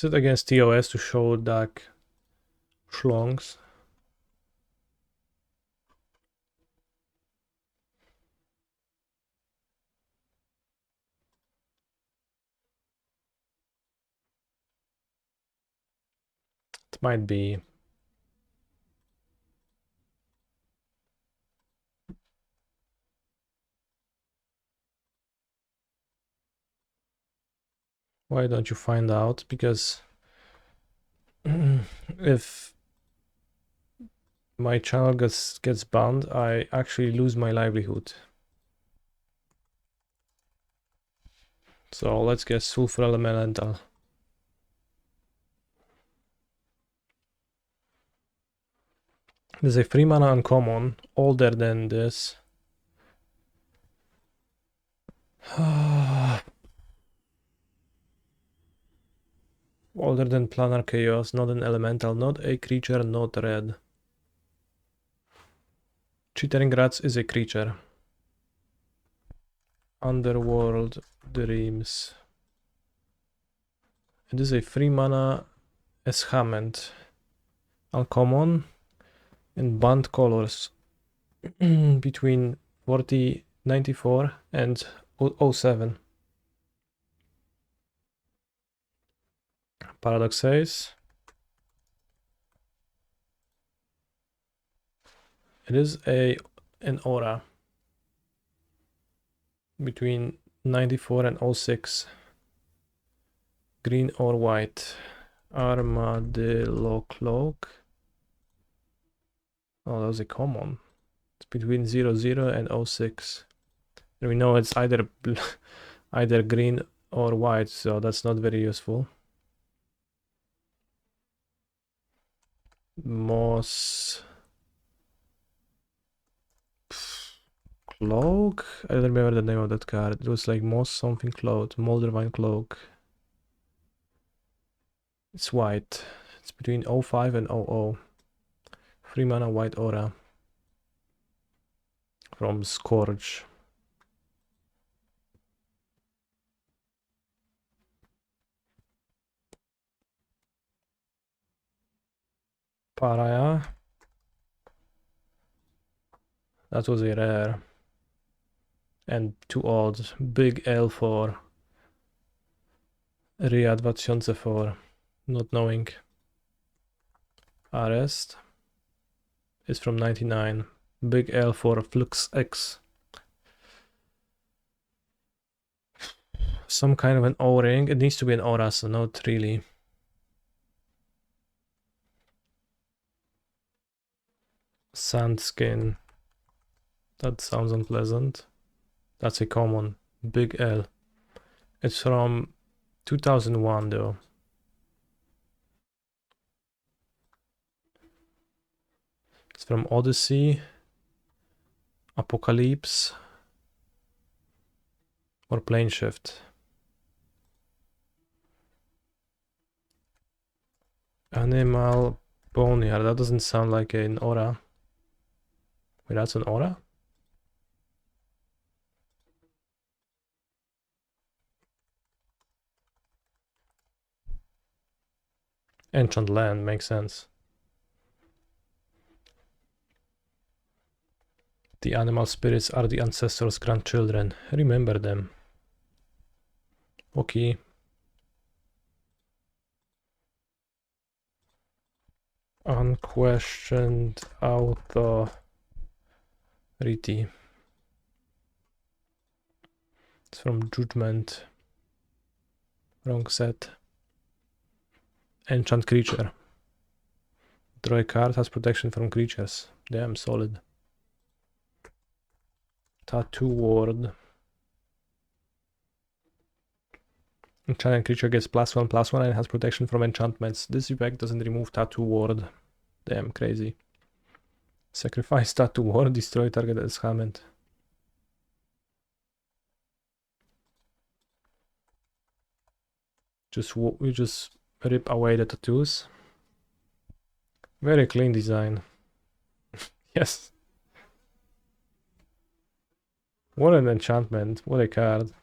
Is it against TOS to show dark schlongs? It might be. Why don't you find out? Because if my channel gets banned, I actually lose my livelihood. So let's get Sulfur Elemental. There's a 3 mana uncommon, older than this. Older than Planar Chaos, not an elemental, not a creature, not red. Chittering Rats is a creature. Underworld Dreams. It is a 3 mana Eshamment. Uncommon in band colors between 4094 and 07. Paradox says it is an aura between 94 and 06. Green or white. Armadillo Cloak. Oh, that was a common. It's between 00 and 06. And we know it's either either green or white, so that's not very useful. Moss Cloak? I don't remember the name of that card. It was like Moss something Cloak, Moldervine Cloak. It's white. It's between 05 and 00. 3 mana white aura. From Scourge. Pariah. That was a rare. And too old. Big L4. RIA 2004. Not knowing. Arrest is from 99. Big L for Flux X. Some kind of an O-ring. It needs to be an aura, so not really. Sandskin. That sounds unpleasant. That's a common. Big L. It's from 2001 though. It's from Odyssey, Apocalypse, or Plane Shift. Animal Boneyard. That doesn't sound like an aura. Wait, that's an aura? Enchant Land makes sense. The animal spirits are the ancestors' grandchildren. Remember them. Okay. Unquestioned authority. It's from Judgment. Wrong set. Enchant creature. Draw a card, has protection from creatures. Damn, solid. Tattoo Ward. Enchanted creature gets +1/+1 and has protection from enchantments. This effect doesn't remove Tattoo Ward. Damn, crazy. Sacrifice Tattoo Ward, destroy target enchantment. We just rip away the tattoos. Very clean design. Yes. What an enchantment. What a card.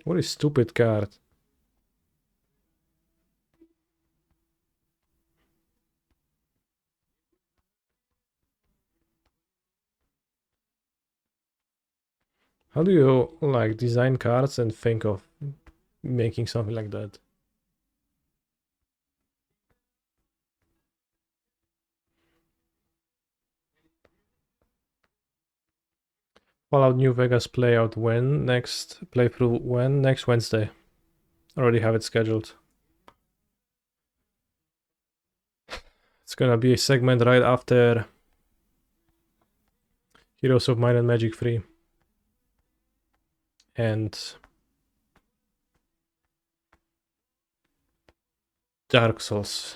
What a stupid card. How do you like design cards and think of making something like that? Fallout New Vegas playout when? Next playthrough when? Next Wednesday. Already have it scheduled. It's gonna be a segment right after Heroes of Might and Magic 3. And Dark Souls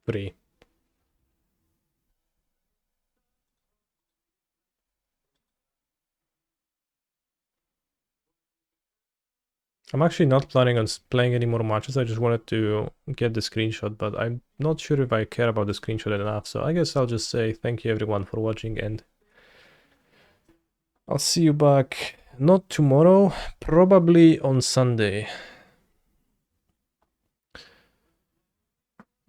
3. I'm actually not planning on playing any more matches. I just wanted to get the screenshot, but I'm not sure if I care about the screenshot enough. So I guess I'll just say thank you everyone for watching, and I'll see you back not tomorrow, probably on Sunday.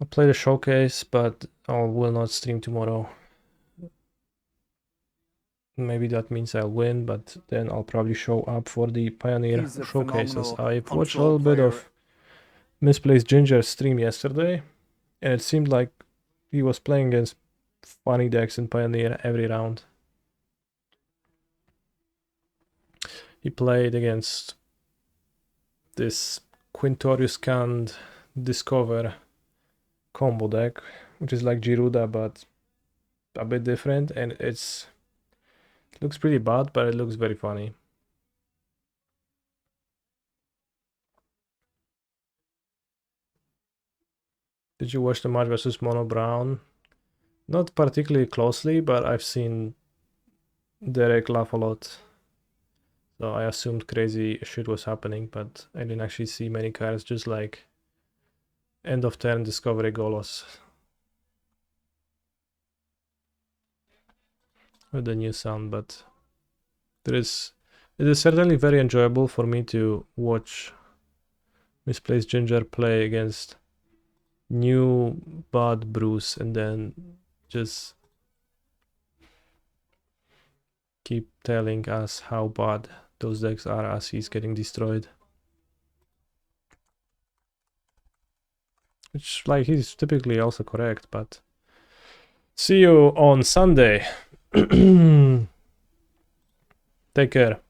I'll play the showcase, but I will not stream tomorrow. Maybe that means I'll win, but then I'll probably show up for the Pioneer He's a showcases. phenomenal I've watched a control little bit player. of Misplaced Ginger's stream yesterday, and it seemed like he was playing against funny decks in Pioneer every round. He played against this Quintorius Kand Discover combo deck, which is like Giruda but a bit different, and it looks pretty bad, but it looks very funny. Did you watch the match versus Mono Brown? Not particularly closely, but I've seen Derek laugh a lot. So I assumed crazy shit was happening, but I didn't actually see many cards, just like end of turn Discovery Golos with the new sound, but it is certainly very enjoyable for me to watch Misplaced Ginger play against new bad Bruce and then just keep telling us how bad those decks are as he's getting destroyed. Which, like, he's typically also correct, but see you on Sunday. Take care.